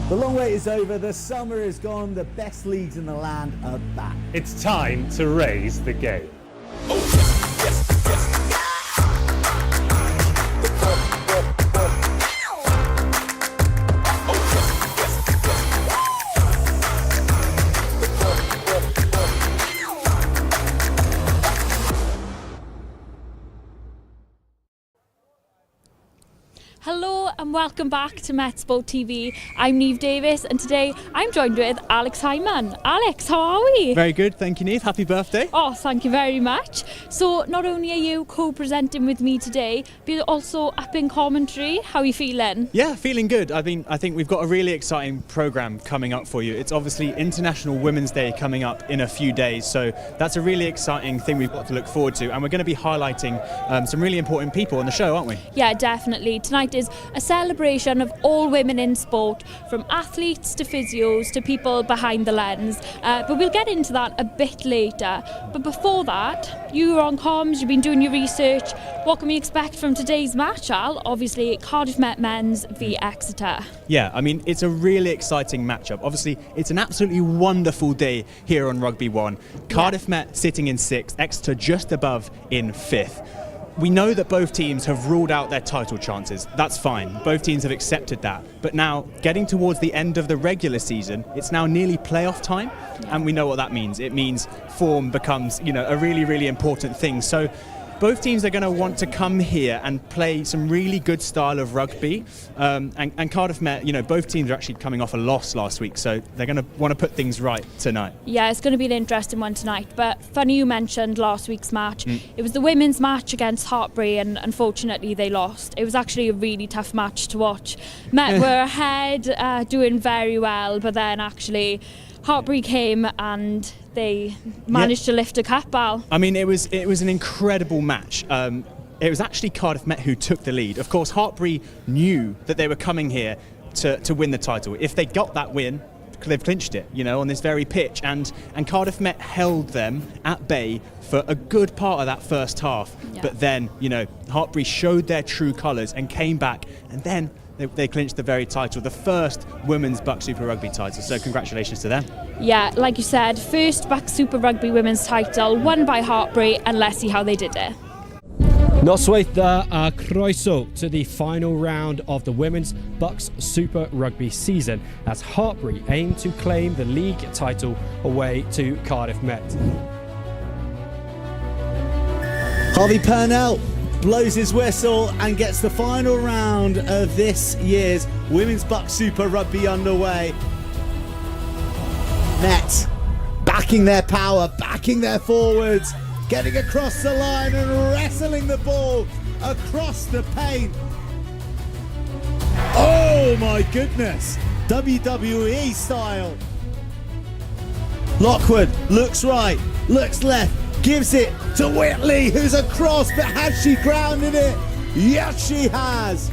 The long wait is over, the summer is gone, the best leagues in the land are back. It's time to raise the game. Hello and welcome back to Netball TV. I'm Maisie Davis and today I'm joined with Alex Hyman. Alex, how are we? Very good, thank you, Neve. Happy birthday. Oh, thank you very much. So not only are you co-presenting with me today, but you're also up in commentary. How are you feeling? Yeah, feeling good. I think we've got a really exciting programme coming up for you. It's obviously International Women's Day coming up in a few days, so that's a really exciting thing we've got to look forward to, and we're going to be highlighting some really important people on the show, aren't we? Yeah, definitely. Tonight is a celebration of all women in sport, from athletes to physios to people behind the lens. But we'll get into that a bit later. But before that, you were on comms, you've been doing your research. What can we expect from today's match, Al? Obviously, Cardiff Met Men's v Exeter. Yeah, I mean, it's a really exciting matchup. Obviously, it's an absolutely wonderful day here on Rugby 1. Cardiff Met sitting in 6th, Exeter just above in 5th. We know that both teams have ruled out their title chances. That's fine. Both teams have accepted that. But now, getting towards the end of the regular season, it's now nearly playoff time, and we know what that means. It means form becomes, a really, really important thing. So both teams are going to want to come here and play some really good style of rugby. And Cardiff Met, both teams are actually coming off a loss last week, so they're going to want to put things right tonight. Yeah, it's going to be an interesting one tonight. But funny you mentioned last week's match. It was the women's match against Hartbury, and unfortunately they lost. It was actually a really tough match to watch. Met were ahead, doing very well, but then actually Hartbury came and they managed to lift a cup, Al. I mean, it was an incredible match. It was actually Cardiff Met who took the lead. Of course, Hartbury knew that they were coming here to win the title. If they got that win, they've clinched it, on this very pitch. And Cardiff Met held them at bay for a good part of that first half. Yeah. But then, Hartbury showed their true colours and came back, and then they clinched the very title, the first women's BUCS Super Rugby title, so congratulations to them. Yeah, like you said, first BUCS Super Rugby women's title, won by Hartbury, and let's see how they did it. Noswaith a croeso to the final round of the women's BUCS Super Rugby season, as Hartbury aim to claim the league title away to Cardiff Met. Harvey Purnell blows his whistle and gets the final round of this year's Women's BUCS Super Rugby underway. Met backing their power, backing their forwards, getting across the line and wrestling the ball across the paint. Oh my goodness, WWE style. Lockwood looks right, looks left, gives it to Whitley, who's across, but has she grounded it? Yes, she has.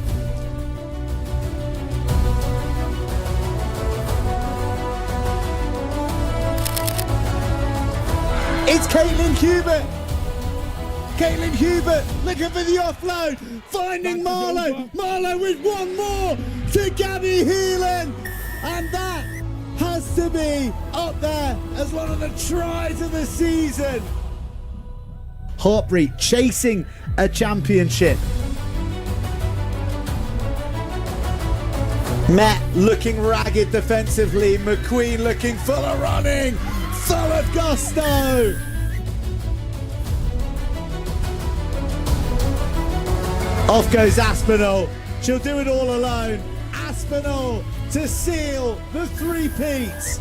It's Caitlin Hubert. Caitlin Hubert looking for the offload, finding Marlowe. Marlowe with one more to Gabby Heelan. And that has to be up there as one of the tries of the season. Hartbury chasing a championship. Met looking ragged defensively. McQueen looking full of running, full of gusto. Off goes Aspinall. She'll do it all alone. Aspinall to seal the three-peats.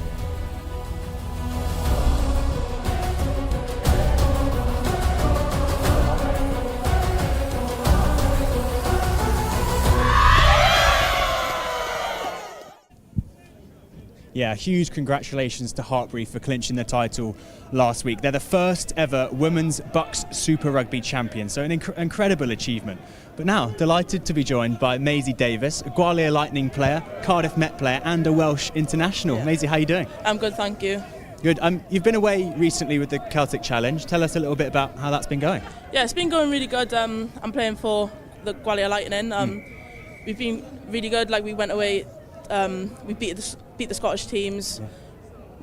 Yeah, huge congratulations to Hartbury for clinching the title last week. They're the first ever women's BUCS Super Rugby champion, so an incredible achievement. But now, delighted to be joined by Maisie Davis, a Gwalior Lightning player, Cardiff Met player and a Welsh international. Yeah. Maisie, how are you doing? I'm good, thank you. Good. You've been away recently with the Celtic Challenge. Tell us a little bit about how that's been going. Yeah, it's been going really good. I'm playing for the Gwalior Lightning. We've been really good. Like, we went away We beat the Scottish teams.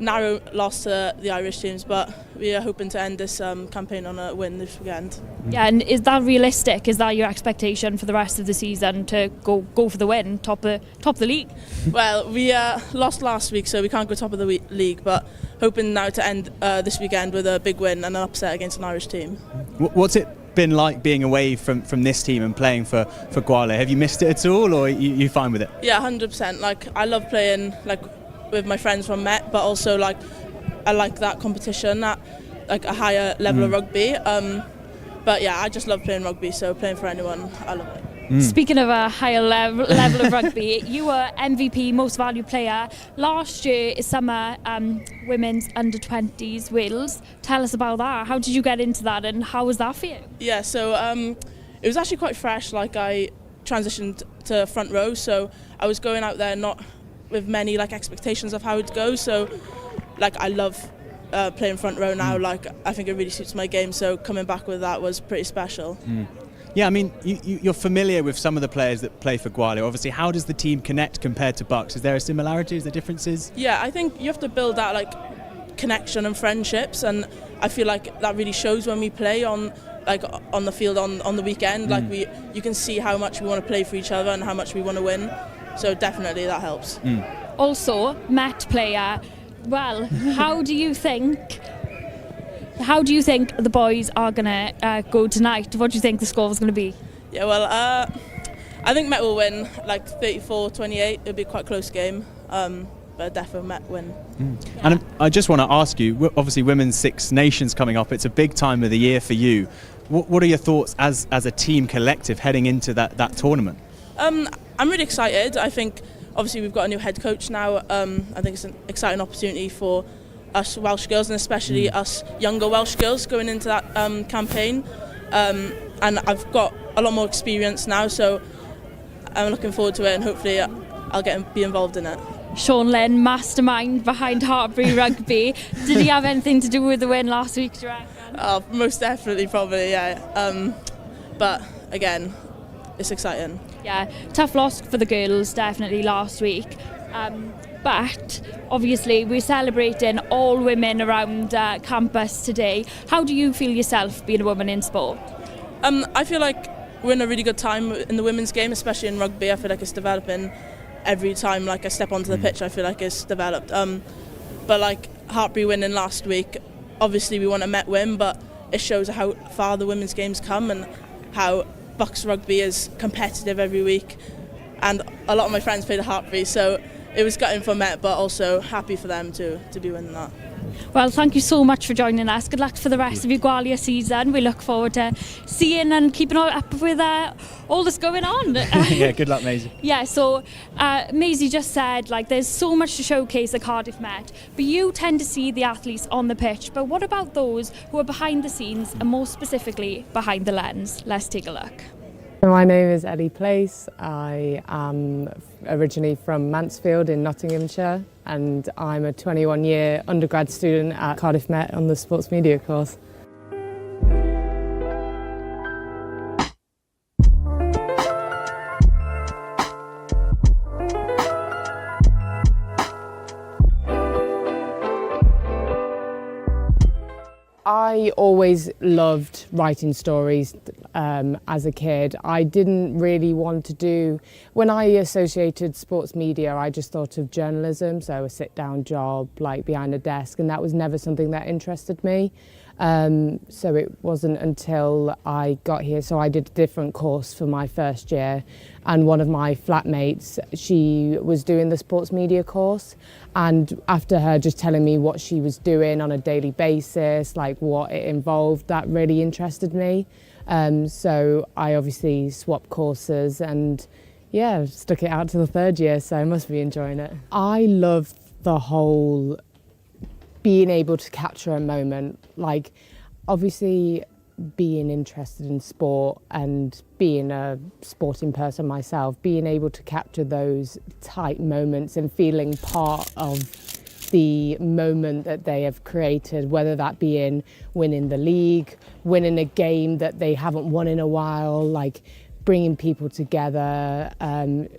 Narrow loss to the Irish teams, but we are hoping to end this campaign on a win this weekend. Yeah, and is that realistic? Is that your expectation for the rest of the season to go for the win, top of the league? Well, we lost last week, so we can't go top of the league, but hoping now to end this weekend with a big win and an upset against an Irish team. What's it been like being away from this team and playing for Gwale? Have you missed it at all, or are you fine with it? Yeah, 100%. Like, I love playing with my friends from Met, but also I like that competition at a higher level of rugby. But yeah, I just love playing rugby, so playing for anyone, I love it. Speaking of a higher level of rugby, you were MVP, most valued player. Last year is summer women's under-20s Wales. Tell us about that. How did you get into that, and how was that for you? Yeah, so it was actually quite fresh. I transitioned to front row, so I was going out there not with many expectations of how it goes. So I love playing front row now. I think it really suits my game, so coming back with that was pretty special. Yeah, I mean, you're familiar with some of the players that play for Gwale. Obviously, how does the team connect compared to BUCS? Is there a similarity? Is there differences? Yeah, I think you have to build that connection and friendships, and I feel like that really shows when we play on the field on the weekend. You can see how much we want to play for each other and how much we want to win. So definitely that helps. Also, Met player. Well, how do you think the boys are gonna go tonight? What do you think the score is gonna be? Yeah, well, I think Met will win 34-28. It'll be quite a close game, but definitely Met win. And I just want to ask you, obviously Women's Six Nations coming up, it's a big time of the year for you. What are your thoughts as a team collective heading into that tournament? I'm really excited. I think obviously we've got a new head coach now. I think it's an exciting opportunity for us Welsh girls, and especially us younger Welsh girls going into that campaign. And I've got a lot more experience now, so I'm looking forward to it, and hopefully I'll be involved in it. Sean Lynn, mastermind behind Hartbury Rugby. Did he have anything to do with the win last week, do you reckon? Oh, most definitely, probably, yeah. But again, it's exciting. Yeah, tough loss for the girls, definitely, last week. But obviously we're celebrating all women around campus today. How do you feel yourself being a woman in sport? I feel like we're in a really good time in the women's game, especially in rugby. I feel like it's developing every time I step onto the pitch. I feel like it's developed. But Hartbury winning last week, obviously we want a Met win, but it shows how far the women's game's come and how BUCS rugby is competitive every week. And a lot of my friends played at Hartbury, so it was gutting for Met, but also happy for them to be winning that. Well, thank you so much for joining us. Good luck for the rest of your Gwalior season. We look forward to seeing and keeping up with all that's going on. Yeah, good luck, Maisie. Yeah, so Maisie just said there's so much to showcase at Cardiff Met, but you tend to see the athletes on the pitch. But what about those who are behind the scenes and more specifically behind the lens? Let's take a look. My name is Ellie Place. I am originally from Mansfield in Nottinghamshire, and I'm a 21-year undergrad student at Cardiff Met on the sports media course. I always loved writing stories as a kid. I didn't really want to do, when I associated sports media, I just thought of journalism, so a sit-down job behind a desk, and that was never something that interested me. So it wasn't until I got here, so I did a different course for my first year, and one of my flatmates, she was doing the sports media course, and after her just telling me what she was doing on a daily basis, what it involved, that really interested me. So I obviously swapped courses and yeah, stuck it out to the third year, so I must be enjoying it. I love the whole being able to capture a moment, obviously being interested in sport and being a sporting person myself, being able to capture those tight moments and feeling part of the moment that they have created, whether that be in winning the league, winning a game that they haven't won in a while, bringing people together,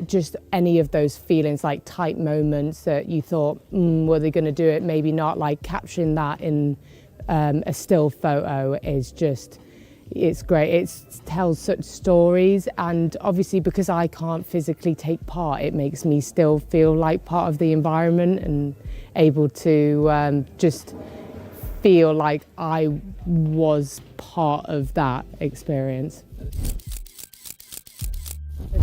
just any of those feelings, like tight moments that you thought, were they going to do it, maybe not, like capturing that in a still photo is just, it's great. It tells such stories, and obviously because I can't physically take part, it makes me still feel like part of the environment and able to just feel like I was part of that experience.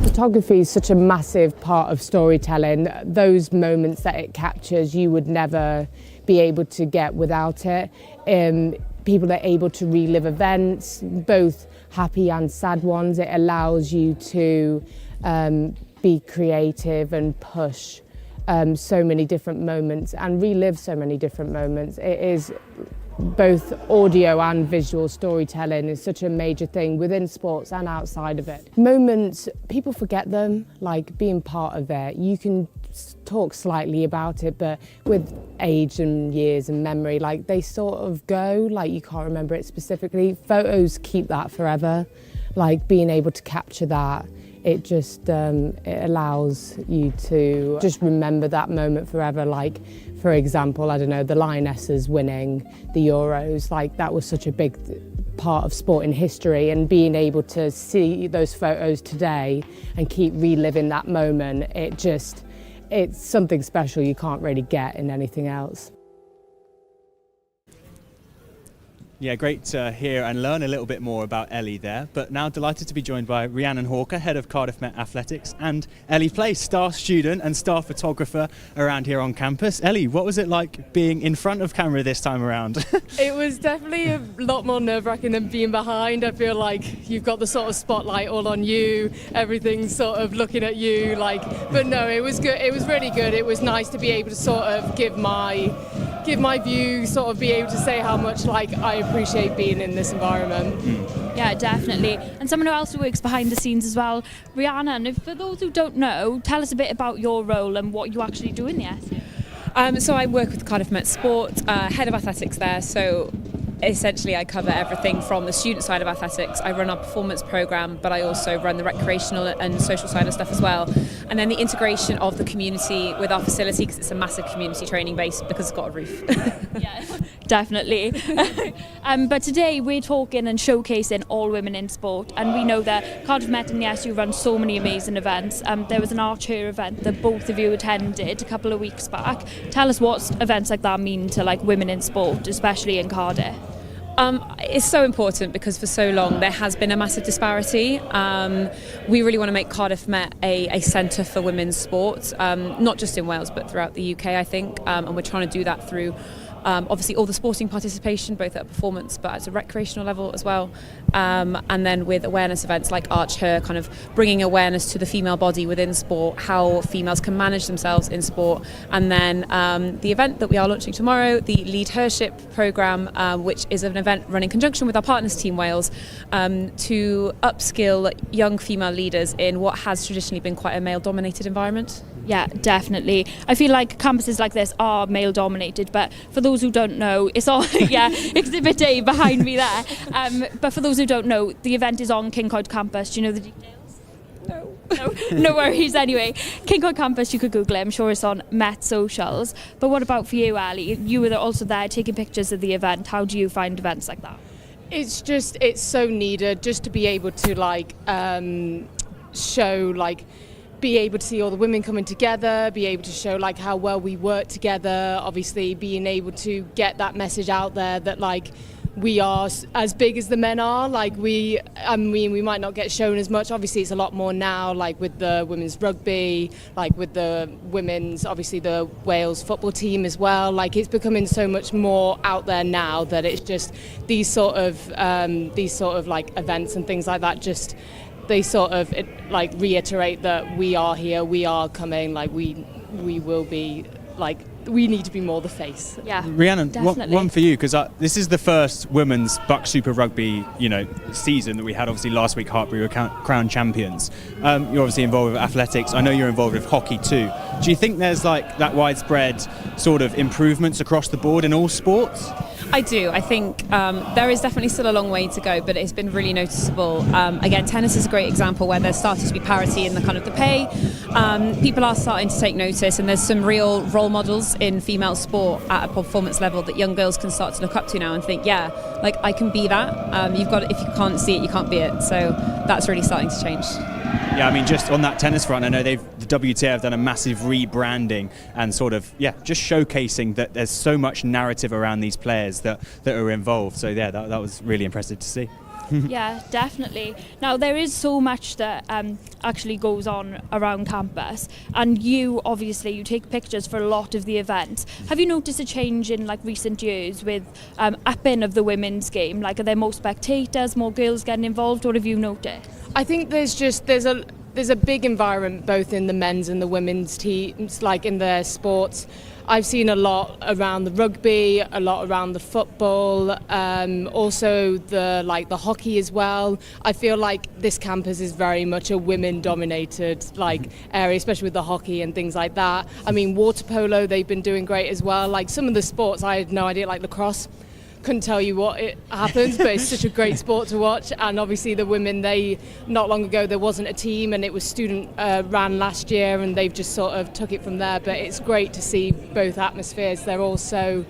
Photography is such a massive part of storytelling. Those moments that it captures, you would never be able to get without it. People are able to relive events, both happy and sad ones. It allows you to be creative and push so many different moments and relive so many different moments. It is both audio and visual storytelling is such a major thing within sports and outside of it. Moments, people forget them, like being part of it. You can talk slightly about it, but with age and years and memory, like they sort of go, like you can't remember it specifically. Photos keep that forever, like being able to capture that. It just it allows you to just remember that moment forever. Like, for example, I don't know, the Lionesses winning the Euros, like that was such a big part of sporting history, and being able to see those photos today and keep reliving that moment, it's something special you can't really get in anything else. Yeah, great to hear and learn a little bit more about Ellie there. But now delighted to be joined by Rhiannon Hawker, head of Cardiff Met Athletics, and Ellie Place, star student and star photographer around here on campus. Ellie, what was it like being in front of camera this time around? It was definitely a lot more nerve-wracking than being behind. I feel like you've got the sort of spotlight all on you, everything's sort of looking at you, like, but no, it was good. It was really good. It was nice to be able to sort of give my view, sort of be able to say how much like I appreciate being in this environment. Yeah, definitely. And someone who also works behind the scenes as well, Rhiannon, for those who don't know, tell us a bit about your role and what you actually do in the SU. So I work with Cardiff Met Sport, head of athletics there, so essentially I cover everything from the student side of athletics. I run our performance programme, but I also run the recreational and social side of stuff as well. And then the integration of the community with our facility, because it's a massive community training base because it's got a roof. Yeah, definitely. But today we're talking and showcasing all women in sport, and we know that Cardiff Met and the SU run so many amazing events. There was an archer event that both of you attended a couple of weeks back. Tell us what events like that mean to like women in sport, especially in Cardiff. It's so important because for so long there has been a massive disparity. We really want to make Cardiff Met a centre for women's sport, not just in Wales but throughout the UK, I think, and we're trying to do that through obviously all the sporting participation, both at a performance but at a recreational level as well, and then with awareness events like Arch Her, kind of bringing awareness to the female body within sport, how females can manage themselves in sport, and then the event that we are launching tomorrow, the Lead Hership programme, which is an event run in conjunction with our partners Team Wales, to upskill young female leaders in what has traditionally been quite a male-dominated environment. Yeah, definitely. I feel like campuses like this are male dominated, but for those who don't know, it's all, yeah, Exhibit A behind me there. But for those who don't know, the event is on Kincoid campus. Do you know the details? No worries. Anyway, Kincoid campus, you could Google it. I'm sure it's on Met socials. But what about for you, Ali? You were also there taking pictures of the event. How do you find events like that? It's so needed just to be able to like show like, be able to see all the women coming together, be able to show like how well we work together, obviously being able to get that message out there that like we are as big as the men are, like we might not get shown as much, obviously it's a lot more now, like with the women's rugby, like with the women's, obviously the Wales football team as well, like it's becoming so much more out there now that it's just these sort of like events and things like that, just they sort of like reiterate that we are here, we are coming, like we will be, like we need to be more the face. Yeah, Rhiannon, definitely. one for you, because this is the first women's BUCS Super Rugby, season that we had. Obviously last week Hartbury were crowned champions. You're obviously involved with athletics. I know you're involved with hockey too. Do you think there's like that widespread sort of improvements across the board in all sports? I do. I think there is definitely still a long way to go, but it's been really noticeable. Again, tennis is a great example where there's started to be parity in the kind of the pay. People are starting to take notice, and there's some real role models in female sport at a performance level that young girls can start to look up to now and think, yeah, like I can be that. You've got if you can't see it, you can't be it. So that's really starting to change. Yeah, I mean, just on that tennis front, I know the WTA have done a massive rebranding and sort of, just showcasing that there's so much narrative around these players that are involved. So, yeah, that was really impressive to see. Yeah, definitely. Now, there is so much that actually goes on around campus, and you take pictures for a lot of the events. Have you noticed a change in recent years with upping of the women's game? Are there more spectators, more girls getting involved? What have you noticed? I think there's a big environment both in the men's and the women's teams, in their sports. I've seen a lot around the rugby, a lot around the football, also the hockey as well. I feel like this campus is very much a women-dominated area, especially with the hockey and things like that. I mean, water polo, they've been doing great as well. Some of the sports I had no idea, lacrosse. Couldn't tell you what it happens, but it's such a great sport to watch. And obviously the women, not long ago there wasn't a team, and it was student ran last year, and they've just sort of took it from there. But it's great to see both atmospheres. They're all so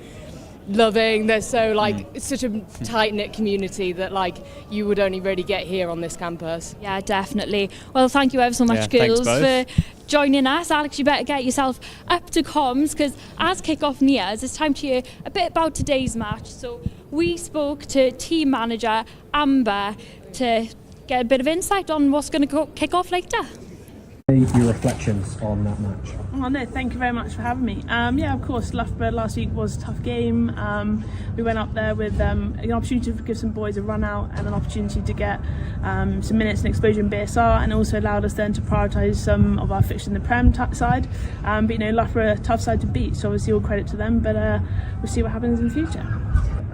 loving, they're so it's such a tight-knit community that you would only really get here on this campus. Yeah, definitely. Well, thank you ever so much, girls, for joining us. Alex, you better get yourself up to comms, because as kick-off nears, it's time to hear a bit about today's match. So we spoke to team manager Amber to get a bit of insight on what's going to kick off later. Your reflections on that match? Oh no, thank you very much for having me. Yeah, of course, Loughborough last week was a tough game. We went up there with an opportunity to give some boys a run out and an opportunity to get some minutes and exposure in BSR, and also allowed us then to prioritise some of our fixtures in the Prem side. But Loughborough, a tough side to beat, so obviously all credit to them, but we'll see what happens in the future.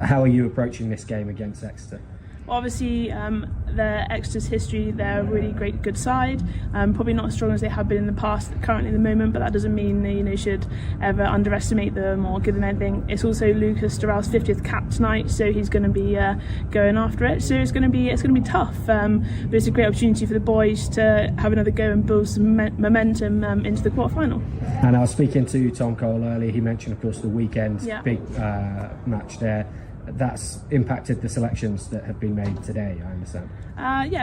How are you approaching this game against Exeter? Obviously, Exeter's history, they're a really good side. Probably not as strong as they have been in the past, currently in the moment, but that doesn't mean that you should ever underestimate them or give them anything. It's also Lucas Durrell's 50th cap tonight, so he's going to be going after it. So it's going to be tough, but it's a great opportunity for the boys to have another go and build some momentum into the quarterfinal. And I was speaking to Tom Cole earlier. He mentioned, of course, the weekend's big match there. That's impacted the selections that have been made today, I understand.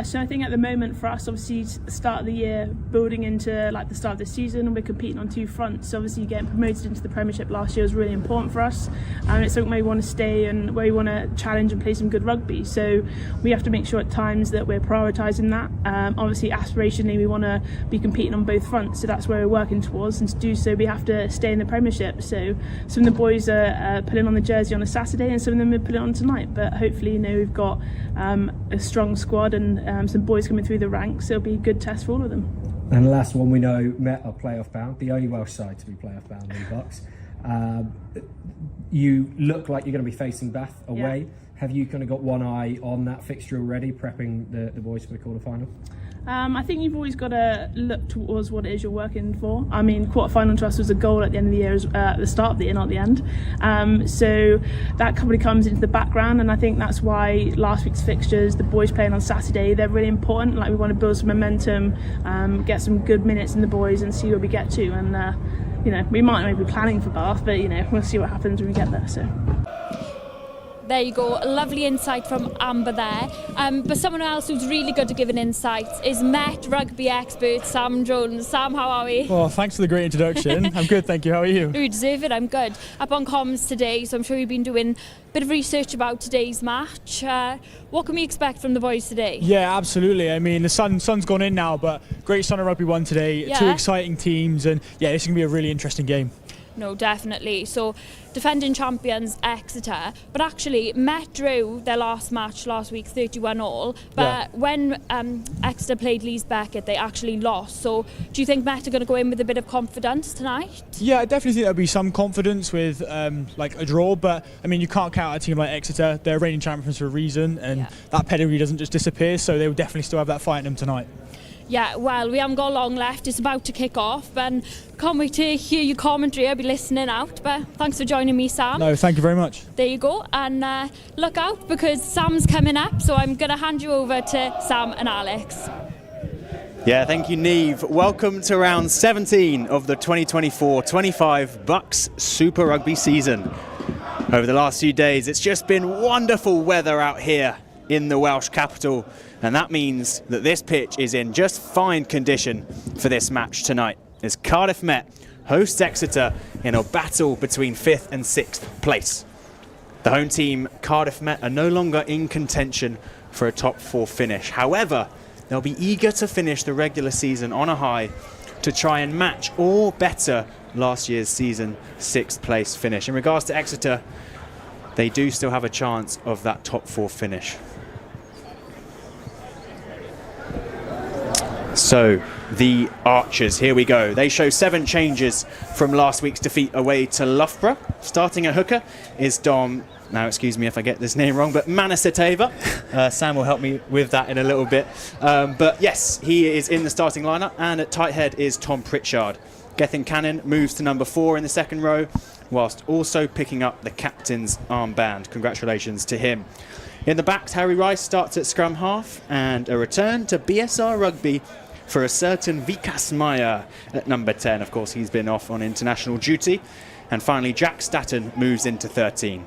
So I think at the moment for us, obviously the start of the year, building into the start of the season, and we're competing on two fronts. So obviously getting promoted into the Premiership last year was really important for us. It's something where we want to stay and where we want to challenge and play some good rugby. So we have to make sure at times that we're prioritising that. Obviously aspirationally we want to be competing on both fronts, so that's where we're working towards, and to do so we have to stay in the Premiership. So some of the boys are putting on the jersey on a Saturday, and some of them are putting it on tonight, but hopefully we've got a strong squad and some boys coming through the ranks. It'll be a good test for all of them. And the last one, we know Met are playoff bound, the only Welsh side to be playoff bound in BUCS. You look like you're going to be facing Bath away. Have you kind of got one eye on that fixture already, prepping the boys for the quarter-final? I think you've always got to look towards what it is you're working for. I mean, quarter-final to us was a goal at the end of the year, at the start of the year, not the end. So that probably comes into the background, and I think that's why last week's fixtures, the boys playing on Saturday, they're really important. We want to build some momentum, get some good minutes in the boys, and see where we get to. And we might be planning for Bath, but we'll see what happens when we get there. So. There you go, a lovely insight from Amber there. But someone else who's really good at giving insights is Met rugby expert Sam Jones. Sam, how are we? Oh, thanks for the great introduction. I'm good, thank you. How are you? You deserve it, I'm good. Up on comms today, so I'm sure you've been doing a bit of research about today's match. What can we expect from the boys today? Yeah, absolutely. I mean, the sun's gone in now, but great Sun of Rugby 1 today. Yeah. Two exciting teams, and yeah, this is going to be a really interesting game. No, definitely. So, defending champions Exeter, but actually Met drew their last match last week 31-all, but when Exeter played Leeds Beckett, they actually lost. So do you think Met are going to go in with a bit of confidence tonight? Yeah, I definitely think there'll be some confidence with a draw, but I mean, you can't count out a team like Exeter. They're reigning champions for a reason, and that pedigree doesn't just disappear, so they will definitely still have that fight in them tonight. Yeah, well, we haven't got long left. It's about to kick off, and can't wait to hear your commentary. I'll be listening out. But thanks for joining me, Sam. No, thank you very much. There you go, and look out because Sam's coming up. So I'm going to hand you over to Sam and Alex. Yeah, thank you, Neve. Welcome to round 17 of the 2024-25 BUCS Super Rugby season. Over the last few days, it's just been wonderful weather out here in the Welsh capital, and that means that this pitch is in just fine condition for this match tonight, as Cardiff Met hosts Exeter in a battle between 5th and 6th place. The home team, Cardiff Met, are no longer in contention for a top 4 finish. However, they'll be eager to finish the regular season on a high to try and match or better last year's season 6th place finish. In regards to Exeter, they do still have a chance of that top 4 finish. So the Archers, here we go. They show 7 changes from last week's defeat away to Loughborough. Starting at hooker is Dom, now excuse me if I get this name wrong, but Manasateva. Sam will help me with that in a little bit. But yes, he is in the starting lineup, and at tight head is Tom Pritchard. Gethin Cannon moves to number 4 in the second row, whilst also picking up the captain's armband. Congratulations to him. In the backs, Harry Rice starts at scrum half, and a return to BSR Rugby for a certain Vikas Maya at number 10. Of course, he's been off on international duty. And finally, Jack Statton moves into 13.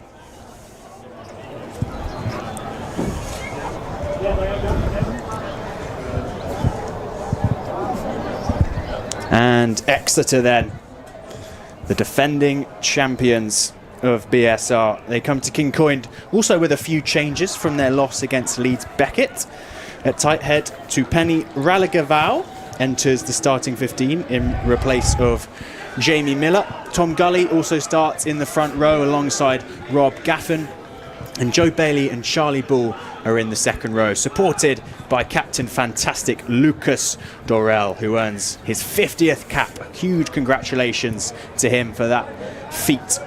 And Exeter then, the defending champions of BSR. They come to King Coined also with a few changes from their loss against Leeds Beckett. At tight head, Tupeni Ralligavau enters the starting 15 in replace of Jamie Miller. Tom Gully also starts in the front row alongside Rob Gaffin. And Joe Bailey and Charlie Bull are in the second row, supported by Captain Fantastic Lucas Dorrell, who earns his 50th cap. Huge congratulations to him for that feat.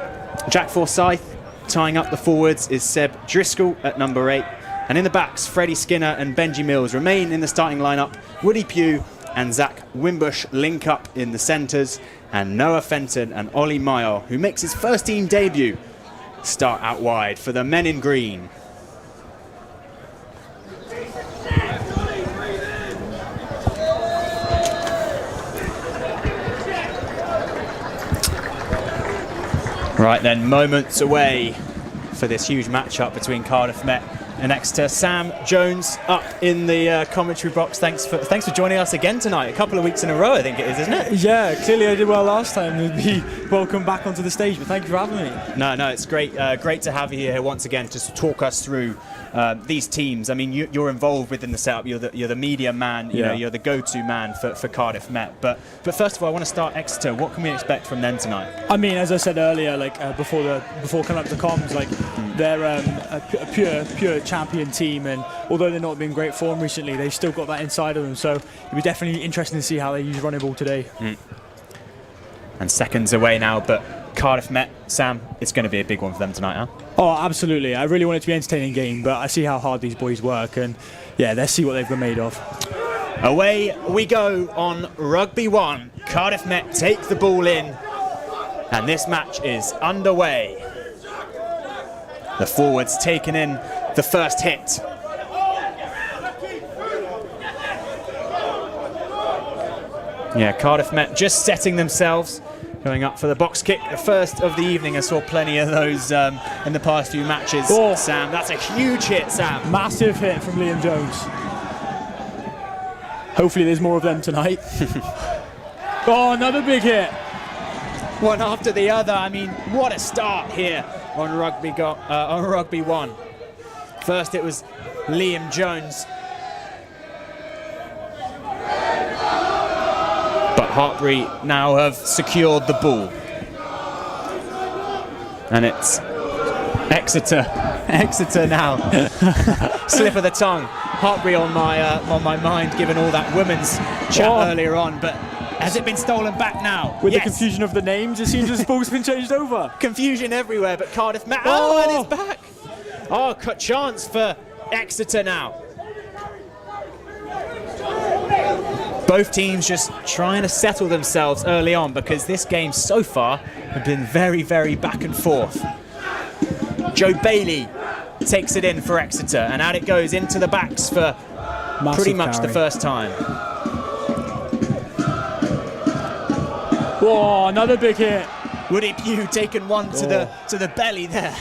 Jack Forsyth tying up the forwards is Seb Driscoll at number 8. And in the backs, Freddie Skinner and Benji Mills remain in the starting lineup. Woody Pugh and Zach Wimbush link up in the centres. And Noah Fenton and Ollie Meyer, who makes his first team debut, start out wide for the men in green. Right then, moments away for this huge matchup between Cardiff Met and Exeter. Sam Jones up in the commentary box. Thanks for joining us again tonight. A couple of weeks in a row, I think it is, isn't it? Yeah, clearly I did well last time. You'd be welcome back onto the stage, but thank you for having me. No, it's great to have you here once again to talk us through these teams. I mean, you're involved within the setup. You're the media man. You know, you're the go-to man for Cardiff Met. But first of all, I want to start Exeter. What can we expect from them tonight? I mean, as I said earlier, like before coming up to comms, like they're a pure champion team, and although they've not been in great form recently, they've still got that inside of them. So it'll be definitely interesting to see how they use running ball today. And seconds away now, but Cardiff Met, Sam, it's going to be a big one for them tonight, huh? Oh, absolutely. I really want it to be an entertaining game, but I see how hard these boys work, and yeah, let's see what they've been made of. Away we go on Rugby 1. Cardiff Met take the ball in, and this match is underway. The forwards taking in the first hit. Yeah, Cardiff Met just setting themselves, going up for the box kick, the first of the evening. I saw plenty of those in the past few matches. Oh. Sam, that's a huge hit, Sam. Massive hit from Liam Jones. Hopefully there's more of them tonight. Oh, another big hit. One after the other. I mean, what a start here on Rugby 1. First it was Liam Jones. But Hartbury now have secured the ball. And it's Exeter now. Slip of the tongue. Hartbury on my mind, given all that women's chat earlier on, but has it been stolen back now? With the confusion of the names, it seems the ball's been changed over. Confusion everywhere, but Cardiff Met. Oh, and it's back. Oh, cut chance for Exeter now. both teams just trying to settle themselves early on, because this game so far has been very, very back and forth. Joe Bailey takes it in for Exeter, and out it goes into the backs for pretty much the first time. Whoa, another big hit. Woody Pugh taking one to the belly there.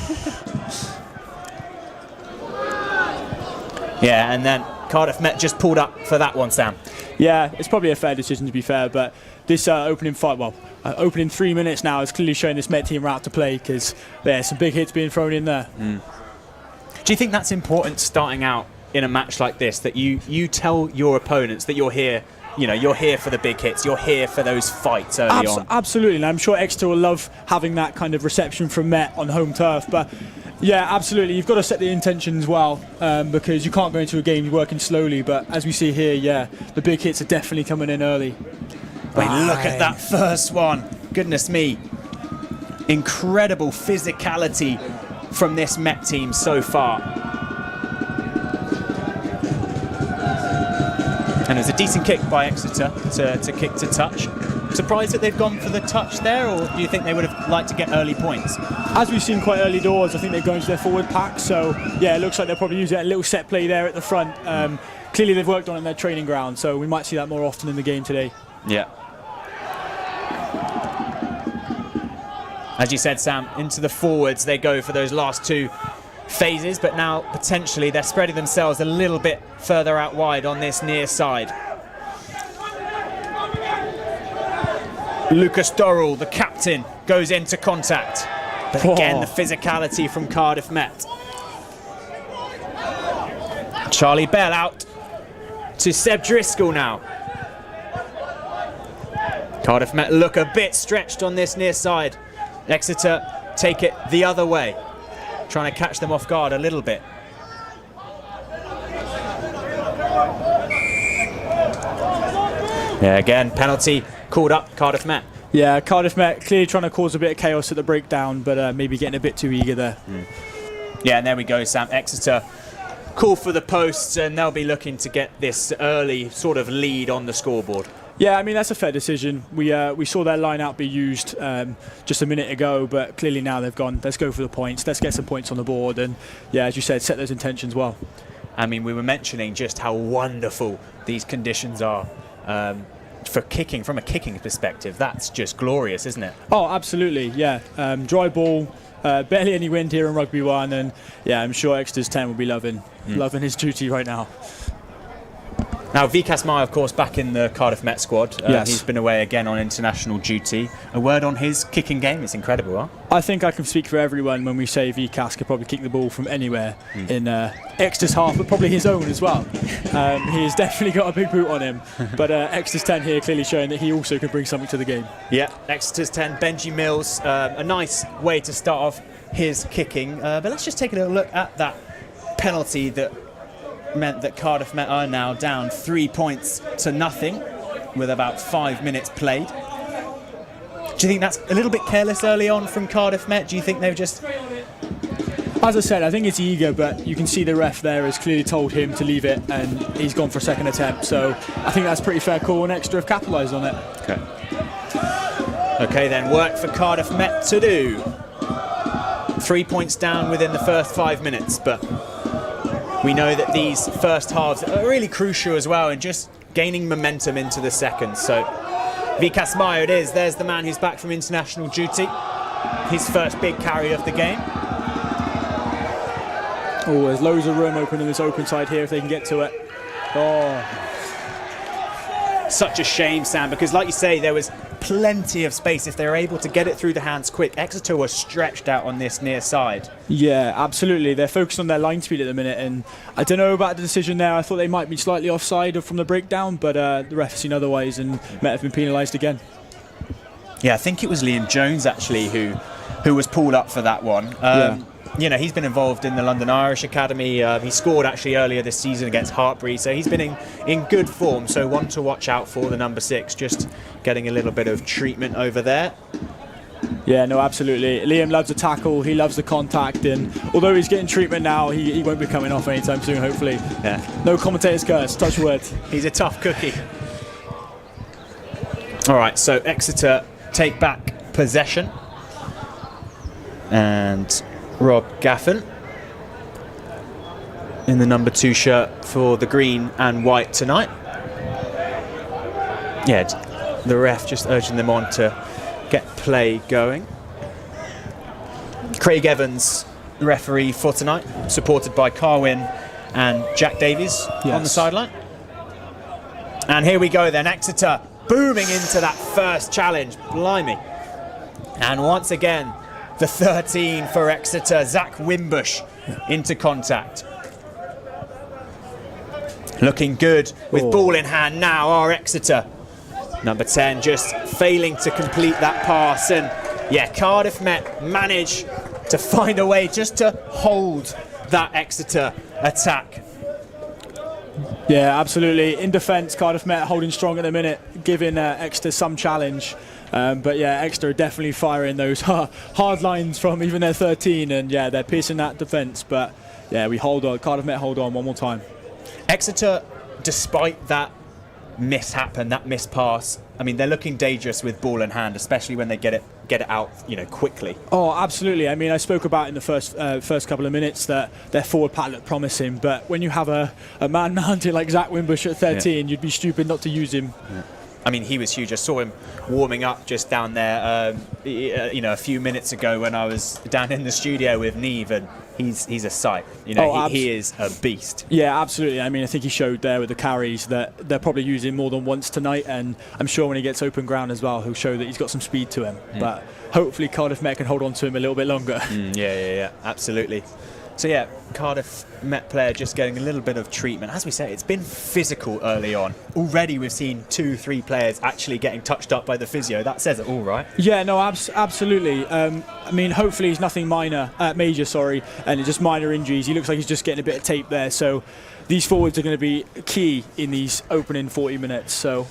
Yeah, and then Cardiff Met just pulled up for that one, Sam. Yeah, it's probably a fair decision to be fair, but this opening 3 minutes now is clearly showing this Met team route to play, because there's some big hits being thrown in there. Do you think that's important starting out in a match like this, that you tell your opponents that you're here? You know, you're here for the big hits. You're here for those fights early on. Absolutely, and I'm sure Exeter will love having that kind of reception from Met on home turf. But yeah, absolutely, you've got to set the intentions well, because you can't go into a game working slowly. But as we see here, yeah, the big hits are definitely coming in early. Wait, look at that first one. Goodness me. Incredible physicality from this Met team so far. And it was a decent kick by Exeter to kick to touch. Surprised that they've gone for the touch there, or do you think they would have liked to get early points? As we've seen quite early doors, I think they're going to their forward pack. So yeah, it looks like they'll probably use a little set play there at the front. Clearly they've worked on it in their training ground, so we might see that more often in the game today. Yeah. As you said, Sam, into the forwards they go for those last two phases, but now potentially they're spreading themselves a little bit further out wide on this near side. Lucas Dorrell, the captain, goes into contact, but again the physicality from Cardiff Met. Charlie Bell out to Seb Driscoll now. Cardiff Met look a bit stretched on this near side. Exeter take it the other way, trying to catch them off guard a little bit. Yeah, again, penalty called up, Cardiff Met. Yeah, Cardiff Met clearly trying to cause a bit of chaos at the breakdown, but maybe getting a bit too eager there. Yeah, and there we go, Sam. Exeter call for the posts, and they'll be looking to get this early sort of lead on the scoreboard. Yeah, I mean, that's a fair decision. We saw their line-out be used just a minute ago, but clearly now they've gone, let's go for the points, let's get some points on the board, and yeah, as you said, set those intentions well. I mean, we were mentioning just how wonderful these conditions are for kicking, from a kicking perspective. That's just glorious, isn't it? Oh, absolutely, yeah. Dry ball, barely any wind here in Rugby 1, and yeah, I'm sure Exeter's 10 will be loving his duty right now. Now, BUCS Maya, of course, back in the Cardiff Met squad. Yes. He's been away again on international duty. A word on his kicking game? It's incredible, huh? I think I can speak for everyone when we say BUCS could probably kick the ball from anywhere in Exeter's half, but probably his own as well. He has definitely got a big boot on him, but Exeter's 10 here clearly showing that he also can bring something to the game. Yeah, Exeter's 10, Benji Mills, a nice way to start off his kicking. But let's just take a little look at that penalty that meant that Cardiff Met are now down 3 points to nothing with about 5 minutes played. Do you think that's a little bit careless early on from Cardiff Met? Do you think they've just... As I said, I think it's eager, but you can see the ref there has clearly told him to leave it, and he's gone for a second attempt, so I think that's a pretty fair call, and Exeter have capitalised on it. Okay then, work for Cardiff Met to do. 3 points down within the first 5 minutes, but we know that these first halves are really crucial as well in just gaining momentum into the second. So BUCS Maya it is. There's the man who's back from international duty. His first big carry of the game. Oh, there's loads of room open in this open side here if they can get to it. Oh, such a shame, Sam, because like you say, there was plenty of space if they were able to get it through the hands quick. Exeter was stretched out on this near side. Yeah, absolutely. They're focused on their line speed at the minute, and I don't know about the decision there. I thought they might be slightly offside from the breakdown, but the ref has seen otherwise, and Met have been penalised again. Yeah, I think it was Liam Jones actually who was pulled up for that one. You know, he's been involved in the London Irish Academy. He scored actually earlier this season against Hartpury, so he's been in good form. So one to watch out for, the number 6, just getting a little bit of treatment over there. Yeah, no, absolutely. Liam loves the tackle, he loves the contact, and although he's getting treatment now, he won't be coming off anytime soon, hopefully. Yeah. No commentator's curse, touch wood. He's a tough cookie. All right, so Exeter take back possession. And Rob Gaffin in the number 2 shirt for the green and white tonight. Yeah, the ref just urging them on to get play going. Craig Evans, the referee for tonight, supported by Carwyn and Jack Davies on the sideline. And here we go then, Exeter booming into that first challenge, blimey. And once again, the 13 for Exeter, Zach Wimbush into contact. Looking good with ball in hand now are Exeter. Number 10 just failing to complete that pass, and yeah, Cardiff Met managed to find a way just to hold that Exeter attack. Yeah, absolutely. In defence, Cardiff Met holding strong at the minute, giving Exeter some challenge. But yeah, Exeter are definitely firing those hard lines from even their 13, and yeah, they're piercing that defence. But yeah, we hold on. Cardiff Met hold on one more time. Exeter, despite that mishap and that missed pass, I mean, they're looking dangerous with ball in hand, especially when they get it out, quickly. Oh, absolutely. I mean, I spoke about in the first couple of minutes that their forward pack looked promising, but when you have a man mounted like Zach Wimbush at 13, you'd be stupid not to use him. Yeah. I mean, he was huge. I saw him warming up just down there, a few minutes ago when I was down in the studio with Neve, and he's a sight. He is a beast. Yeah, absolutely. I mean, I think he showed there with the carries that they're probably using more than once tonight, and I'm sure when he gets open ground as well, he'll show that he's got some speed to him. But hopefully Cardiff Met can hold on to him a little bit longer. Yeah, absolutely. So yeah, Cardiff Met player just getting a little bit of treatment. As we say, it's been physical early on. Already we've seen 2-3 players actually getting touched up by the physio. That says it all, right? Yeah, no, absolutely. I mean, hopefully he's nothing major, and it's just minor injuries. He looks like he's just getting a bit of tape there. So these forwards are going to be key in these opening 40 minutes. So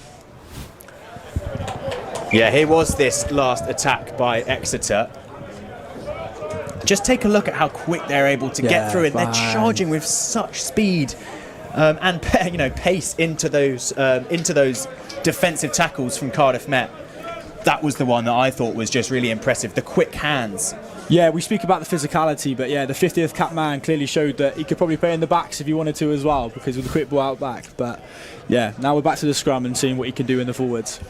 yeah, here was this last attack by Exeter. Just take a look at how quick they're able to get through it. They're charging with such speed and pace into those defensive tackles from Cardiff Met. That was the one that I thought was just really impressive. The quick hands. Yeah, we speak about the physicality, but yeah, the 50th cap man clearly showed that he could probably play in the backs if he wanted to as well, because with the quick ball out back. But yeah, now we're back to the scrum and seeing what he can do in the forwards.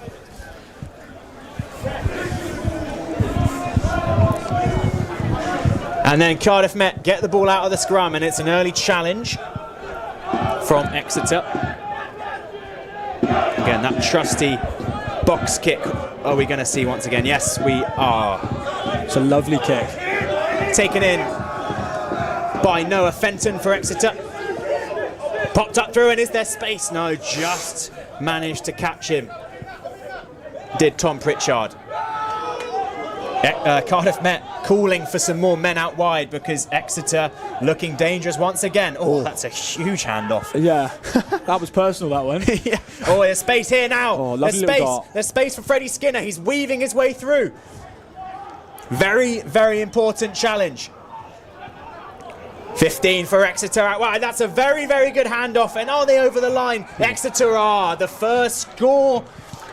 And then Cardiff Met get the ball out of the scrum, and it's an early challenge from Exeter. Again, that trusty box kick. Are we going to see once again? Yes, we are. It's a lovely kick. Taken in by Noah Fenton for Exeter. Popped up through, and is there space? No, just managed to catch him. Did Tom Pritchard. Cardiff Met calling for some more men out wide because Exeter looking dangerous once again. Oh, that's a huge handoff. Yeah, that was personal, that one. Yeah. Oh, there's space here now. Oh, lovely little dart. There's space for Freddie Skinner. He's weaving his way through. Very, very important challenge. 15 for Exeter out wide. That's a very, very good handoff. And are they over the line? Exeter are. The first score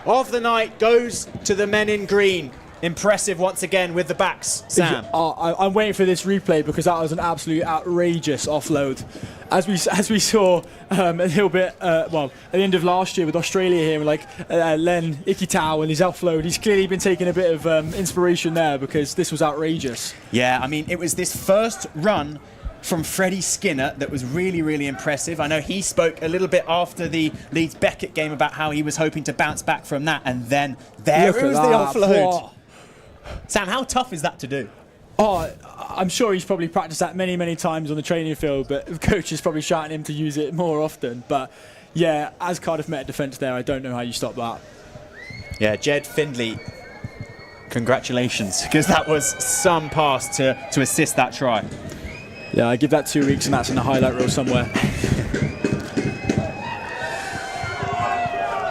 of the night goes to the men in green. Impressive once again with the backs, Sam. I'm waiting for this replay because that was an absolutely outrageous offload. As we saw a little bit, at the end of last year with Australia here, like Len Ikitau and his offload, he's clearly been taking a bit of inspiration there because this was outrageous. Yeah, I mean, it was this first run from Freddie Skinner that was really, really impressive. I know he spoke a little bit after the Leeds-Beckett game about how he was hoping to bounce back from that, and then there was the offload. Whoa. Sam, how tough is that to do? Oh, I'm sure he's probably practiced that many, many times on the training field, but the coach is probably shouting him to use it more often. But yeah, as Cardiff Met defence there, I don't know how you stop that. Yeah, Jed Findley, congratulations, because that was some pass to assist that try. Yeah, I give that 2 weeks and that's in the highlight reel somewhere.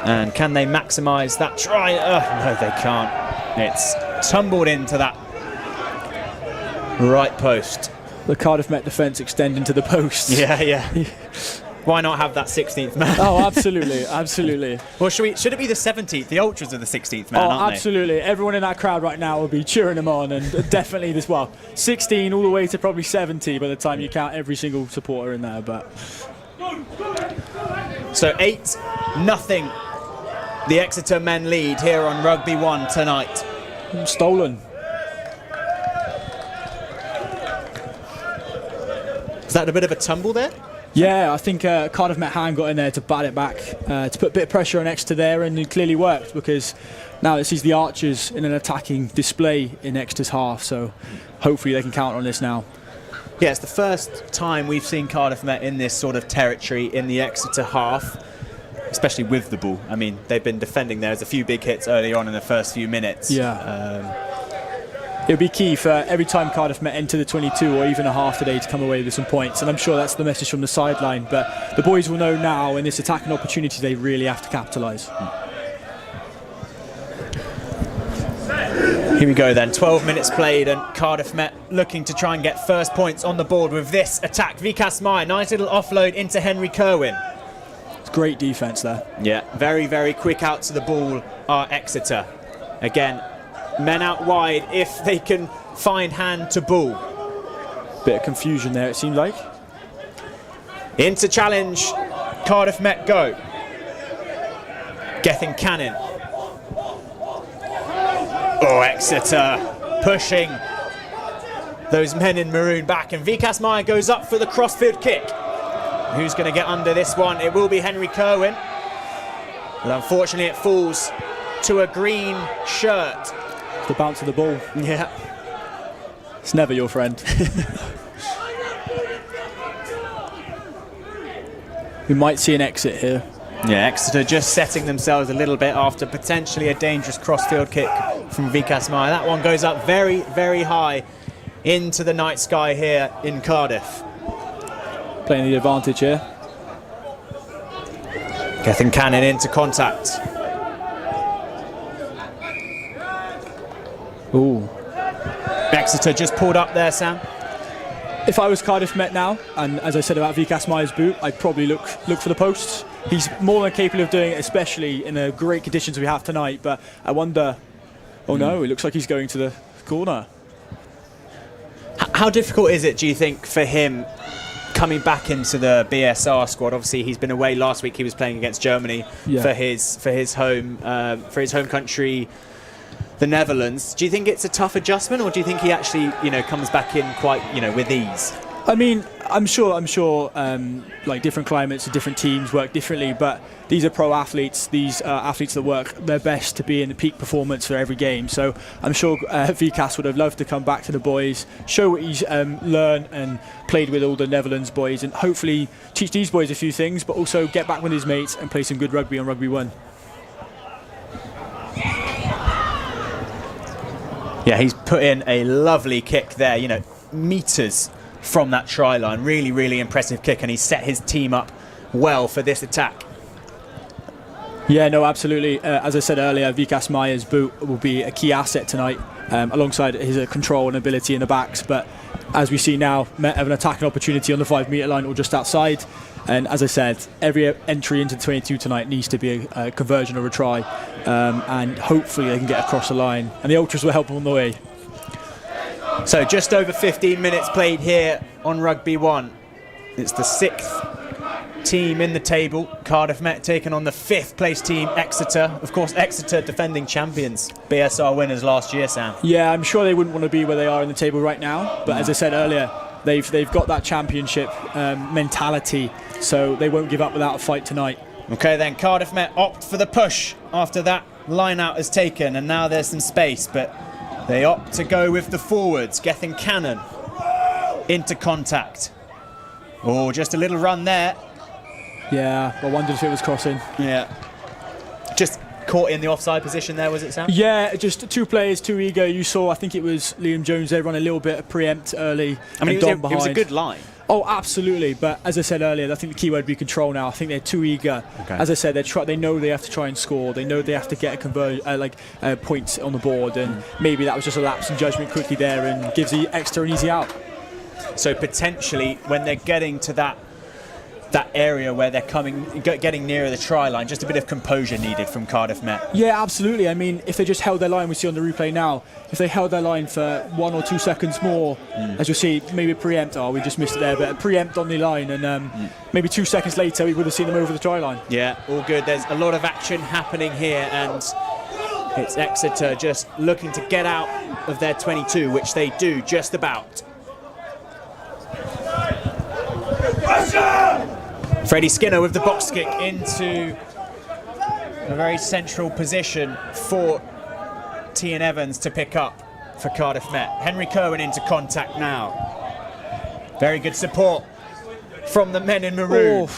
And can they maximise that try? No, they can't. It's tumbled into that right post. The Cardiff Met defence extending to the post. Yeah. Why not have that 16th man? Oh, absolutely, absolutely. Well, should it be the 17th? The ultras are the 16th man, Oh, aren't absolutely. Everyone in that crowd right now will be cheering him on, and definitely 16 all the way to probably 70 by the time you count every single supporter in there. But so 8-0. The Exeter men lead here on Rugby 1 tonight. Stolen. Is that a bit of a tumble there? Yeah, I think Cardiff Met Hand got in there to bat it back, to put a bit of pressure on Exeter there, and it clearly worked, because now it sees the Archers in an attacking display in Exeter's half, so hopefully they can count on this now. Yeah, it's the first time we've seen Cardiff Met in this sort of territory in the Exeter half, especially with the ball. I mean, they've been defending there. There's a few big hits early on in the first few minutes. Yeah. It would be key for every time Cardiff Met enter the 22 or even a half today to come away with some points, and I'm sure that's the message from the sideline, but the boys will know now in this attacking opportunity they really have to capitalise. Here we go then, 12 minutes played, and Cardiff Met looking to try and get first points on the board with this attack. BUCS Meyer, nice little offload into Henry Kerwin. It's great defence there. Yeah, very, very quick out to the ball are Exeter. Again, men out wide if they can find hand to ball. Bit of confusion there, it seemed like. Into challenge, Cardiff Met go. Gethin Cannon. Oh, Exeter pushing those men in maroon back, and BUCS Meyer goes up for the crossfield kick. Who's going to get under this one? It will be Henry Kerwin. But unfortunately it falls to a green shirt. The bounce of the ball. Yeah. It's never your friend. We might see an exit here. Yeah, Exeter just setting themselves a little bit after potentially a dangerous crossfield kick from BUCS Meyer. That one goes up very, very high into the night sky here in Cardiff. Playing the advantage here. Gethin Cannon into contact. Ooh. Exeter just pulled up there, Sam. If I was Cardiff Met now, and as I said about BUCS Meyer's boot, I'd probably look for the posts. He's more than capable of doing it, especially in the great conditions we have tonight, but I wonder, oh no, it looks like he's going to the corner. How difficult is it, do you think, for him coming back into the BSR squad? Obviously, he's been away last week. He was playing against Germany for his home country, the Netherlands. Do you think it's a tough adjustment, or do you think he actually, comes back in quite, with ease? I mean, I'm sure. Like different climates and different teams work differently, but these are pro athletes. These are athletes that work their best to be in the peak performance for every game. So I'm sure BUCS would have loved to come back to the boys, show what he's learned and played with all the Netherlands boys, and hopefully teach these boys a few things, but also get back with his mates and play some good rugby on Rugby 1. Yeah, he's put in a lovely kick there, metres from that try line. Really, really impressive kick, and he's set his team up well for this attack. Yeah, no, absolutely. As I said earlier, BUCS Meyer's boot will be a key asset tonight, alongside his control and ability in the backs. But as we see now, Met have an attacking opportunity on the 5 metre line or just outside. And as I said, every entry into the 22 tonight needs to be a conversion or a try, and hopefully they can get across the line, and the Ultras will help them on the way. So just over 15 minutes played here on Rugby 1. It's the 6th team in the table. Cardiff Met taking on the 5th place team, Exeter. Of course, Exeter defending champions, BSR winners last year, Sam. Yeah, I'm sure they wouldn't want to be where they are in the table right now, but as I said earlier, they've got that championship mentality, so they won't give up without a fight tonight. Okay then, Cardiff Met opt for the push after that line out is taken, and now there's some space, but they opt to go with the forwards. Gethin Cannon into contact. Oh, just a little run there. Yeah, I wondered if it was crossing. Yeah. Just caught in the offside position there, was it, Sam? Yeah, just two players too eager. You saw, I think it was Liam Jones there run a little bit of preempt early. I mean, it was a good line. Oh, absolutely. But as I said earlier, I think the key word would be control now. I think they're too eager. Okay. As I said, they know they have to try and score. They know they have to get a conversion, points on the board, and maybe that was just a lapse in judgment quickly there and gives the Exeter an easy out. So potentially, when they're getting to that that area where they're getting nearer the try line. Just a bit of composure needed from Cardiff Met. Yeah, absolutely. I mean, if they just held their line, we see on the replay now, if they held their line for 1 or 2 seconds more, as you'll see, maybe a preempt, we just missed it there, but a preempt on the line, and maybe 2 seconds later we would have seen them over the try line. Yeah, all good. There's a lot of action happening here, and it's Exeter just looking to get out of their 22, which they do just about. Freddie Skinner with the box kick into a very central position for Tian Evans to pick up for Cardiff Met. Henry Kerwin into contact now. Very good support from the men in maroon.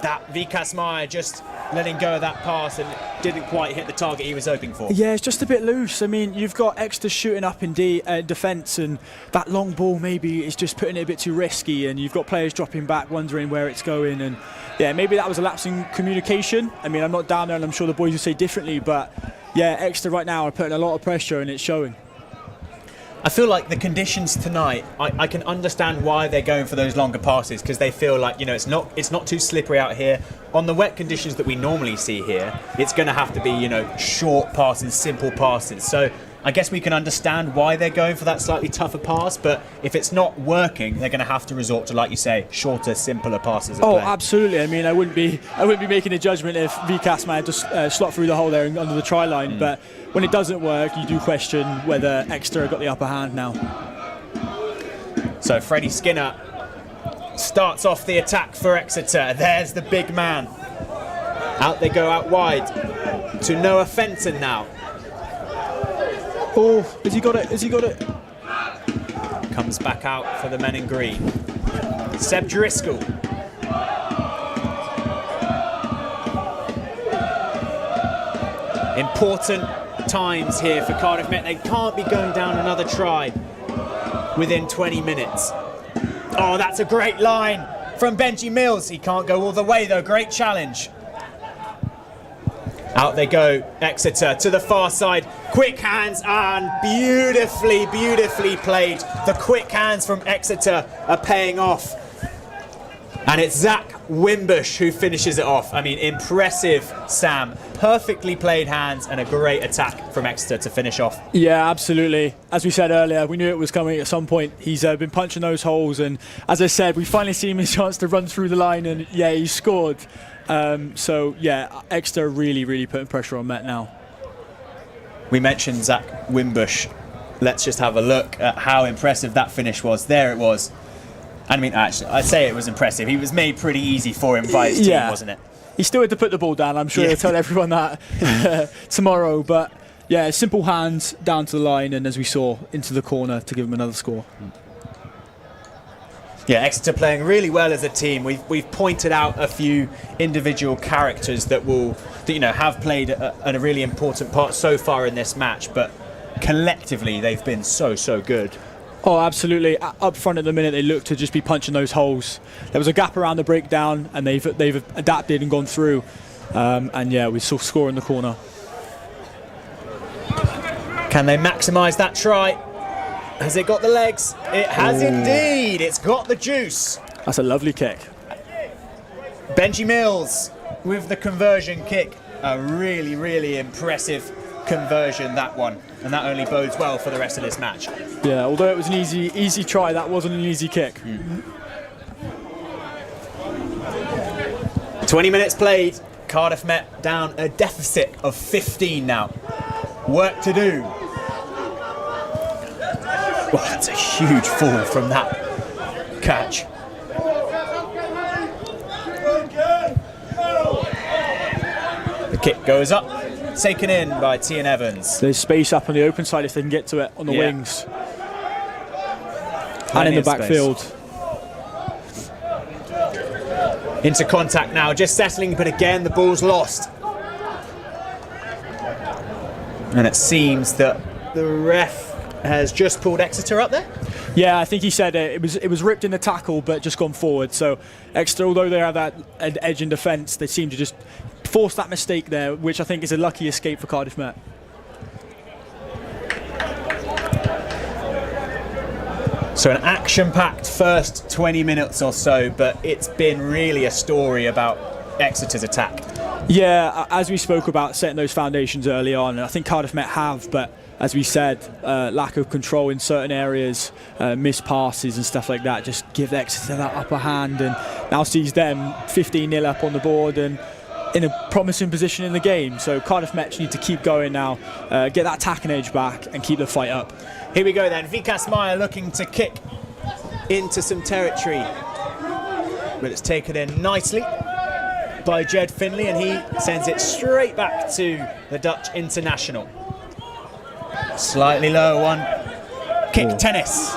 That Vikas Meyer just letting go of that pass and didn't quite hit the target he was hoping for. Yeah, it's just a bit loose. I mean, you've got Exeter shooting up in defence, and that long ball maybe is just putting it a bit too risky, and you've got players dropping back wondering where it's going, and yeah, maybe that was a lapse in communication. I mean, I'm not down there and I'm sure the boys will say differently, but yeah, Exeter right now are putting a lot of pressure and it's showing. I feel like the conditions tonight, I can understand why they're going for those longer passes, because they feel like, you know, it's not too slippery out here. On the wet conditions that we normally see here, it's going to have to be, you know, short passes, simple passes. So I guess we can understand why they're going for that slightly tougher pass, but if it's not working, they're going to have to resort to, like you say, shorter, simpler passes. Oh, absolutely. I mean, I wouldn't be making a judgment if Vikas might just slot through the hole there and under the try line, but when it doesn't work, you do question whether Exeter have got the upper hand now. So Freddie Skinner starts off the attack for Exeter. There's the big man. Out they go out wide to Noah Fenton now. Oh, has he got it? Has he got it? Comes back out for the men in green. Seb Driscoll. Important times here for Cardiff Met. They can't be going down another try within 20 minutes. Oh, that's a great line from Benji Mills. He can't go all the way though. Great challenge. Out they go, Exeter to the far side. Quick hands and beautifully, beautifully played. The quick hands from Exeter are paying off. And it's Zach Wimbush who finishes it off. I mean, impressive, Sam. Perfectly played hands and a great attack from Exeter to finish off. Yeah, absolutely. As we said earlier, we knew it was coming at some point. He's been punching those holes, and as I said, we finally see him his chance to run through the line, and yeah, he scored. So yeah, Exeter really, really putting pressure on Met now. We mentioned Zach Wimbush. Let's just have a look at how impressive that finish was. There it was. I mean, actually, I'd say it was impressive. He was made pretty easy for him by his team, wasn't it? He still had to put the ball down. I'm sure he'll tell everyone that tomorrow. But yeah, simple hands down to the line, and as we saw, into the corner to give him another score. Yeah, Exeter playing really well as a team. We've pointed out a few individual characters that have played a really important part so far in this match, but collectively they've been so good. Oh, absolutely. Up front at the minute, they look to just be punching those holes. There was a gap around the breakdown, and they've adapted and gone through. And yeah, we saw score in the corner. Can they maximise that try? Has it got the legs? It has indeed. It's got the juice. That's a lovely kick. Benji Mills with the conversion kick. A really, really impressive conversion, that one. And that only bodes well for the rest of this match. Yeah, although it was an easy try, that wasn't an easy kick. 20 minutes played. Cardiff Met down a deficit of 15 now. Work to do. Well, that's a huge fall from that catch. The kick goes up. Taken in by Tian Evans. There's space up on the open side if they can get to it on the wings. And in the backfield. Into contact now, just settling, but again the ball's lost. And it seems that the ref has just pulled Exeter up there. Yeah, I think he said it was ripped in the tackle, but just gone forward. So Exeter, although they have that edge in defence, they seem to just force that mistake there, which I think is a lucky escape for Cardiff Met. So an action-packed first 20 minutes or so, but it's been really a story about Exeter's attack. Yeah, as we spoke about setting those foundations early on, I think Cardiff Met have, but as we said, lack of control in certain areas, missed passes and stuff like that, just give Exeter that upper hand, and now sees them 15-0 up on the board and in a promising position in the game. So Cardiff Met need to keep going now, get that attacking edge back and keep the fight up. Here we go then, Vikas Meyer looking to kick into some territory, but it's taken in nicely by Jed Finley, and he sends it straight back to the Dutch international. Slightly low one, kick tennis.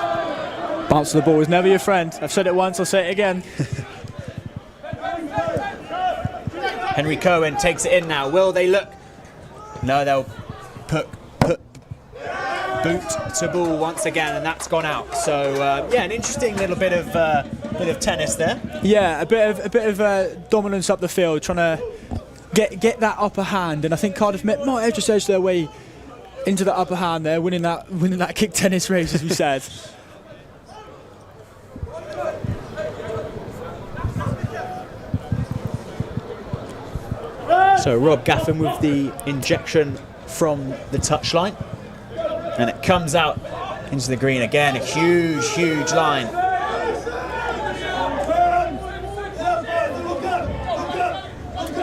Bounce of the ball is never your friend. I've said it once, I'll say it again. Henry Cohen takes it in now. Will they look? No, they'll put boot to ball once again, and that's gone out. So yeah, an interesting little bit of tennis there. Yeah, a bit of dominance up the field, trying to get that upper hand, and I think Cardiff Met might have just edged their way into the upper hand there, winning that kick tennis race, as we said. So Rob Gaffin with the injection from the touchline, and it comes out into the green again. A huge line.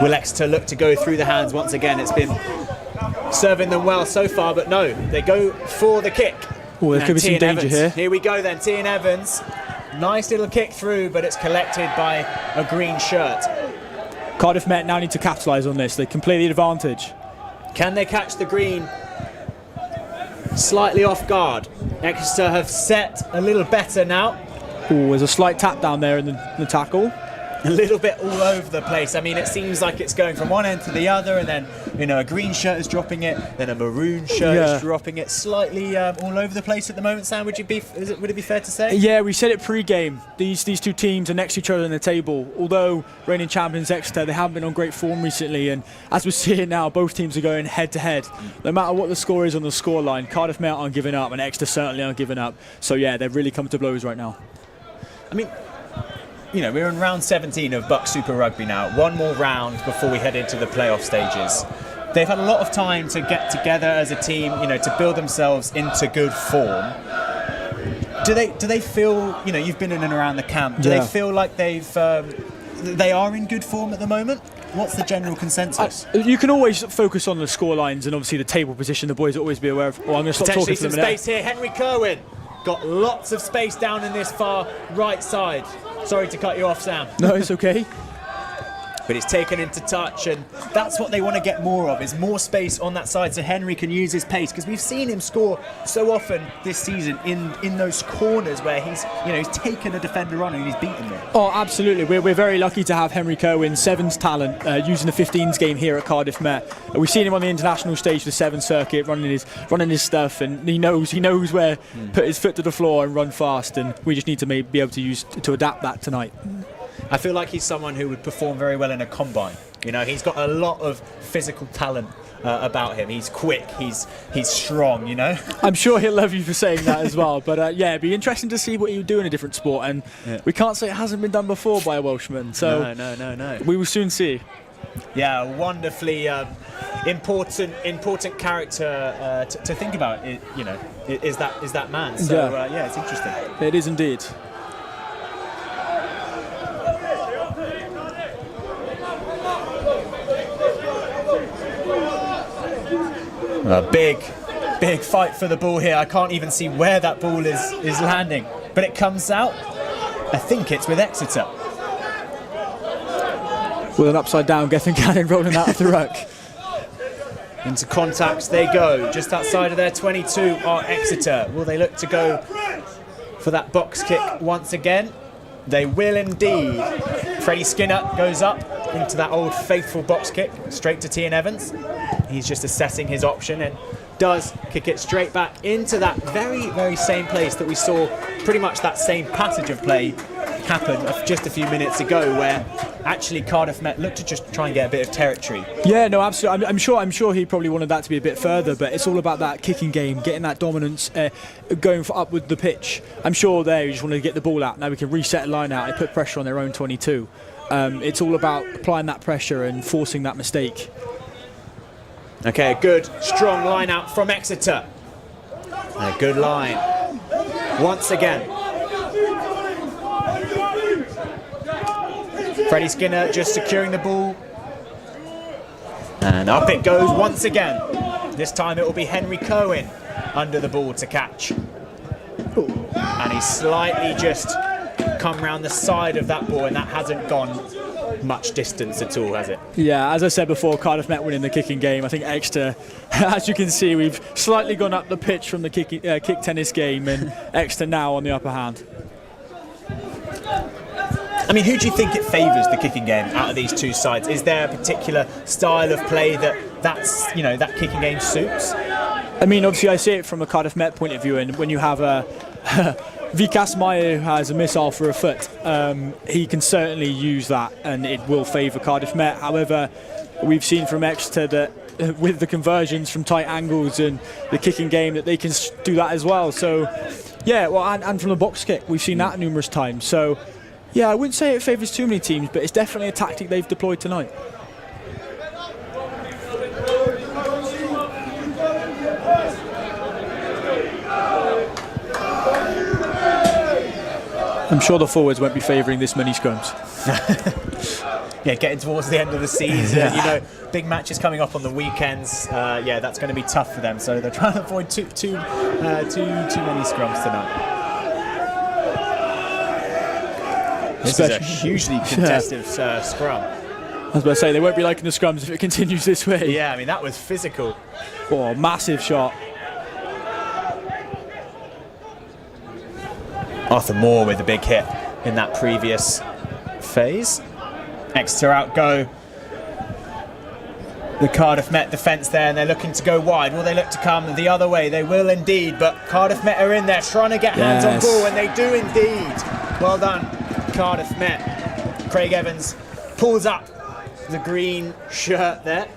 Will Exeter look to go through the hands once again? It's been serving them well so far, but no, they go for the kick. Oh, there could be some danger here. Here we go then, Tian Evans. Nice little kick through, but it's collected by a green shirt. Cardiff Met now need to capitalise on this. They can play the advantage. Can they catch the green? Slightly off guard. Exeter have set a little better now. Oh, there's a slight tap down there in the tackle. A little bit all over the place. I mean, it seems like it's going from one end to the other, and then, you know, a green shirt is dropping it, then a maroon shirt is dropping it. Slightly all over the place at the moment, Sam. Would it be fair to say? Yeah, we said it pre-game. These two teams are next to each other in the table. Although reigning champions Exeter, they haven't been on great form recently, and as we're seeing now, both teams are going head-to-head. No matter what the score is on the scoreline, Cardiff Met aren't giving up, and Exeter certainly aren't giving up. So yeah, they've really come to blows right now. I mean, you know, we're in round 17 of BUCS Super Rugby now. One more round before we head into the playoff stages. They've had a lot of time to get together as a team, you know, to build themselves into good form. Do they feel, you know, you've been in and around the camp, do they feel like they are in good form at the moment? What's the general consensus? You can always focus on the score lines and obviously the table position. The boys will always be aware of. Oh, I'm going to stop talking for a minute. Space here. Henry Kerwin got lots of space down in this far right side. Sorry to cut you off, Sam. No, it's okay. But it's taken into touch, and that's what they want to get more of, is more space on that side so Henry can use his pace, because we've seen him score so often this season in those corners where he's taken a defender on and he's beaten them. Oh, absolutely. We're very lucky to have Henry Kerwin, Sevens talent, using the 15s game here at Cardiff Met. We've seen him on the international stage, the Sevens circuit, running his stuff, and he knows where put his foot to the floor and run fast, and we just need to be able to adapt that tonight. I feel like he's someone who would perform very well in a combine. You know, he's got a lot of physical talent about him. He's quick, he's strong, you know. I'm sure he'll love you for saying that as well. But yeah, it'd be interesting to see what he would do in a different sport. And we can't say it hasn't been done before by a Welshman. So no. We will soon see. Yeah, wonderfully important character to think about. You know, is that man? So yeah, it's interesting. It is indeed. A big fight for the ball here. I can't even see where that ball is landing, but it comes out. I think it's with Exeter. With an upside down Gethin Cannon rolling out of the ruck. Into contacts they go. Just outside of their 22 are Exeter. Will they look to go for that box kick once again? They will indeed. Freddie Skinner goes up into that old faithful box kick, straight to Tian Evans. He's just assessing his option and does kick it straight back into that very, very same place that we saw pretty much that same passage of play happen just a few minutes ago, where actually Cardiff Met looked to just try and get a bit of territory. Yeah, no, absolutely. I'm sure he probably wanted that to be a bit further, but it's all about that kicking game, getting that dominance, going up with the pitch. I'm sure they just wanted to get the ball out. Now we can reset the line out and put pressure on their own 22. It's all about applying that pressure and forcing that mistake. Okay, a good, strong line out from Exeter. And a good line. Once again. Freddie Skinner just securing the ball. And up it goes once again. This time it will be Henry Cohen under the ball to catch. And he's slightly just come round the side of that ball, and that hasn't gone much distance at all, has it? Yeah, as I said before, Cardiff Met winning the kicking game. I think Exeter, as you can see, we've slightly gone up the pitch from the kick tennis game, and Exeter now on the upper hand. I mean, who do you think it favours the kicking game out of these two sides? Is there a particular style of play that kicking game suits? I mean, obviously, I see it from a Cardiff Met point of view, and when you have a BUCS Meyer who has a missile for a foot, he can certainly use that, and it will favour Cardiff Met. However, we've seen from Exeter that with the conversions from tight angles and the kicking game, that they can do that as well. So, yeah, well, and from the box kick, we've seen that numerous times. So, yeah, I wouldn't say it favours too many teams, but it's definitely a tactic they've deployed tonight. I'm sure the forwards won't be favouring this many scrums. Yeah, getting towards the end of the season, big matches coming up on the weekends. That's going to be tough for them. So they're trying to avoid too many scrums tonight. This is a hugely contested scrum. I was about to say, they won't be liking the scrums if it continues this way. Yeah, I mean, that was physical. Oh, massive shot. Arthur Moore with a big hit in that previous phase. Exeter outgo the Cardiff Met defence there, and they're looking to go wide. Will they look to come the other way? They will indeed, but Cardiff Met are in there trying to get hands on ball, and they do indeed. Well done, Cardiff Met. Craig Evans pulls up the green shirt there.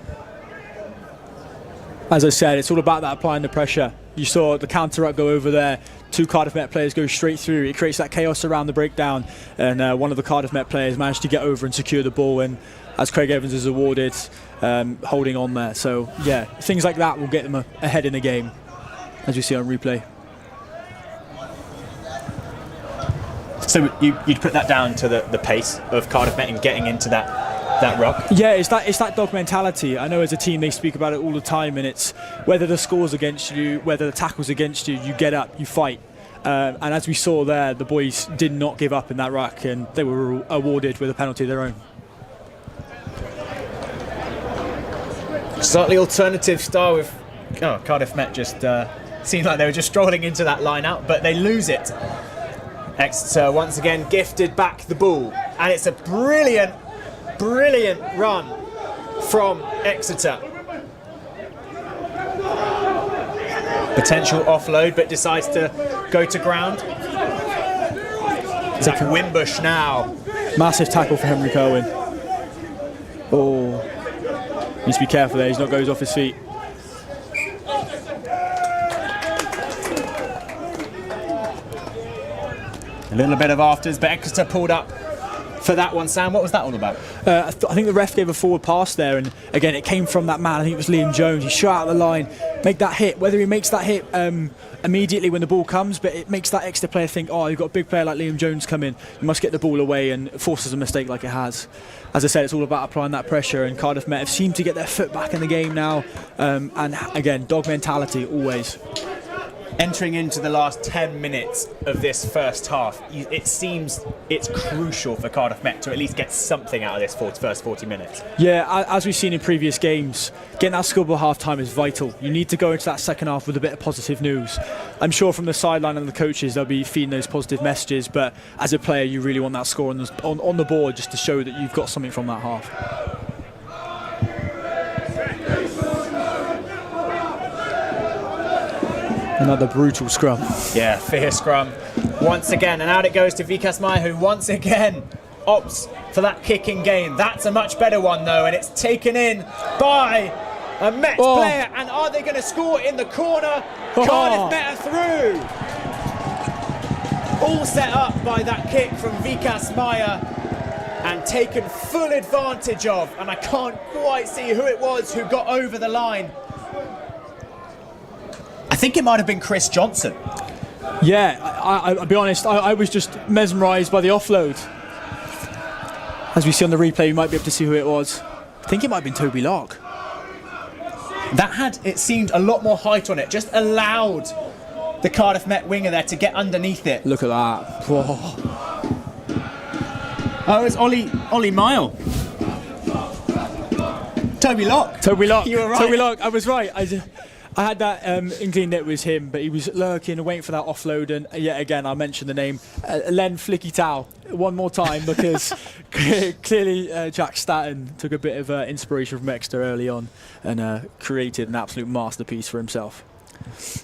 As I said, it's all about that applying the pressure. You saw the counter-up go over there. Two Cardiff Met players go straight through. It creates that chaos around the breakdown, and one of the Cardiff Met players managed to get over and secure the ball, and as Craig Evans is awarded, holding on there. So yeah, things like that will get them ahead in the game, as you see on replay. So you'd put that down to the pace of Cardiff Met and getting into that ruck? Yeah, it's that dog mentality. I know as a team they speak about it all the time, and it's whether the score's against you, whether the tackle's against you, you get up, you fight. And as we saw there, the boys did not give up in that ruck, and they were awarded with a penalty of their own. Slightly alternative style with Cardiff Met just seemed like they were just strolling into that line out, but they lose it. Exeter once again gifted back the ball, and it's a brilliant run from Exeter. Potential offload, but decides to go to ground. Zach Wimbush now. Massive tackle for Henry Cohen. Oh, needs to be careful there, he's not goes off his feet. A little bit of afters, but Exeter pulled up for that one. Sam, what was that all about? I think the ref gave a forward pass there, and again it came from that man. I think it was Liam Jones. He shot out the line, make that hit. Whether he makes that hit immediately when the ball comes, but it makes that Exeter player think, oh, you've got a big player like Liam Jones come in, you must get the ball away, and forces a mistake like it has. As I said, it's all about applying that pressure, and Cardiff Met have seemed to get their foot back in the game now, and again, dog mentality always. Entering into the last 10 minutes of this first half, it seems it's crucial for Cardiff Met to at least get something out of this first 40 minutes. Yeah, as we've seen in previous games, getting that score by half-time is vital. You need to go into that second half with a bit of positive news. I'm sure from the sideline and the coaches they'll be feeding those positive messages, but as a player you really want that score on the board just to show that you've got something from that half. Another brutal scrum. Yeah, fierce scrum. once again, and out it goes to BUCS Maya, who once again opts for that kicking game. That's a much better one though, and it's taken in by a Met player, and are they going to score in the corner? Cardiff Met are through. All set up by that kick from BUCS Maya and taken full advantage of, and I can't quite see who it was who got over the line. I think it might have been Chris Johnson. Yeah, I'll be honest, I was just mesmerised by the offload. As we see on the replay, you might be able to see who it was. I think it might have been Toby Locke. That had, it seemed, a lot more height on it. Just allowed the Cardiff Met winger there to get underneath it. Look at that. Whoa. Oh, it's Ollie Mile. Toby Locke. Toby Locke. You were right. Toby Locke, I was right. I had that inkling that it was him, but he was lurking and waiting for that offload. And yet again, I mentioned the name Len Flicky Tau one more time because clearly Jack Staton took a bit of inspiration from Exeter early on and created an absolute masterpiece for himself.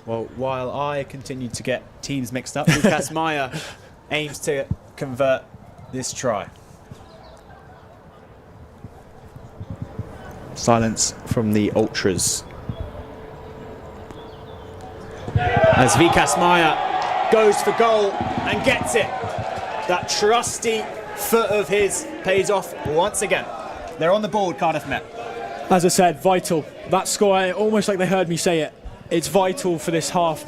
Well, while I continued to get teams mixed up, BUCS Maya aims to convert this try. Silence from the ultras. As BUCS Maya goes for goal and gets it. That trusty foot of his pays off once again. They're on the board, Cardiff Met. As I said, vital. That score, almost like they heard me say it, it's vital for this half.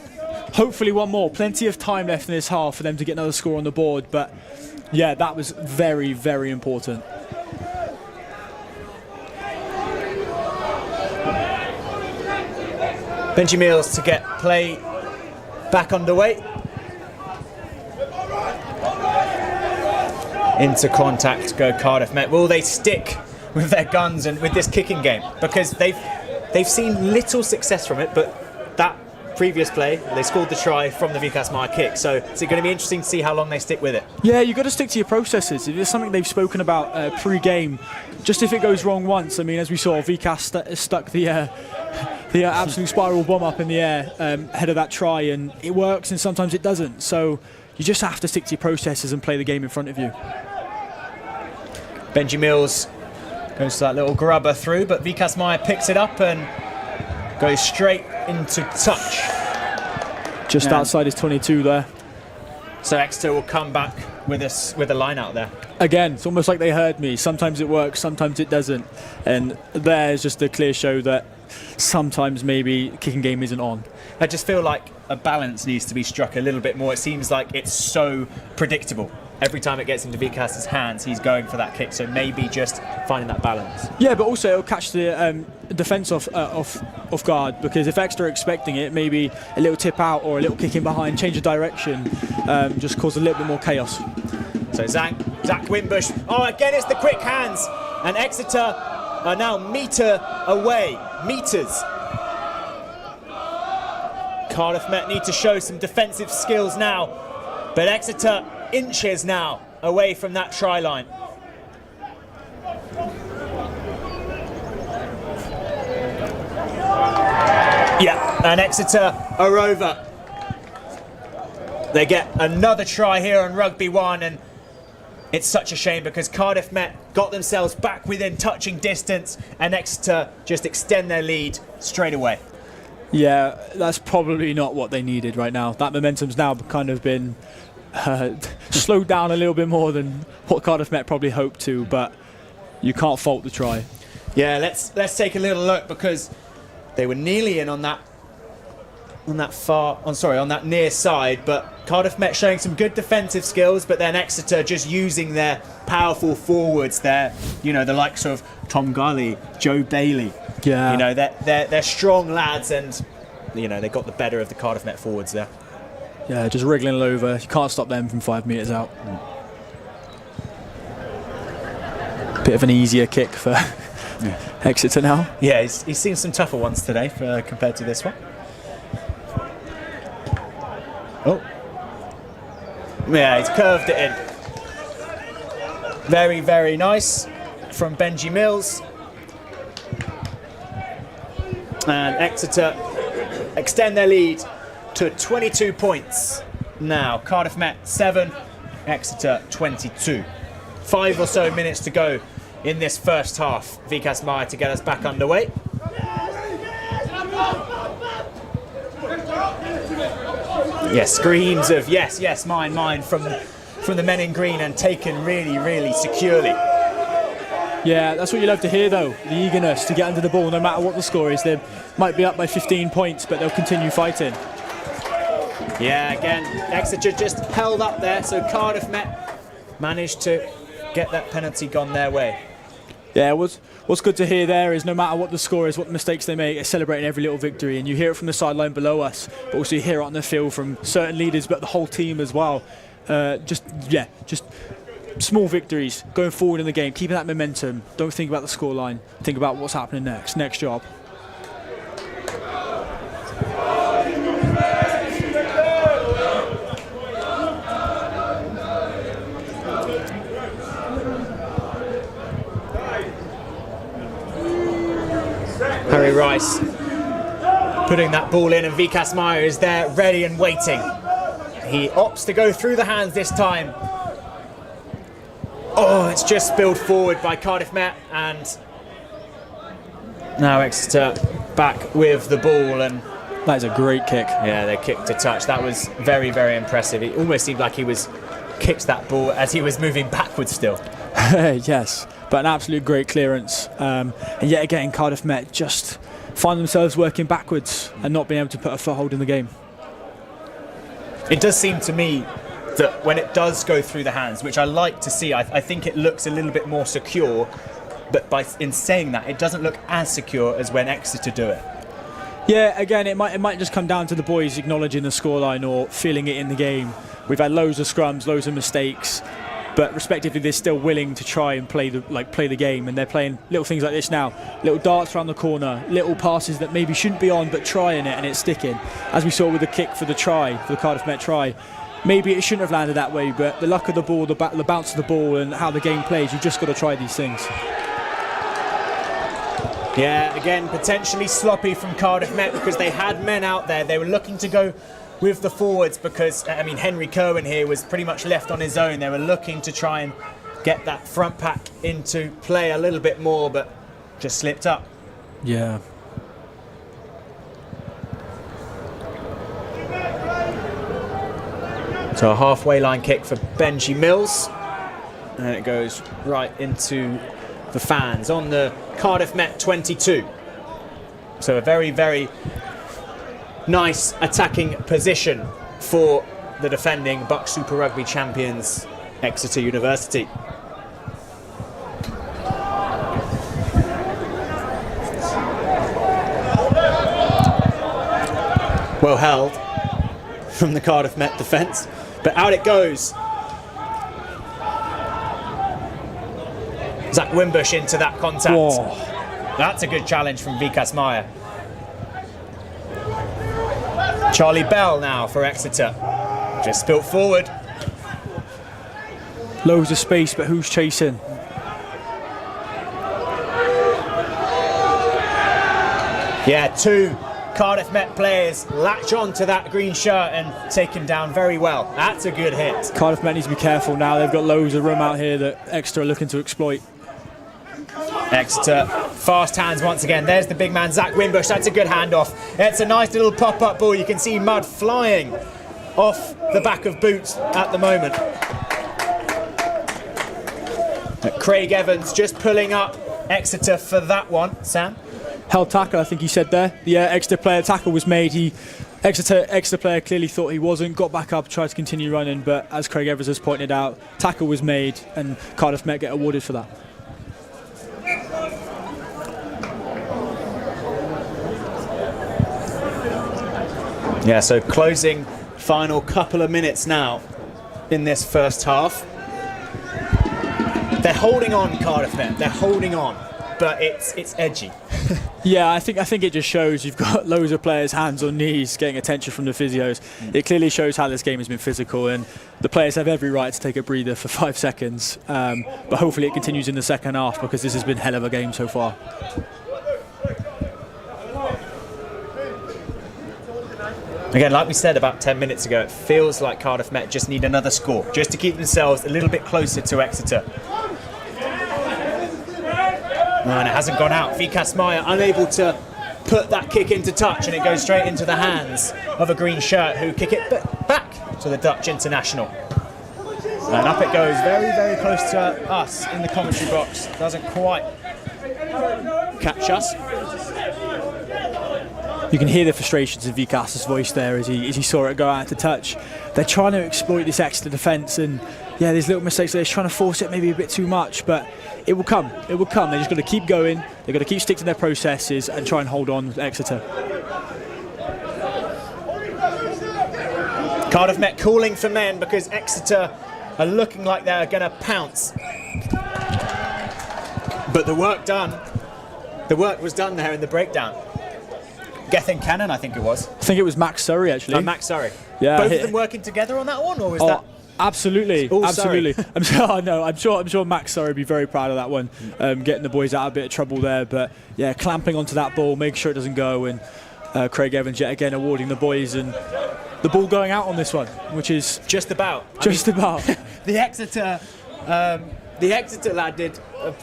Hopefully one more. Plenty of time left in this half for them to get another score on the board. But yeah, that was very, very important. Benji Mills to get play back underway. Into contact go Cardiff Met. Will they stick with their guns and with this kicking game? Because they've seen little success from it, but that previous play, they scored the try from the BUCS Maya kick. So it's going to be interesting to see how long they stick with it. Yeah, you've got to stick to your processes. If it's something they've spoken about pre-game, just if it goes wrong once, I mean, as we saw, BUCS stuck the absolute spiral bomb up in the air ahead of that try, and it works and sometimes it doesn't. So you just have to stick to your processes and play the game in front of you. Benji Mills goes to that little grubber through, but BUCS Maya picks it up and goes straight into touch. Just outside his 22 there. So Exeter will come back with a line out there. Again, it's almost like they heard me. Sometimes it works, sometimes it doesn't. And there's just a clear show that sometimes maybe kicking game isn't on. I just feel like a balance needs to be struck a little bit more. It seems like it's so predictable. Every time it gets into BUCS's hands, he's going for that kick. So maybe just finding that balance. Yeah, but also it'll catch the defence off guard, because if Exeter are expecting it, maybe a little tip out or a little kick in behind, change of direction, just cause a little bit more chaos. So Zach Wimbush. Oh, again, it's the quick hands, and Exeter are now meters. Cardiff Met need to show some defensive skills now, but Exeter inches now away from that try line. Yeah, and Exeter are over. They get another try here on Rugby 1, and it's such a shame because Cardiff Met got themselves back within touching distance, and Exeter just extend their lead straight away. Yeah, that's probably not what they needed right now. That momentum's now kind of been slowed down a little bit more than what Cardiff Met probably hoped to, but you can't fault the try. Yeah, let's take a little look, because they were nearly in on that near side, but Cardiff Met showing some good defensive skills, but then Exeter just using their powerful forwards there, you know, the likes of Tom Gully, Joe Bailey. Yeah. You know, they're strong lads, and you know, they got the better of the Cardiff Met forwards there. Yeah, just wriggling it over. You can't stop them from 5 metres out. Bit of an easier kick for Exeter now. Yeah, he's seen some tougher ones today compared to this one. Oh. Yeah, he's curved it in. Very, very nice from Benji Mills. And Exeter extend their lead to 22 points. now. Cardiff Met 7, Exeter 22. 5 or so minutes to go in this first half. BUCS Maya to get us back underway. Yes, screams of yes, yes, mine, mine from the men in green, and taken really, really securely. Yeah, that's what you love to hear though, the eagerness to get under the ball no matter what the score is. They might be up by 15 points, but they'll continue fighting. Yeah, again, Exeter just held up there, so Cardiff Met managed to get that penalty gone their way. Yeah, what's good to hear there is no matter what the score is, what mistakes they make, they're celebrating every little victory. And you hear it from the sideline below us, but also you hear it on the field from certain leaders, but the whole team as well. Just small victories, going forward in the game, keeping that momentum. Don't think about the scoreline, think about what's happening next job. Harry Rice putting that ball in, and BUCS Maya is there ready and waiting. He opts to go through the hands this time. Oh, it's just spilled forward by Cardiff Met, and now Exeter back with the ball. And that is a great kick. Yeah, they kicked to touch. That was very, very impressive. It almost seemed like he was kicked that ball as he was moving backwards still. Yes, but an absolute great clearance. And yet again, Cardiff Met just find themselves working backwards and not being able to put a foothold in the game. It does seem to me that when it does go through the hands, which I like to see, I think it looks a little bit more secure, but in saying that, it doesn't look as secure as when Exeter do it. Yeah, again, it might just come down to the boys acknowledging the scoreline or feeling it in the game. We've had loads of scrums, loads of mistakes, but respectively they're still willing to try and play the game, and they're playing little things like this now, little darts around the corner, little passes that maybe shouldn't be on but trying it and it's sticking, as we saw with the kick for the try, for the Cardiff Met try. Maybe it shouldn't have landed that way, but the luck of the ball, the bounce of the ball and how the game plays, you've just got to try these things. Yeah, again, potentially sloppy from Cardiff Met because they had men out there. They were looking to go with the forwards because, I mean, Henry Kerwin here was pretty much left on his own. They were looking to try and get that front pack into play a little bit more, but just slipped up. Yeah. So a halfway line kick for Benji Mills, and it goes right into the fans on the Cardiff Met 22. So a very, very nice attacking position for the defending BUCS Super Rugby champions, Exeter University. Well held from the Cardiff Met defence, but out it goes. Zach Wimbush into that contact. Whoa. That's a good challenge from BUCS Maya. Charlie Bell now for Exeter. Just spilt forward. Loads of space, but who's chasing? Yeah, two Cardiff Met players latch on to that green shirt and take him down very well. That's a good hit. Cardiff Met needs to be careful now. They've got loads of room out here that Exeter are looking to exploit. Exeter, fast hands once again. There's the big man, Zach Wimbush. That's a good handoff. It's a nice little pop-up ball. You can see mud flying off the back of boots at the moment. Craig Evans just pulling up Exeter for that one. Sam? Held tackle, I think he said there. The Exeter player tackle was made. Exeter player clearly thought he wasn't, got back up, tried to continue running, but as Craig Evans has pointed out, tackle was made and Cardiff Met get awarded for that. Yeah, so closing final couple of minutes now in this first half. They're holding on, Cardiff Met. They're holding on, but it's edgy. Yeah, I think it just shows you've got loads of players hands on knees getting attention from the physios. It clearly shows how this game has been physical, and the players have every right to take a breather for 5 seconds. But hopefully it continues in the second half because this has been a hell of a game so far. Again, like we said about 10 minutes ago, it feels like Cardiff Met just need another score, just to keep themselves a little bit closer to Exeter. And it hasn't gone out. Vikas Maya unable to put that kick into touch, and it goes straight into the hands of a green shirt who kick it back to the Dutch international. And up it goes, very, very close to us in the commentary box. Doesn't quite catch us. You can hear the frustrations in Vikas' voice there as he saw it go out to touch. They're trying to exploit this Exeter defence, and yeah, there's little mistakes there. They're trying to force it maybe a bit too much, but it will come. It will come. They're just got to keep going. They've got to keep sticking to their processes and try and hold on to Exeter. Cardiff Met calling for men because Exeter are looking like they're going to pounce. But the work was done there in the breakdown. Gethin Cannon, I think it was. I think it was Max Surrey, actually. Oh, Max Surrey. Yeah. Both of them working together on that one, or was that? Absolutely, all absolutely. I'm sure Max Surrey would be very proud of that one, getting the boys out of a bit of trouble there. But yeah, clamping onto that ball, making sure it doesn't go, and Craig Evans yet again awarding the boys and the ball going out on this one, which is just about. The Exeter lad did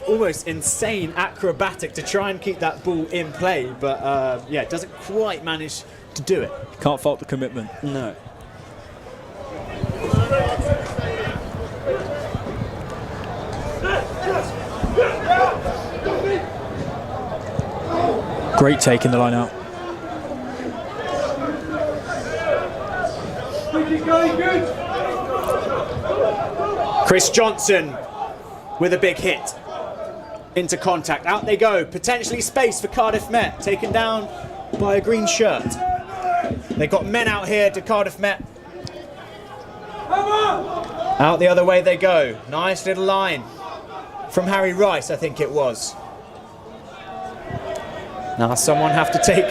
almost insane acrobatic to try and keep that ball in play, but yeah, doesn't quite manage to do it. Can't fault the commitment. No. Great take in the line out. Chris Johnson with a big hit into contact. Out they go. Potentially space for Cardiff Met. Taken down by a green shirt. They've got men out here to Cardiff Met. Out the other way they go. Nice little line from Harry Rice, I think it was. Now someone have to take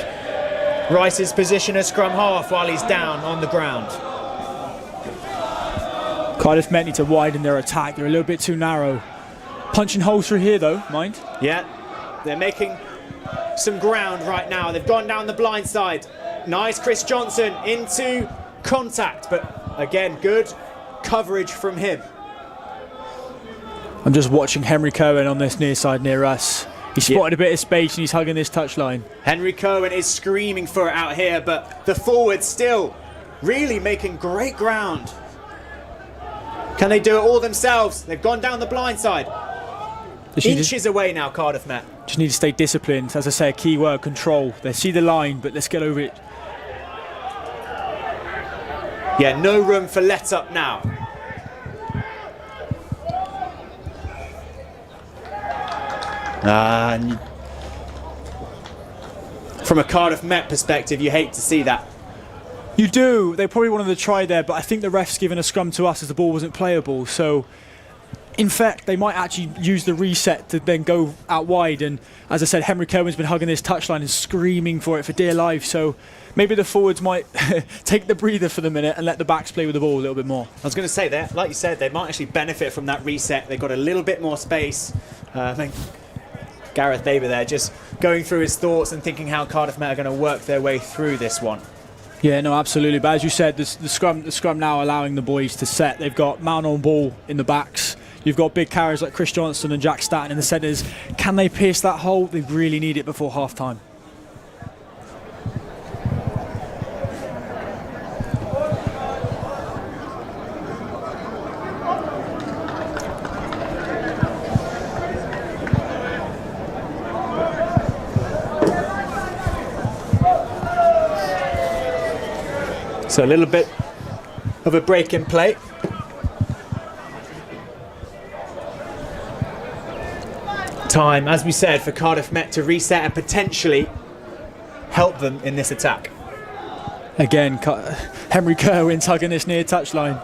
Rice's position as scrum half while he's down on the ground. Cardiff Met need to widen their attack. They're a little bit too narrow. Punching holes through here though, mind. Yeah, they're making some ground right now. They've gone down the blind side. Nice Chris Johnson into contact, but again, good coverage from him. I'm just watching Henry Cohen on this near side near us. He spotted a bit of space and he's hugging this touchline. Henry Cohen is screaming for it out here, but the forwards still really making great ground. Can they do it all themselves? They've gone down the blind side. Inches away now, Cardiff Met. Just need to stay disciplined. As I say, a key word, control. They see the line, but let's get over it. Yeah, no room for let up now. And from a Cardiff Met perspective, you hate to see that. You do. They probably wanted to try there, but I think the ref's given a scrum to us as the ball wasn't playable. So, in fact, they might actually use the reset to then go out wide. And as I said, Henry Cohen's been hugging this touchline and screaming for it for dear life. So maybe the forwards might take the breather for the minute and let the backs play with the ball a little bit more. I was going to say that, like you said, they might actually benefit from that reset. They've got a little bit more space. I think Gareth Baber there just going through his thoughts and thinking how Cardiff Met are going to work their way through this one. Yeah, no, absolutely. But as you said, the scrum now allowing the boys to set. They've got man on ball in the backs. You've got big carriers like Chris Johnson and Jack Statton in the centres. Can they pierce that hole? They really need it before half-time. So a little bit of a break in play. Time, as we said, for Cardiff Met to reset and potentially help them in this attack. Again, Henry Kerwin's hugging this near touchline.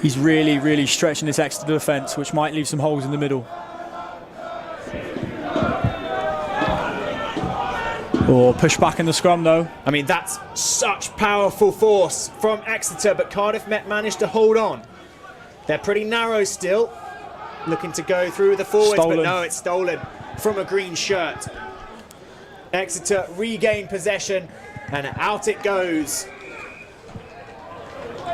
He's really, really stretching this Exeter defence, which might leave some holes in the middle. Or push back in the scrum though. I mean, that's such powerful force from Exeter, but Cardiff Met managed to hold on. They're pretty narrow still, looking to go through the forwards, but no, it's stolen from a green shirt. Exeter regain possession and out it goes.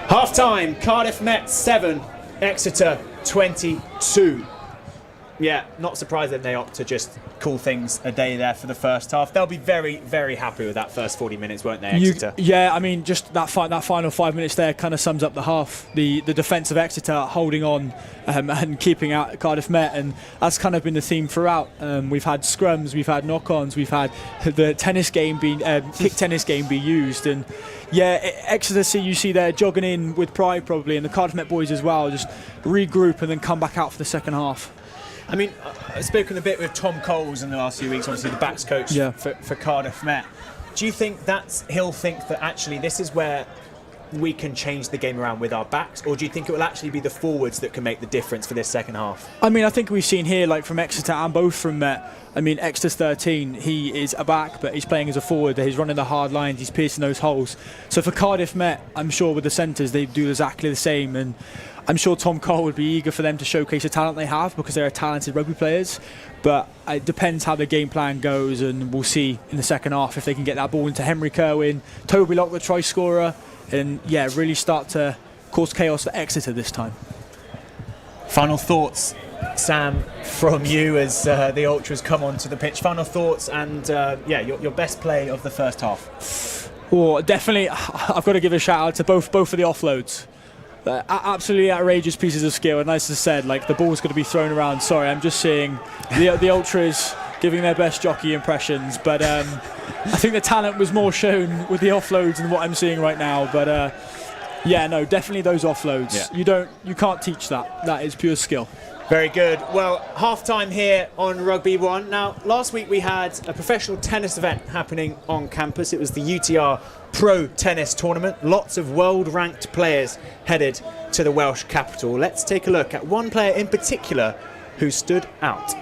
Half time, Cardiff Met 7, Exeter 22. Yeah, not surprised that they opt to just call things a day there for the first half. They'll be very, very happy with that first 40 minutes, won't they, Exeter? Yeah, I mean, just that final 5 minutes there kind of sums up the half. The defence of Exeter holding on and keeping out Cardiff Met, and that's kind of been the theme throughout. We've had scrums, we've had knock-ons, we've had the tennis game being kick tennis game be used, and yeah, Exeter you see they're jogging in with pride probably, and the Cardiff Met boys as well just regroup and then come back out for the second half. I mean, I've spoken a bit with Tom Coles in the last few weeks, obviously the BUCS coach for Cardiff Met. Do you think he'll think that actually this is where we can change the game around with our backs, or do you think it will actually be the forwards that can make the difference for this second half? I mean, I think we've seen here, like from Exeter and both from Met, I mean, Exeter's 13, he is a back, but he's playing as a forward, he's running the hard lines, he's piercing those holes. So for Cardiff Met, I'm sure with the centres, they do exactly the same, and I'm sure Tom Cole would be eager for them to showcase the talent they have because they're talented rugby players. But it depends how the game plan goes, and we'll see in the second half if they can get that ball into Henry Kerwin, Toby Lock, the try scorer, and yeah, really start to cause chaos for Exeter this time. Final thoughts, Sam, from you as the Ultras come onto the pitch. Final thoughts and your best play of the first half. Oh, definitely, I've got to give a shout out to both of the offloads. Absolutely outrageous pieces of skill, and as I said, like the ball's going to be thrown around. Sorry, I'm just seeing the Ultras giving their best jockey impressions, but I think the talent was more shown with the offloads than what I'm seeing right now. But yeah, no, definitely those offloads. Yeah. You can't teach that. That is pure skill. Very good. Well, half-time here on Rugby 1. Now, last week we had a professional tennis event happening on campus. It was the UTR Pro Tennis Tournament. Lots of world-ranked players headed to the Welsh capital. Let's take a look at one player in particular who stood out.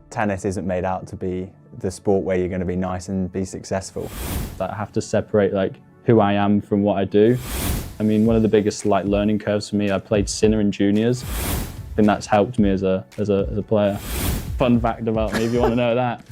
Tennis isn't made out to be the sport where you're going to be nice and be successful. I have to separate like who I am from what I do. I mean, one of the biggest like learning curves for me, I played Sinner in juniors. I think that's helped me as a player. Fun fact about me, if you want to know that.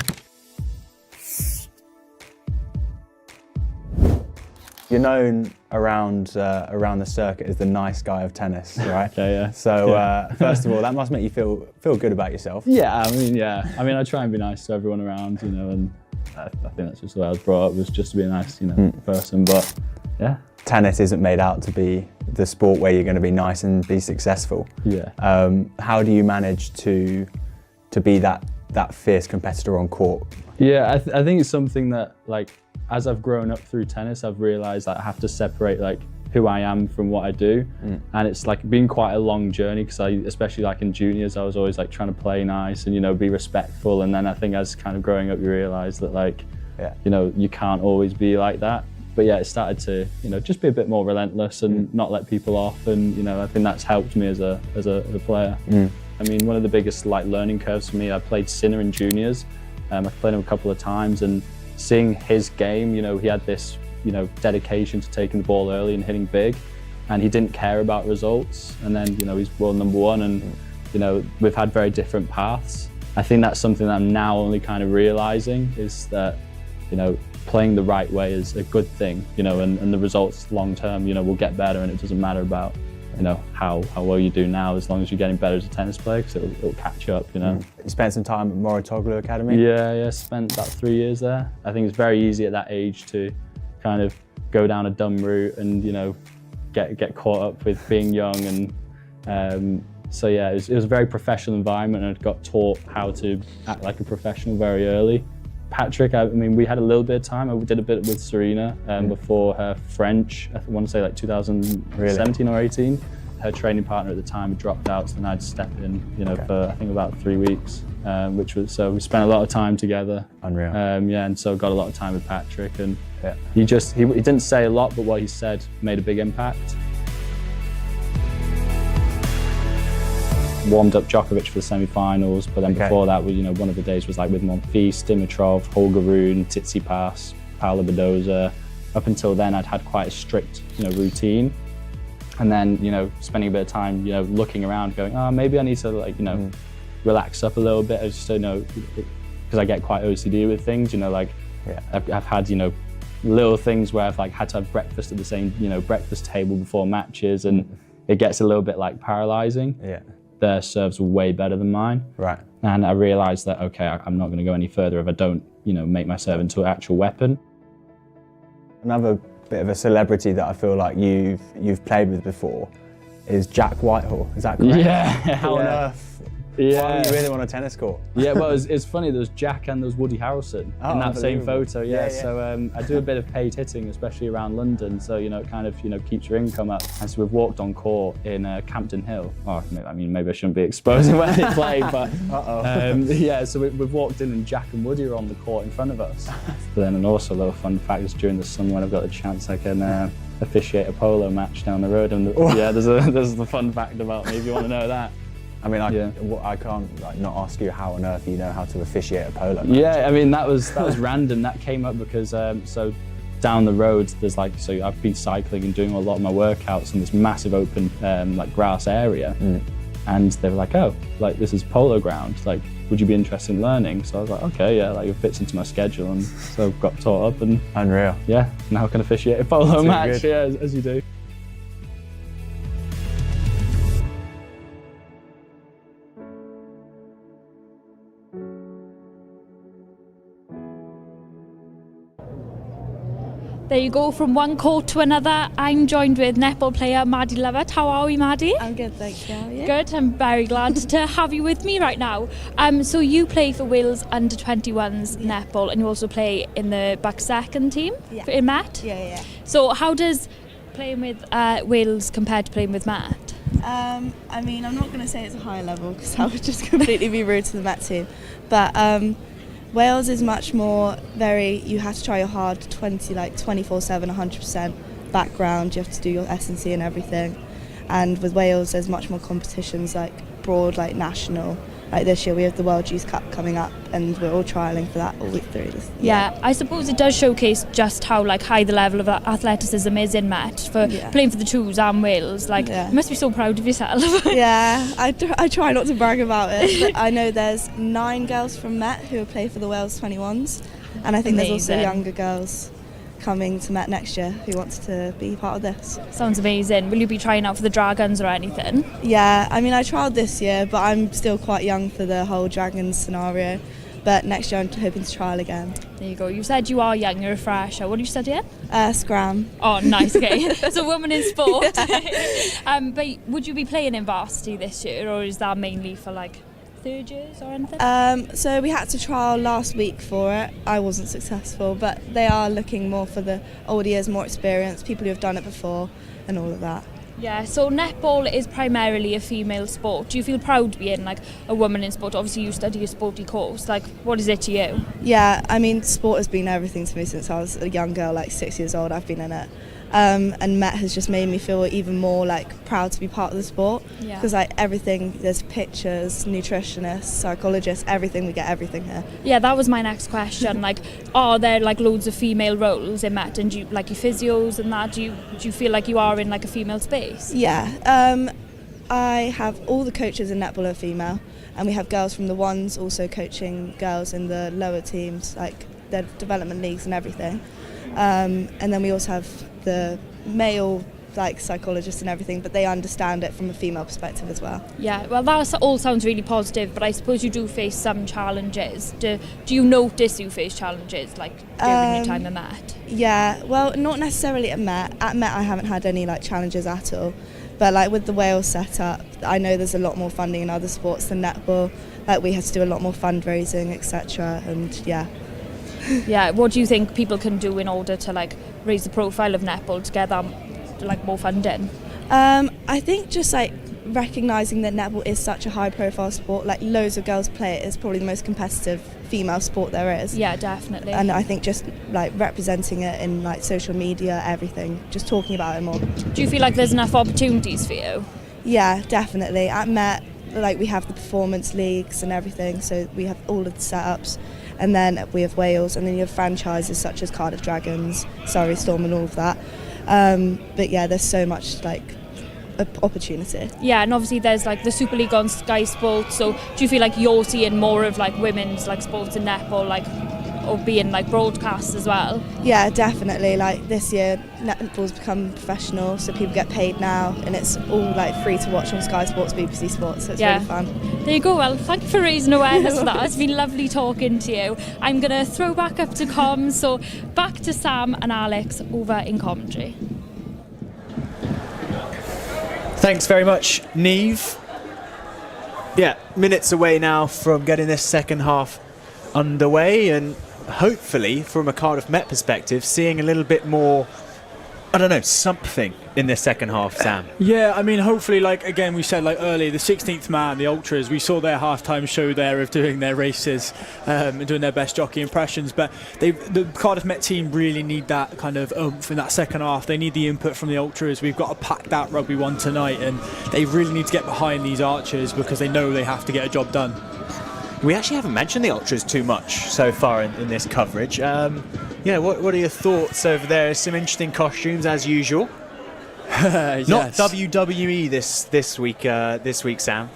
You're known around the circuit as the nice guy of tennis, right? Okay, yeah. So first of all, that must make you feel good about yourself. Yeah. I mean, I try and be nice to everyone around, you know, and I think that's just the way I was brought up, was just to be a nice, person. But yeah. Tennis isn't made out to be the sport where you're going to be nice and be successful. Yeah. How do you manage to be that fierce competitor on court? Yeah, I think it's something that, like, as I've grown up through tennis, I've realised that I have to separate like who I am from what I do, and it's like been quite a long journey because especially like in juniors, I was always like trying to play nice and be respectful, and then I think as kind of growing up, you realise that like you can't always be like that. But yeah, it started to just be a bit more relentless and not let people off, and I think that's helped me as a player. I mean, one of the biggest like learning curves for me, I played Sinner in juniors. I played him a couple of times, and seeing his game, he had this dedication to taking the ball early and hitting big, and he didn't care about results. And then he's world number one, and we've had very different paths. I think that's something that I'm now only kind of realizing, is that playing the right way is a good thing, and the results long term, will get better, and it doesn't matter about how well you do now, as long as you're getting better as a tennis player, because it'll catch up. You spent some time at Moratoglu Academy? Yeah, spent about 3 years there. I think it's very easy at that age to kind of go down a dumb route and get caught up with being young, and so yeah, it was a very professional environment, and I got taught how to act like a professional very early. Patrick, I mean, we had a little bit of time. I did a bit with Serena before her French, I want to say like 2017 or 18. Her training partner at the time had dropped out, so then I had to step in, for I think about 3 weeks, so we spent a lot of time together. Unreal. And so got a lot of time with Patrick, and he didn't say a lot, but what he said made a big impact. Warmed up Djokovic for the semi-finals, but then before that, one of the days was like with Monfils, Dimitrov, Holger Rune, Tsitsipas, Paolo Badoza. Up until then, I'd had quite a strict, routine, and then spending a bit of time, looking around, going, oh, maybe I need to relax up a little bit. I just don't know, because I get quite OCD with things. I've had little things where I've like had to have breakfast at the same, breakfast table before matches, and it gets a little bit like paralysing. Yeah. Their serves were way better than mine. Right. And I realised that, okay, I'm not going to go any further if I don't, make my serve into an actual weapon. Another bit of a celebrity that I feel like you've played with before is Jack Whitehall. Is that correct? Yeah. How on earth? Yeah. Why were you with him on a tennis court? Yeah, well, it's funny. There was Jack and there was Woody Harrelson in that same photo. Yeah. So I do a bit of paid hitting, especially around London. So it kind of keeps your income up. And so we've walked on court in Campden Hill. Oh, I mean, maybe I shouldn't be exposing where they play, but yeah. So we've walked in and Jack and Woody are on the court in front of us. But then, and also a little fun fact is during the summer when I've got the chance, I can officiate a polo match down the road. And yeah, there's the fun fact about me if you want to know that. I mean, I can't not ask you how on earth you know how to officiate a polo match. Yeah, I mean that was random. That came up because so down the road there's so I've been cycling and doing a lot of my workouts in this massive open grass area, and they were like, oh, this is polo ground. Would you be interested in learning? So I was like, okay, yeah, it fits into my schedule, and so got taught up and unreal. Yeah, now I can officiate a polo match. Yeah, as you do. There you go, from one court to another. I'm joined with netball player Maddie Lovett. How are we, Maddie? I'm good, thank you. How are you? Good, I'm very glad to have you with me right now. So you play for Wales under-21s netball, and you also play in the BUCS second team in Met? Yeah. So how does playing with Wales compare to playing with Met? I mean, I'm not going to say it's a high level because that would just completely be rude to the Met team. But Wales is much more you have to try your hard 24/7, 100% background. You have to do your S&C and everything. And with Wales, there's much more competitions broad, national. This year we have the World Youth Cup coming up, and we're all trialling for that all week through this. Yeah, I suppose it does showcase just how high the level of athleticism is in Met for playing for the Twos and Wales. You must be so proud of yourself. Yeah, I try not to brag about it. But I know there's 9 girls from Met who play for the Wales 21s, and I think there's also younger girls coming to Met next year who wants to be part of this. Sounds amazing. Will you be trying out for the Dragons or anything? Yeah, I mean I trialled this year, but I'm still quite young for the whole Dragons scenario. But next year I'm hoping to trial again. There you go. You said you are young, you're a fresher. What are you studying? Scram. Oh, nice, okay. So woman in sport. But would you be playing in varsity this year, or is that mainly for third years or anything? So we had to trial last week for it. I wasn't successful, but they are looking more for the older years, more experience, people who have done it before and all of that. Yeah, so netball is primarily a female sport. Do you feel proud being a woman in sport? Obviously you study a sporty course. What is it to you? Yeah, I mean sport has been everything to me since I was a young girl, 6 years old. I've been in it. And Met has just made me feel even more proud to be part of the sport, because everything, there's pictures, nutritionists, psychologists, everything, we get everything here. Yeah, that was my next question. Are there loads of female roles in Met, and do you your physios and that, do you feel like you are in a female space? Yeah, I have all the coaches in netball are female, and we have girls from the ones also coaching girls in the lower teams, their development leagues and everything. And then we also have the male psychologists and everything, but they understand it from a female perspective as well. Yeah, well that all sounds really positive, but I suppose you do face some challenges. Do you notice you face challenges during your time at Met? Yeah, well not necessarily at Met. At Met I haven't had any challenges at all, but with the Wales setup I know there's a lot more funding in other sports than netball. We have to do a lot more fundraising, etc. and Yeah, what do you think people can do in order to raise the profile of netball to get more funding? I think just recognising that netball is such a high profile sport, loads of girls play it, it's probably the most competitive female sport there is. Yeah, definitely. And I think just representing it in social media, everything, just talking about it more. Do you feel like there's enough opportunities for you? Yeah, definitely. At Met we have the performance leagues and everything, so we have all of the setups. And then we have Wales, and then you have franchises such as Cardiff Dragons, Surrey Storm and all of that. But yeah, there's so much opportunity. Yeah, and obviously there's the Super League on Sky Sports, so do you feel like you're seeing more of women's sports in netball or being like broadcast as well? Yeah, definitely. Like this year, netball's become professional, so people get paid now, and it's all like free to watch on Sky Sports, BBC Sports. So it's really fun. There you go. Well, thank you for raising awareness for that. It's been lovely talking to you. I'm going to throw back up to comms. So back to Sam and Alex over in commentary. Thanks very much, Neve. Yeah, minutes away now from getting this second half underway, and hopefully, from a Cardiff Met perspective, seeing a little bit more, I don't know, something in this second half, Sam. Yeah, I mean, hopefully, like again, we said like earlier, the 16th man, the Ultras, we saw their halftime show there of doing their races and doing their best jockey impressions. But the Cardiff Met team really need that kind of oomph in that second half. They need the input from the Ultras. We've got a packed out Rugby 1 tonight, and they really need to get behind these Archers because they know they have to get a job done. We actually haven't mentioned the Ultras too much so far in this coverage. Yeah, what are your thoughts over there? Some interesting costumes as usual. Yes. Not WWE this week, Sam.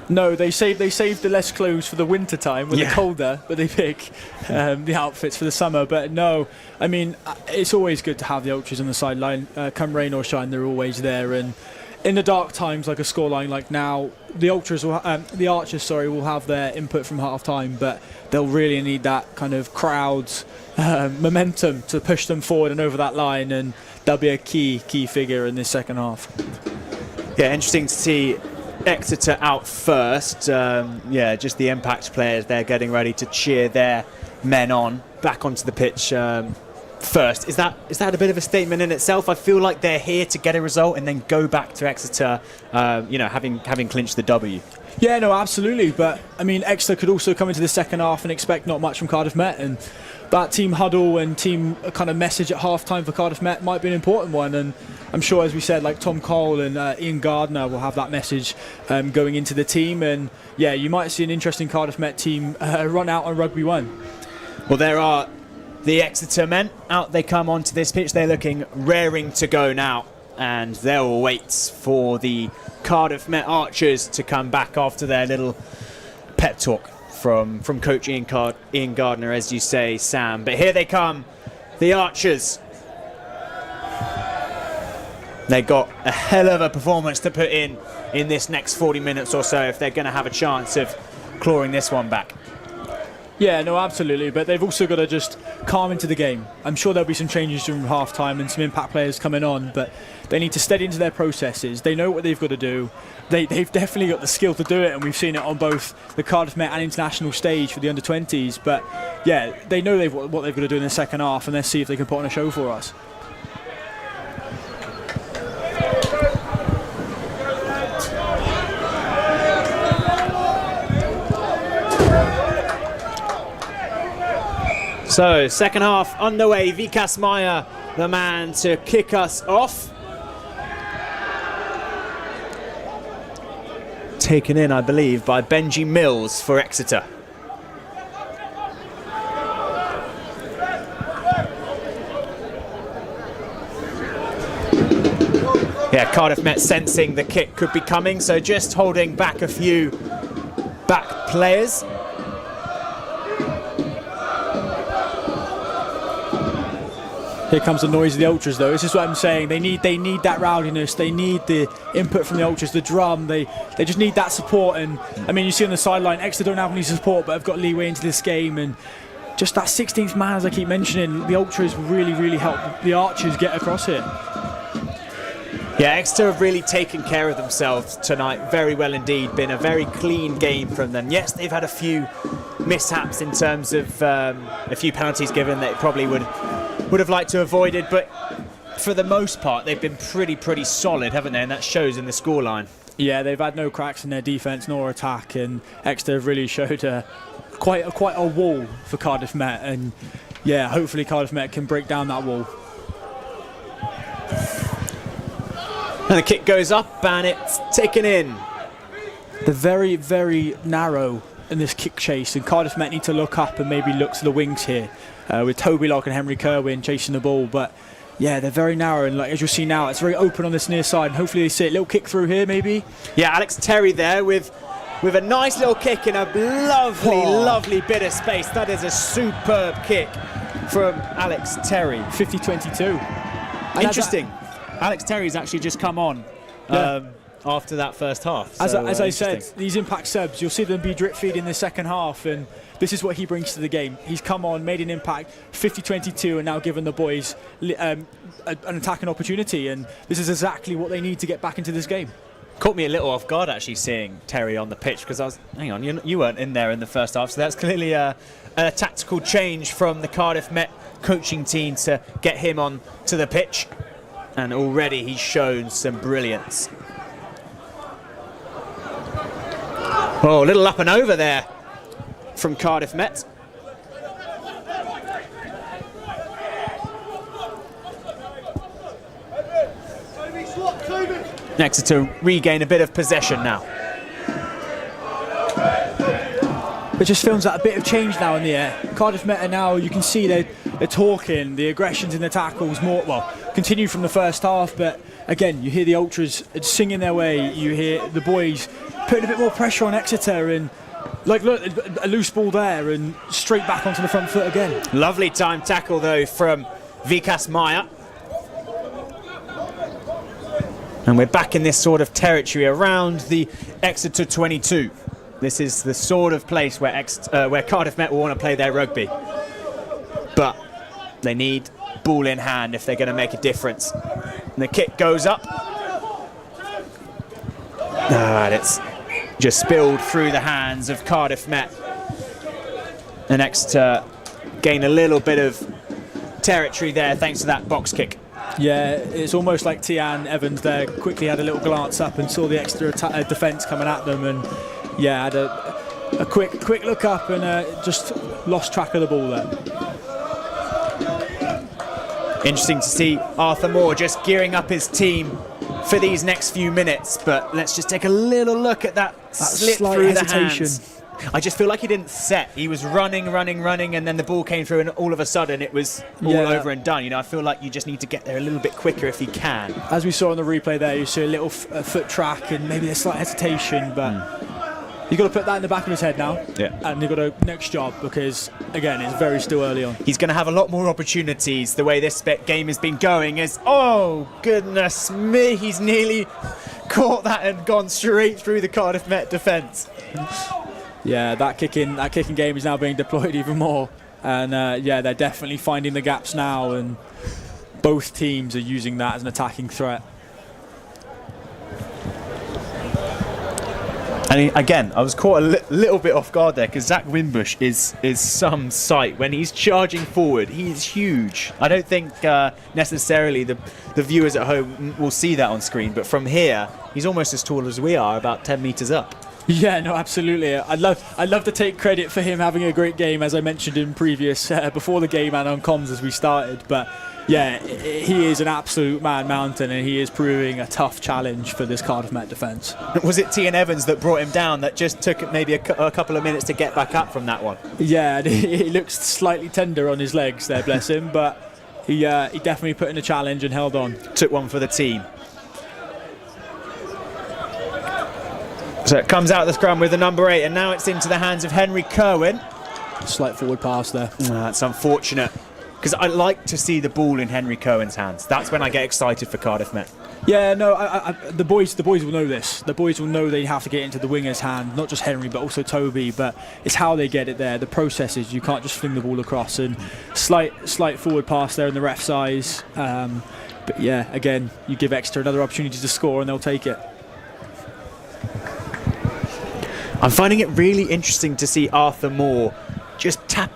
No, they saved the less clothes for the winter time when they're colder, but they pick the outfits for the summer. But no, I mean, it's always good to have the Ultras on the sideline. Come rain or shine, they're always there. And in the dark times, like a scoreline like now, the Archers will have their input from half time, but they'll really need that kind of crowd's momentum to push them forward and over that line, and they'll be a key figure in this second half. Yeah, interesting to see Exeter out first. Just the impact players, they're getting ready to cheer their men on back onto the pitch first. Is that a bit of a statement in itself? I feel like they're here to get a result and then go back to Exeter, having clinched the W. Yeah, no, absolutely. But I mean, Exeter could also come into the second half and expect not much from Cardiff Met, and that team huddle and team kind of message at half time for Cardiff Met might be an important one. And I'm sure, as we said, like Tom Cole and Ian Gardner will have that message going into the team. And yeah, you might see an interesting Cardiff Met team run out on Rugby 1. Well, there are the Exeter men. Out they come onto this pitch. They're looking raring to go now, and they'll wait for the Cardiff Met Archers to come back after their little pep talk from coach Ian Gardner, as you say, Sam. But here they come, the Archers. They got a hell of a performance to put in this next 40 minutes or so if they're going to have a chance of clawing this one back. Yeah, no, absolutely. But they've also got to just calm into the game. I'm sure there'll be some changes during half-time and some impact players coming on, but they need to steady into their processes. They know what they've got to do. They've definitely got the skill to do it, and we've seen it on both the Cardiff Met and international stage for the under-20s. But yeah, they know what they've got to do in the second half, and let's see if they can put on a show for us. So, second half underway. Vikas Meyer, the man to kick us off. Taken in, I believe, by Benji Mills for Exeter. Yeah, Cardiff Met sensing the kick could be coming, so just holding back a few back players. Here comes the noise of the Ultras, though. This is what I'm saying. They need that rowdiness. They need the input from the Ultras, the drum. They just need that support. And I mean, you see on the sideline, Exeter don't have any support, but have got leeway into this game. And just that 16th man, as I keep mentioning, the Ultras really help the Archers get across it. Yeah, Exeter have really taken care of themselves tonight. Very well indeed. Been a very clean game from them. Yes, they've had a few mishaps in terms of a few penalties given that probably would have liked to avoid it, but for the most part they've been pretty solid, haven't they? And that shows in the scoreline. Yeah, they've had no cracks in their defence nor attack, and Exeter have really showed quite a wall for Cardiff Met, and yeah, hopefully Cardiff Met can break down that wall. And the kick goes up and it's taken in. They're very narrow in this kick chase, and Cardiff Met need to look up and maybe look to the wings here. With Toby Locke and Henry Kerwin chasing the ball, but yeah, they're very narrow, and like as you'll see now, it's very open on this near side, and hopefully they see it. Little kick through here maybe. Yeah, Alex Terry there with with a nice little kick in a lovely bit of space. That is a superb kick from Alex Terry. 50-22. Interesting. Alex Terry's actually just come on after that first half. As I said, these impact subs, you'll see them be drip feed in the second half, and this is what he brings to the game. He's come on, made an impact, 50-22, and now given the boys an attacking opportunity, and this is exactly what they need to get back into this game. Caught me a little off guard actually seeing Terry on the pitch, because I was, hang on, you weren't in there in the first half, so that's clearly a tactical change from the Cardiff Met coaching team to get him on to the pitch, and already he's shown some brilliance. Oh, a little up and over there from Cardiff Met. Exeter regain a bit of possession now. It just feels like a bit of change now in the air. Cardiff Met are now, you can see they're talking, the aggressions in the tackles more, well, continue from the first half, but again, you hear the ultras singing their way, you hear the boys putting a bit more pressure on Exeter, and like, look, a loose ball there and straight back onto the front foot again. Lovely time tackle though from BUCS Maya. And we're back in this sort of territory around the Exeter 22. This is the sort of place where Cardiff Met will want to play their rugby. But they need ball in hand if they're going to make a difference. And the kick goes up. And it's just spilled through the hands of Cardiff Met. And Exeter gain a little bit of territory there thanks to that box kick. Yeah, it's almost like Tian Evans there quickly had a little glance up and saw the Exeter defence coming at them, and yeah, had a quick look up and just lost track of the ball there. Interesting to see Arthur Moore just gearing up his team for these next few minutes, but let's just take a little look at that slip through the hands. I just feel like he didn't set. He was running, and then the ball came through, and all of a sudden it was all over and done. You know, I feel like you just need to get there a little bit quicker if you can. As we saw on the replay there, you see a little foot track and maybe a slight hesitation, but you've got to put that in the back of his head now. Yeah. And you've got to next job, because again, it's very still early on. He's going to have a lot more opportunities. The way this game has been going is, oh goodness me, he's nearly caught that and gone straight through the Cardiff Met defence. Yeah, that kicking game is now being deployed even more, and yeah, they're definitely finding the gaps now, and both teams are using that as an attacking threat. And again, I was caught a little bit off guard there, because Zach Wimbush is some sight. When he's charging forward, he's huge. I don't think necessarily the viewers at home will see that on screen, but from here, he's almost as tall as we are, about 10 metres up. Yeah, no, absolutely. I'd love to take credit for him having a great game, as I mentioned in previous before the game and on comms as we started. But yeah, he is an absolute man mountain, and he is proving a tough challenge for this Cardiff Met defence. Was it Tian Evans that brought him down, that just took maybe a couple of minutes to get back up from that one? Yeah, he looks slightly tender on his legs there, bless him, but he definitely put in a challenge and held on. Took one for the team. So it comes out of the scrum with the number 8, and now it's into the hands of Henry Kerwin. Slight forward pass there. That's unfortunate, because I like to see the ball in Henry Kerwin's hands. That's when I get excited for Cardiff Met. Yeah, no, the boys will know this. The boys will know they have to get into the winger's hand, not just Henry, but also Toby. But it's how they get it there. The processes. You can't just fling the ball across. And slight forward pass there in the ref's eyes. But yeah, again, you give Exeter another opportunity to score, and they'll take it. I'm finding it really interesting to see Arthur Moore just tap,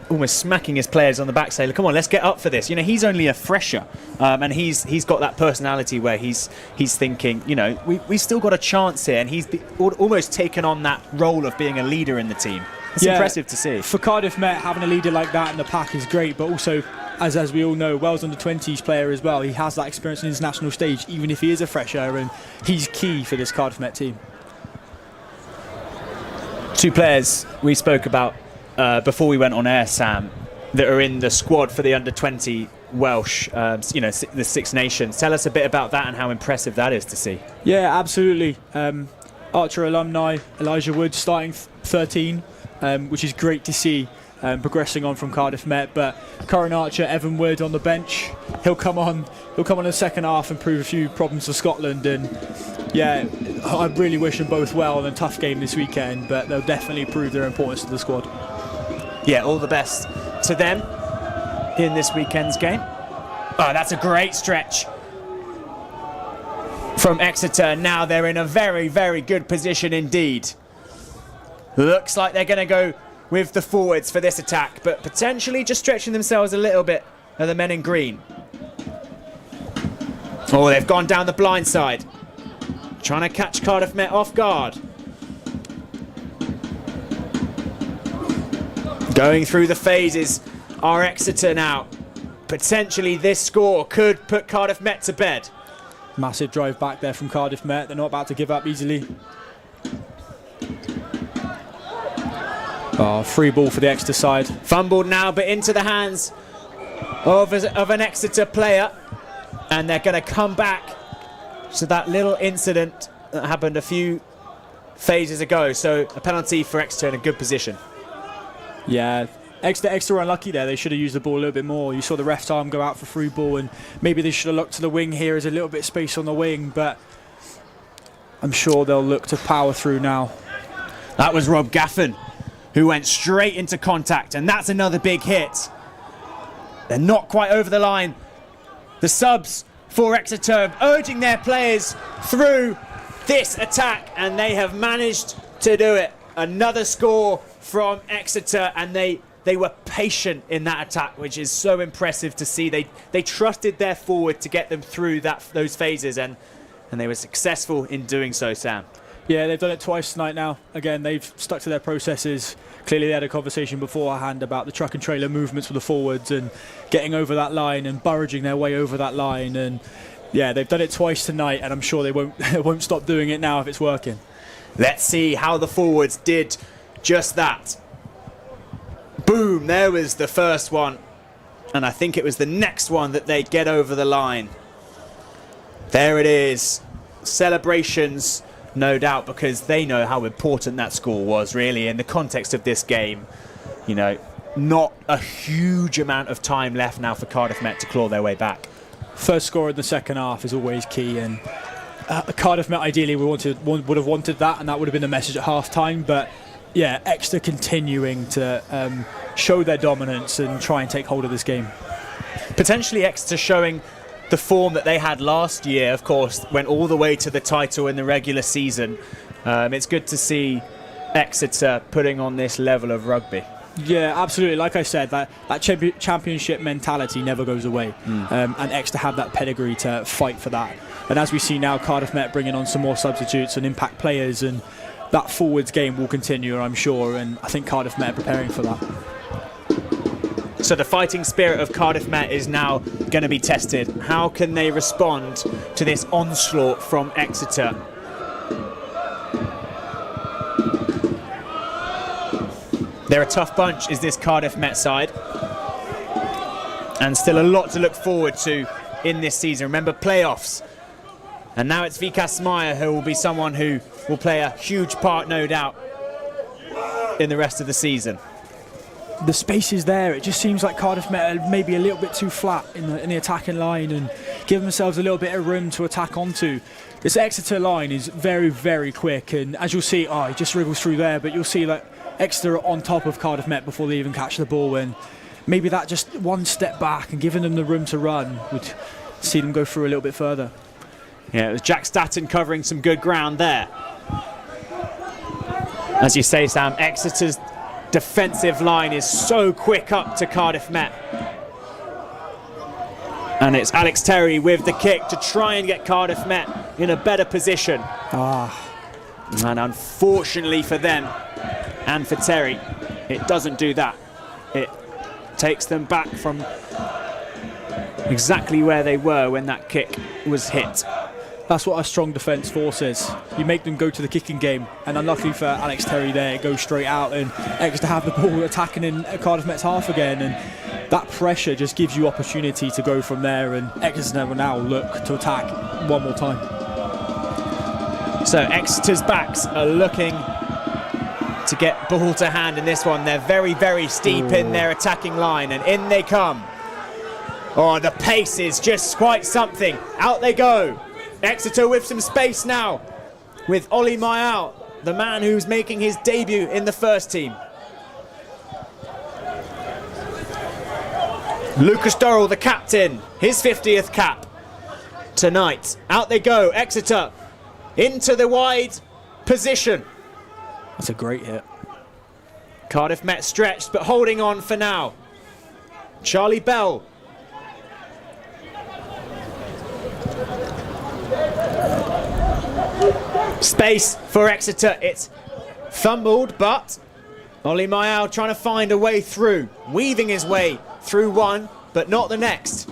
almost smacking his players on the back, saying, come on, let's get up for this. He's only a fresher, and he's got that personality where he's thinking, we've still got a chance here, and he's almost taken on that role of being a leader in the team. It's impressive to see. For Cardiff Met, having a leader like that in the pack is great, but also, as we all know, Wells under 20s player as well. He has that experience on the international stage, even if he is a fresher, and he's key for this Cardiff Met team. Two players we spoke about before we went on air, Sam, that are in the squad for the under-20 Welsh, the Six Nations. Tell us a bit about that and how impressive that is to see. Yeah, absolutely. Archer alumni, Elijah Wood, starting 13, which is great to see. Progressing on from Cardiff Met, but current Archer, Evan Wood on the bench. He'll come on in the second half and prove a few problems for Scotland. And yeah, I really wish them both well in a tough game this weekend, but they'll definitely prove their importance to the squad. Yeah, all the best to them in this weekend's game. Oh, that's a great stretch from Exeter. Now they're in a very, very good position indeed. Looks like they're going to go with the forwards for this attack, but potentially just stretching themselves a little bit are the men in green. Oh, they've gone down the blind side, trying to catch Cardiff Met off guard. Going through the phases are Exeter now. Potentially this score could put Cardiff Met to bed. Massive drive back there from Cardiff Met. They're not about to give up easily. Oh, free ball for the Exeter side. Fumbled now, but into the hands of an Exeter player. And they're going to come back to that little incident that happened a few phases ago. So a penalty for Exeter in a good position. Yeah, Exeter were unlucky there. They should have used the ball a little bit more. You saw the ref's arm go out for free ball, and maybe they should have looked to the wing here. There's a little bit of space on the wing, but I'm sure they'll look to power through now. That was Rob Gaffin, who went straight into contact, and that's another big hit. They're not quite over the line. The subs for Exeter urging their players through this attack, and they have managed to do it. Another score from Exeter, and they were patient in that attack, which is so impressive to see. They trusted their forward to get them through those phases, and they were successful in doing so, Sam. Yeah, they've done it twice tonight now. Again, they've stuck to their processes. Clearly they had a conversation beforehand about the truck and trailer movements for the forwards and getting over that line and burraging their way over that line. And yeah, they've done it twice tonight, and I'm sure they won't stop doing it now if it's working. Let's see how the forwards did just that. Boom, there was the first one. And I think it was the next one that they get over the line. There it is. Celebrations, no doubt, because they know how important that score was, really, in the context of this game. You know, not a huge amount of time left now for Cardiff Met to claw their way back. First score in the second half is always key, and Cardiff Met ideally would have wanted that, and that would have been the message at half-time. But yeah, Exeter continuing to show their dominance and try and take hold of this game. Potentially Exeter showing the form that they had last year, of course, went all the way to the title in the regular season. It's good to see Exeter putting on this level of rugby. Yeah, absolutely. Like I said, that championship mentality never goes away. And Exeter have that pedigree to fight for that. And as we see now, Cardiff Met bringing on some more substitutes and impact players, and that forwards game will continue, I'm sure. And I think Cardiff Met are preparing for that. So the fighting spirit of Cardiff Met is now going to be tested. How can they respond to this onslaught from Exeter? They're a tough bunch, is this Cardiff Met side. And still a lot to look forward to in this season. Remember, playoffs. And now it's Vikas Meyer, who will be someone who will play a huge part, no doubt, in the rest of the season. The space is there. It just seems like Cardiff Met are maybe a little bit too flat in the attacking line and give themselves a little bit of room to attack onto. This Exeter line is very, very quick, and as you'll see, he just wriggles through there, but you'll see that Exeter are on top of Cardiff Met before they even catch the ball, and maybe that just one step back and giving them the room to run would see them go through a little bit further. Yeah, it was Jack Statton covering some good ground there. As you say, Sam, Exeter's defensive line is so quick up to Cardiff Met. And it's Alex Terry with the kick to try and get Cardiff Met in a better position. And unfortunately for them and for Terry, it doesn't do that. It takes them back from exactly where they were when that kick was hit. That's what a strong defence force is. You make them go to the kicking game, and unluckily for Alex Terry there, it goes straight out, and Exeter have the ball attacking in Cardiff Met's half again, and that pressure just gives you opportunity to go from there, and Exeter will now look to attack one more time. So Exeter's backs are looking to get ball to hand in this one. They're very, very steep in their attacking line, and in they come. Oh, the pace is just quite something. Out they go. Exeter with some space now, with Ollie Mayal, the man who's making his debut in the first team. Lucas Dorrell, the captain, his 50th cap tonight. Out they go, Exeter into the wide position. That's a great hit. Cardiff Met stretched, but holding on for now. Charlie Bell. Space for Exeter. It's fumbled, but Ollie Mayal trying to find a way through, weaving his way through one, but not the next.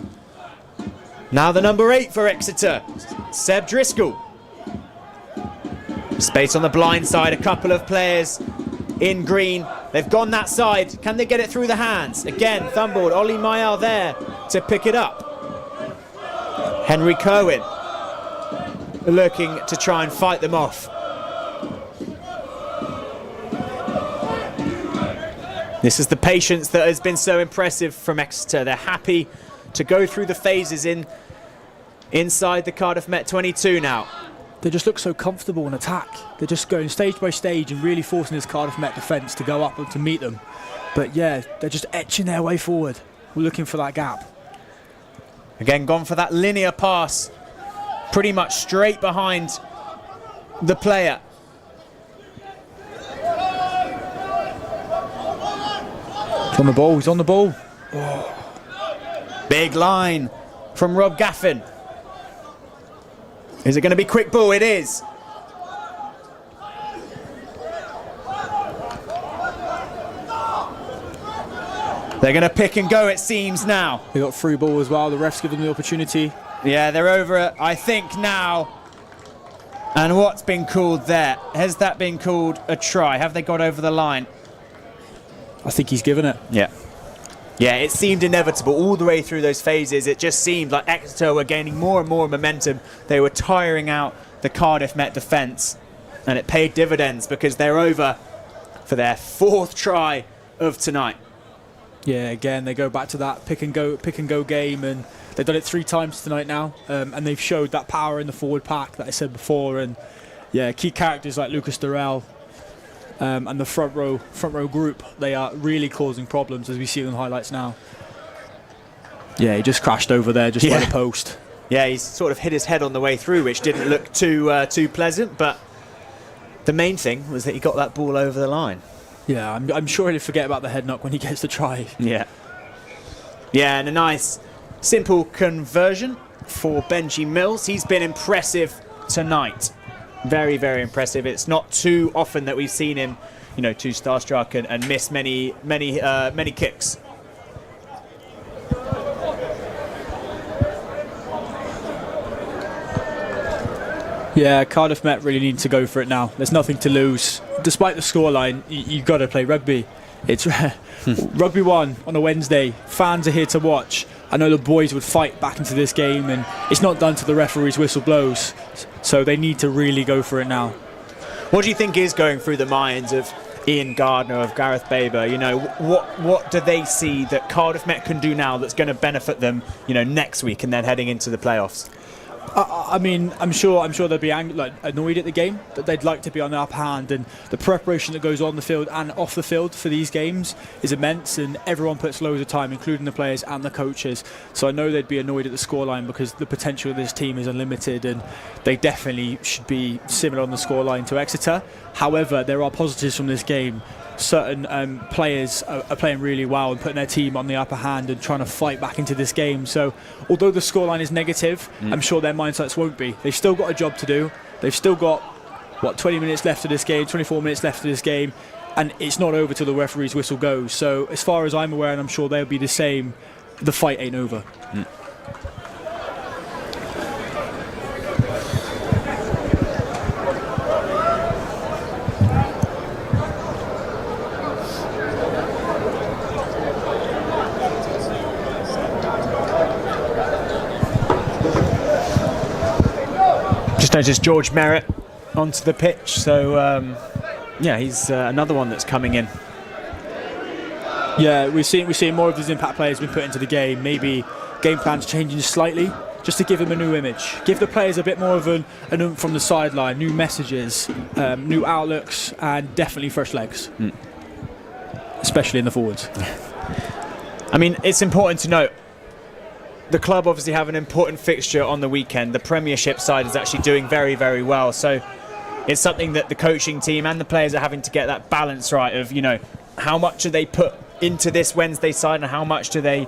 Now the number 8 for Exeter, Seb Driscoll. Space on the blind side, a couple of players in green. They've gone that side. Can they get it through the hands? Again, fumbled. Ollie Mayal there to pick it up. Henry Kerwin looking to try and fight them off. This is the patience that has been so impressive from Exeter. They're happy to go through the phases inside the Cardiff Met 22 now. They just look so comfortable in attack. They're just going stage by stage and really forcing this Cardiff Met defence to go up and to meet them. But yeah, they're just etching their way forward. We're looking for that gap. Again, gone for that linear pass, pretty much straight behind the player. He's on the ball, he's on the ball. Oh. Big line from Rob Gaffin. Is it going to be quick ball? It is. They're going to pick and go, it seems, now. They got free ball as well. The refs give them the opportunity. Yeah, they're over it, I think, now. And what's been called there? Has that been called a try? Have they got over the line? I think he's given it. Yeah. Yeah, it seemed inevitable all the way through those phases. It just seemed like Exeter were gaining more and more momentum. They were tiring out the Cardiff Met defence, and it paid dividends because they're over for their 4th try of tonight. Yeah, again, they go back to that pick and go game, and they've done it 3 times tonight now, and they've showed that power in the forward pack that I said before. And yeah, key characters like Lucas Dorrell and the front row group, they are really causing problems as we see in the highlights now. Yeah, he just crashed over there just by the post. Yeah, he's sort of hit his head on the way through, which didn't look too pleasant, but the main thing was that he got that ball over the line. Yeah, I'm sure he'll forget about the head knock when he gets the try. Yeah. Yeah, and a nice, simple conversion for Benji Mills. He's been impressive tonight. Very, very impressive. It's not too often that we've seen him, you know, too starstruck and miss many kicks. Yeah, Cardiff Met really need to go for it now. There's nothing to lose. Despite the scoreline, you've got to play rugby. It's Rugby 1 on a Wednesday. Fans are here to watch. I know the boys would fight back into this game, and it's not done till the referee's whistle blows. So they need to really go for it now. What do you think is going through the minds of Ian Gardner, of Gareth Baber? You know, what do they see that Cardiff Met can do now that's going to benefit them, you know, next week and then heading into the playoffs? I mean, I'm sure they'll be annoyed at the game, that they'd like to be on the upper hand, and the preparation that goes on the field and off the field for these games is immense, and everyone puts loads of time, including the players and the coaches. So I know they'd be annoyed at the scoreline because the potential of this team is unlimited, and they definitely should be similar on the scoreline to Exeter. However, there are positives from this game. Certain players are playing really well and putting their team on the upper hand and trying to fight back into this game. So although the scoreline is negative, I'm sure their mindsets won't be. They've still got a job to do. They've still got, 20 minutes left of this game, 24 minutes left of this game, and it's not over till the referee's whistle goes. So as far as I'm aware, and I'm sure they'll be the same, the fight ain't over. Notice George Merritt onto the pitch. So yeah, he's another one that's coming in. Yeah, we're seeing more of these impact players being put into the game. Maybe game plans changing slightly, just to give them a new image. Give the players a bit more of an oomph from the sideline, new messages, new outlooks, and definitely fresh legs, especially in the forwards. I mean, it's important to note, the club obviously have an important fixture on the weekend. The Premiership side is actually doing very, very well. So it's something that the coaching team and the players are having to get that balance right of, how much do they put into this Wednesday side and how much do they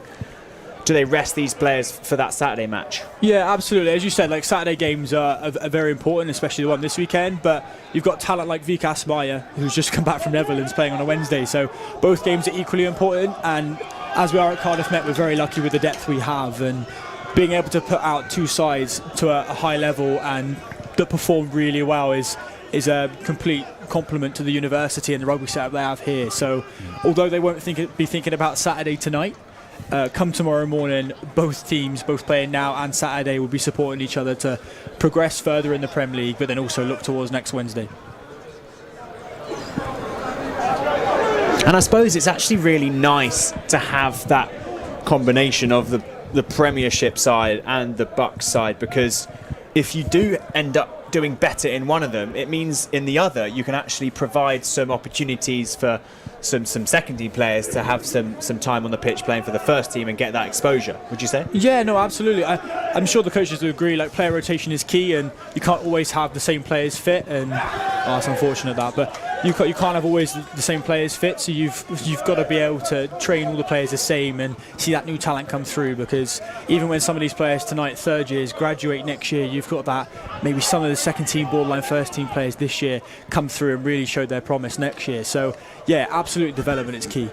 rest these players for that Saturday match? Yeah, absolutely. As you said, like Saturday games are very important, especially the one this weekend. But you've got talent like BUCS Maya, who's just come back from Netherlands, playing on a Wednesday. So both games are equally important. And as we are at Cardiff Met, we're very lucky with the depth we have, and being able to put out two sides to a high level and that perform really well is a complete compliment to the university and the rugby setup they have here. So although they won't be thinking about Saturday tonight, come tomorrow morning, both teams, both playing now and Saturday, will be supporting each other to progress further in the Premier League, but then also look towards next Wednesday. And I suppose it's actually really nice to have that combination of the Premiership side and the BUCS side, because if you do end up doing better in one of them, it means in the other you can actually provide some opportunities for some second team players to have some time on the pitch playing for the first team and get that exposure. Would you say? Yeah, no, absolutely. I'm sure the coaches will agree. Like, player rotation is key, and you can't always have the same players fit, and it's unfortunate but you can't have always the same players fit. So you've got to be able to train all the players the same and see that new talent come through. Because even when some of these players tonight, third years, graduate next year, you've got that maybe some of the second team, borderline first team players this year come through and really show their promise next year. So yeah, absolute development is key.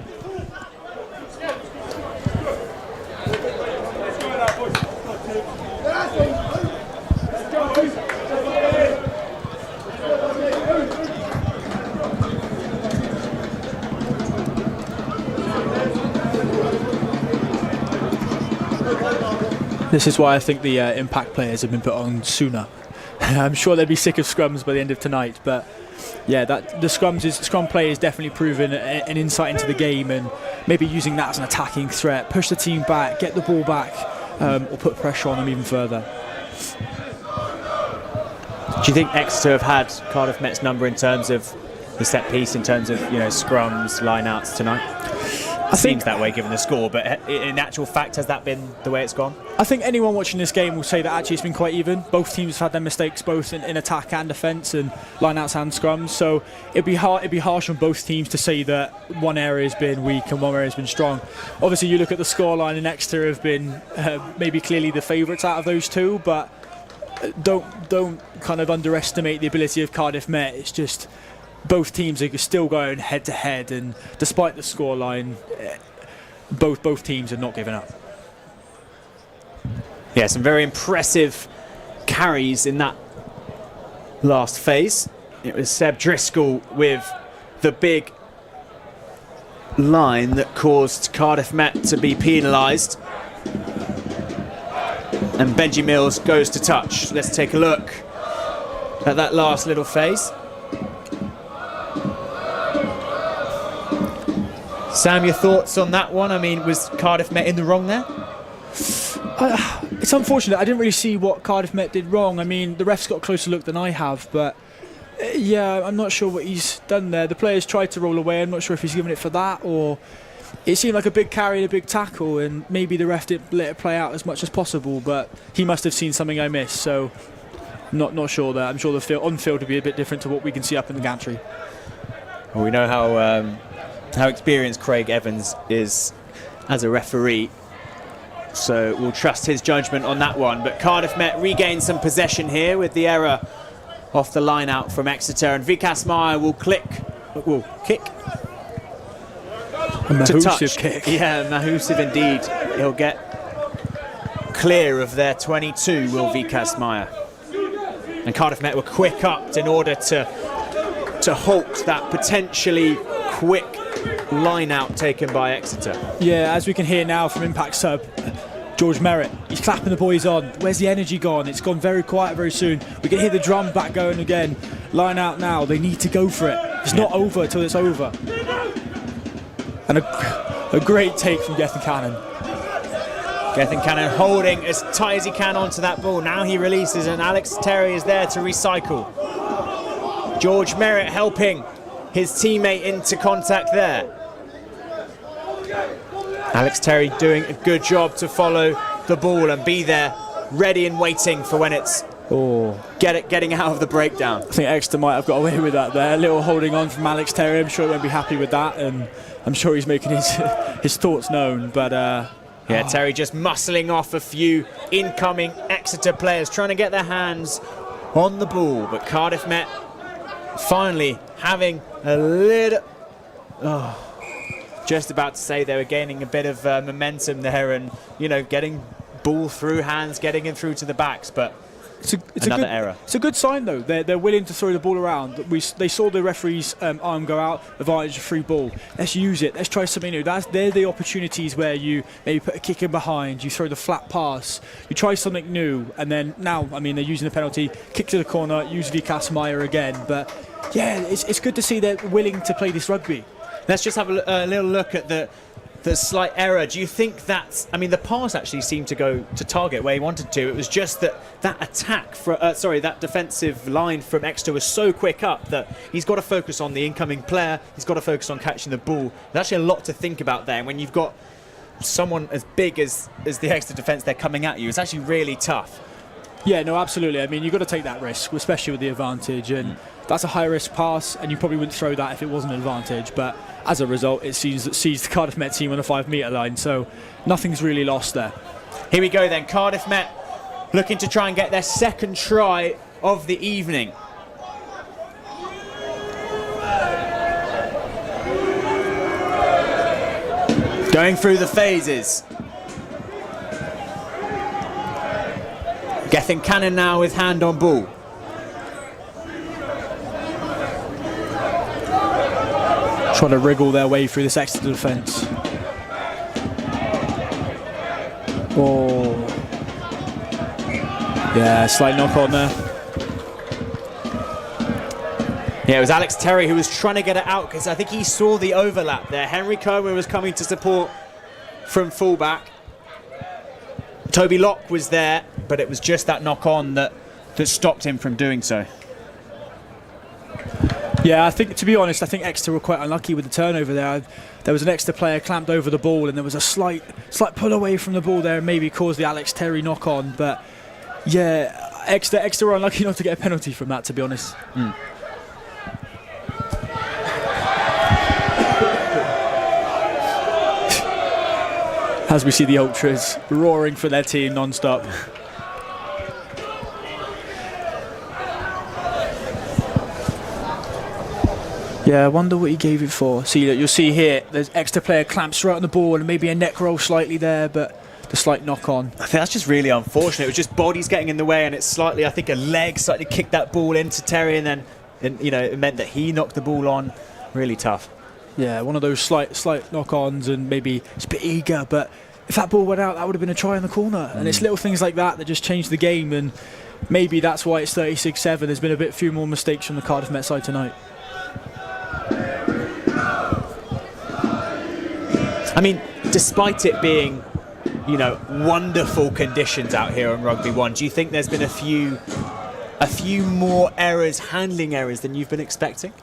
This is why I think the impact players have been put on sooner. I'm sure they'd be sick of scrums by the end of tonight, but yeah, the scrum play is definitely proven an insight into the game, and maybe using that as an attacking threat, push the team back, get the ball back, or put pressure on them even further. Do you think Exeter have had Cardiff Met's number in terms of the set piece, in terms of scrums, line-outs tonight? It seems that way given the score, but in actual fact, has that been the way it's gone? I think anyone watching this game will say that actually it's been quite even. Both teams have had their mistakes both in attack and defence, and line-outs and scrums. So it'd be harsh on both teams to say that one area has been weak and one area has been strong. Obviously, you look at the scoreline, and Exeter have been maybe clearly the favourites out of those two, but don't kind of underestimate the ability of Cardiff Met. It's just both teams are still going head to head, and despite the scoreline, both teams have not given up. Yeah, some very impressive carries in that last phase. It was Seb Driscoll with the big line that caused Cardiff Met to be penalised. And Benji Mills goes to touch. Let's take a look at that last little phase. Sam, your thoughts on that one? I mean, was Cardiff Met in the wrong there? It's unfortunate. I didn't really see what Cardiff Met did wrong. I mean, the ref's got a closer look than I have, but yeah, I'm not sure what he's done there. The players tried to roll away. I'm not sure if he's given it for that, or it seemed like a big carry and a big tackle, and maybe the ref didn't let it play out as much as possible, but he must have seen something I missed, so not sure there. I'm sure the on-field would be a bit different to what we can see up in the gantry. Well, we know how experienced Craig Evans is as a referee, so we'll trust his judgment on that one. But Cardiff Met regain some possession here with the error off the line out from Exeter, and Vikas Meyer will kick to touch. Kick. Yeah, Mahusiv indeed. He'll get clear of their 22, will Vikas Meyer. And Cardiff Met were quick up in order to halt that potentially quick line out taken by Exeter. Yeah, as we can hear now from Impact sub, George Merritt, he's clapping the boys on. Where's the energy gone? It's gone very quiet very soon. We can hear the drum back going again. Line out now. They need to go for it. It's not over until it's over. And a great take from Gethin Cannon. Gethin Cannon holding as tight as he can onto that ball. Now he releases and Alex Terry is there to recycle. George Merritt helping his teammate into contact there. Alex Terry doing a good job to follow the ball and be there, ready and waiting for when it's getting out of the breakdown. I think Exeter might have got away with that there. A little holding on from Alex Terry. I'm sure he won't be happy with that, and I'm sure he's making his thoughts known. But yeah, Terry just muscling off a few incoming Exeter players, trying to get their hands on the ball. But Cardiff Met finally having a little... just about to say they were gaining a bit of momentum there and, you know, getting ball through hands, getting it through to the backs, but it's another error. It's a good sign, though. They're willing to throw the ball around. They saw the referee's arm go out, advantage of free ball. Let's use it. Let's try something new. They're the opportunities where you maybe put a kick in behind, you throw the flat pass, you try something new, and then now, I mean, they're using the penalty, kick to the corner, use Vikas Meyer again. But yeah, it's good to see they're willing to play this rugby. Let's just have a little look at the slight error. Do you think that's... I mean, the pass actually seemed to go to target where he wanted to. It was just that attack, that defensive line from Exeter was so quick up that he's got to focus on the incoming player. He's got to focus on catching the ball. There's actually a lot to think about there. And when you've got someone as big as the Exeter defence, they're coming at you, it's actually really tough. Yeah, no, absolutely. I mean, you've got to take that risk, especially with the advantage. And that's a high-risk pass, and you probably wouldn't throw that if it wasn't an advantage. But as a result, it sees the Cardiff Met team on the 5-metre line, so nothing's really lost there. Here we go then. Cardiff Met looking to try and get their second try of the evening. Going through the phases. Gethin Cannon now with hand on ball. Trying to wriggle their way through this Exeter defence. Oh. Yeah, slight knock on there. Yeah, it was Alex Terry who was trying to get it out because I think he saw the overlap there. Henry Coleman was coming to support from fullback. Toby Locke was there, but it was just that knock on that stopped him from doing so. Yeah, I think, to be honest, I think Exeter were quite unlucky with the turnover there. There was an Exeter player clamped over the ball, and there was a slight pull away from the ball there, and maybe caused the Alex Terry knock on. But yeah, Exeter were unlucky not to get a penalty from that, to be honest. As we see the ultras roaring for their team non-stop. Yeah, I wonder what he gave it for. See, you'll see here, there's Exeter player clamps right on the ball and maybe a neck roll slightly there, but the slight knock on. I think that's just really unfortunate. It was just bodies getting in the way, and it's slightly, I think, a leg slightly kicked that ball into Terry, and then, you know, it meant that he knocked the ball on. Really tough. Yeah, one of those slight knock-ons, and maybe it's a bit eager, but if that ball went out, that would have been a try in the corner. And it's little things like that just change the game, and maybe that's why it's 36-7. There's been a few more mistakes from the Cardiff Met side tonight. I mean, despite it being, you know, wonderful conditions out here on Rugby 1, do you think there's been a few more errors, handling errors, than you've been expecting?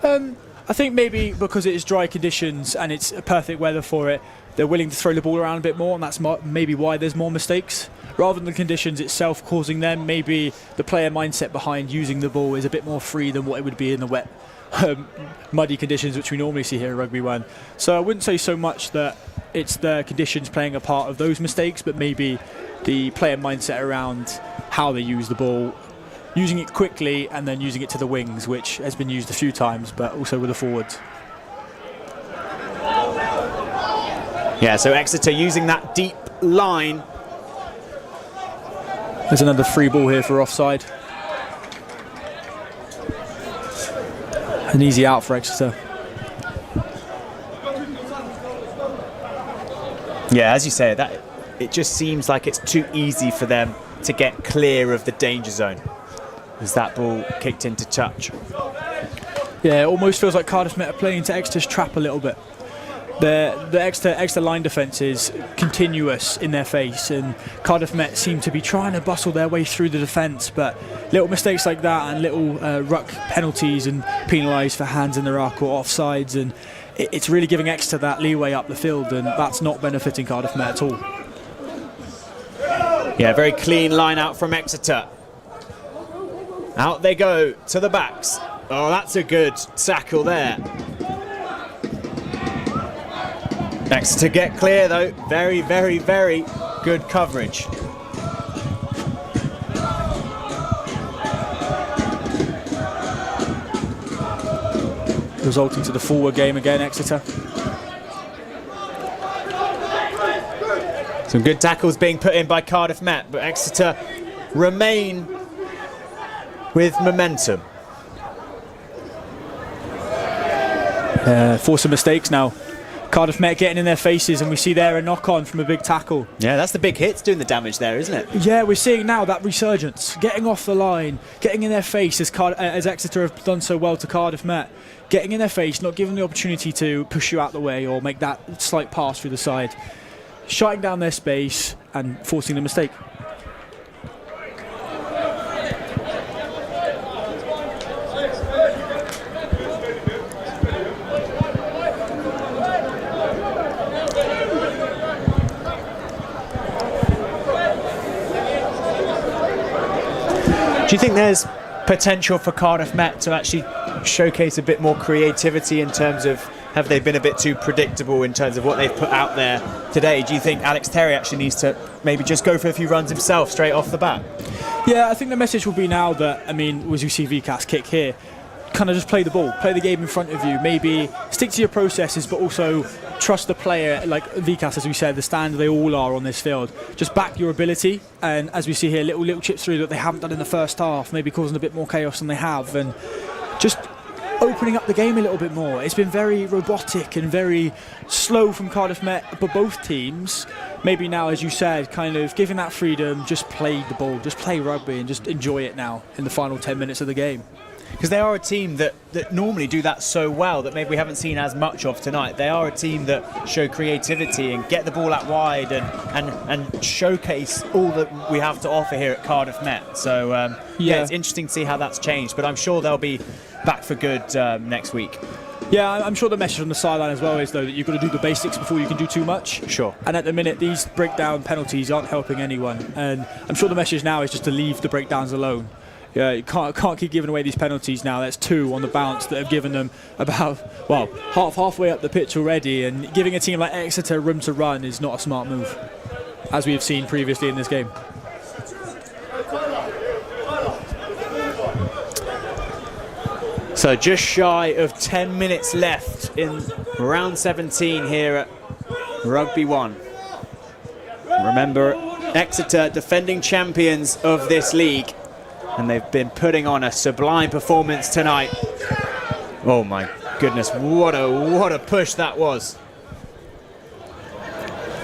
I think maybe because it is dry conditions and it's perfect weather for it, they're willing to throw the ball around a bit more, and that's maybe why there's more mistakes. Rather than the conditions itself causing them, maybe the player mindset behind using the ball is a bit more free than what it would be in the wet, muddy conditions which we normally see here at Rugby 1. So I wouldn't say so much that it's the conditions playing a part of those mistakes, but maybe the player mindset around how they use the ball, using it quickly and then using it to the wings, which has been used a few times, but also with the forwards. Yeah, so Exeter using that deep line. There's another free ball here for offside. An easy out for Exeter. Yeah, as you say, that it just seems like it's too easy for them to get clear of the danger zone as that ball kicked into touch. Yeah, it almost feels like Cardiff Met are playing into Exeter's trap a little bit. The Exeter line defence is continuous in their face, and Cardiff Met seem to be trying to bustle their way through the defence, but little mistakes like that and little ruck penalties and penalised for hands in the ruck or offsides, and it's really giving Exeter that leeway up the field, and that's not benefiting Cardiff Met at all. Yeah, very clean line out from Exeter. Out they go to the backs. Oh, that's a good tackle there. Exeter get clear though. Very, very, very good coverage. Resulting to the forward game again, Exeter. Some good tackles being put in by Cardiff Met, but Exeter remain with momentum. Force some mistakes now. Cardiff Met getting in their faces, and we see there a knock-on from a big tackle. Yeah, that's the big hits doing the damage there, isn't it? Yeah, we're seeing now that resurgence, getting off the line, getting in their face as Exeter have done so well to Cardiff Met. Getting in their face, not giving the opportunity to push you out the way or make that slight pass through the side. Shutting down their space and forcing the mistake. Do you think there's potential for Cardiff Met to actually showcase a bit more creativity in terms of, have they been a bit too predictable in terms of what they've put out there today? Do you think Alex Terry actually needs to maybe just go for a few runs himself straight off the bat? Yeah, I think the message will be now that, I mean, as you see BUCS kick here, kind of just play the ball, play the game in front of you, maybe stick to your processes, but also trust the player, like BUCS, as we said, the standard they all are on this field. Just back your ability, and as we see here, little chips through that they haven't done in the first half, maybe causing a bit more chaos than they have, and just opening up the game a little bit more. It's been very robotic and very slow from Cardiff Met, but both teams, maybe now, as you said, kind of giving that freedom, just play the ball, just play rugby and just enjoy it now in the final 10 minutes of the game. Because they are a team that normally do that so well that maybe we haven't seen as much of tonight. They are a team that show creativity and get the ball out wide and showcase all that we have to offer here at Cardiff Met. So yeah, it's interesting to see how that's changed, but I'm sure they'll be back for good next week. Yeah, I'm sure the message on the sideline as well is, though, that you've got to do the basics before you can do too much. Sure. And at the minute, these breakdown penalties aren't helping anyone. And I'm sure the message now is just to leave the breakdowns alone. Yeah, you can't keep giving away these penalties now. That's 2 on the bounce that have given them about, well, halfway up the pitch already. And giving a team like Exeter room to run is not a smart move, as we have seen previously in this game. So just shy of 10 minutes left in round 17 here at Rugby 1. Remember, Exeter defending champions of this league, and they've been putting on a sublime performance tonight. Oh my goodness, what a push that was.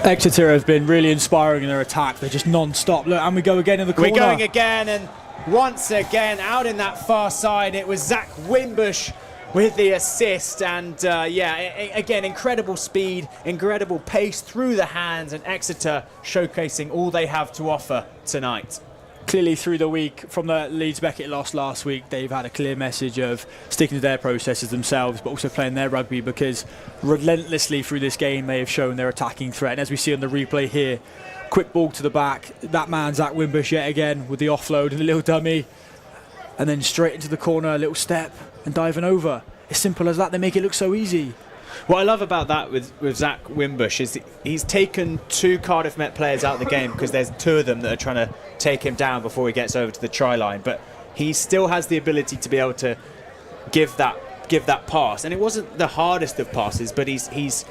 Exeter have been really inspiring in their attack. They're just non-stop. Look, and we go again in the corner. We're going again, and once again out in that far side, it was Zach Wimbush with the assist, and yeah, again, incredible speed, incredible pace through the hands, and Exeter showcasing all they have to offer tonight. Clearly through the week, from the Leeds Beckett loss last week, they've had a clear message of sticking to their processes themselves, but also playing their rugby, because relentlessly through this game they have shown their attacking threat. And as we see on the replay here, quick ball to the back, that man Zach Wimbush yet again with the offload and the little dummy, and then straight into the corner, a little step and diving over. As simple as that, they make it look so easy. What I love about that with Zach Wimbush is he's taken 2 Cardiff Met players out of the game, because there's 2 of them that are trying to take him down before he gets over to the try line, but he still has the ability to be able to give that pass, and it wasn't the hardest of passes, but he's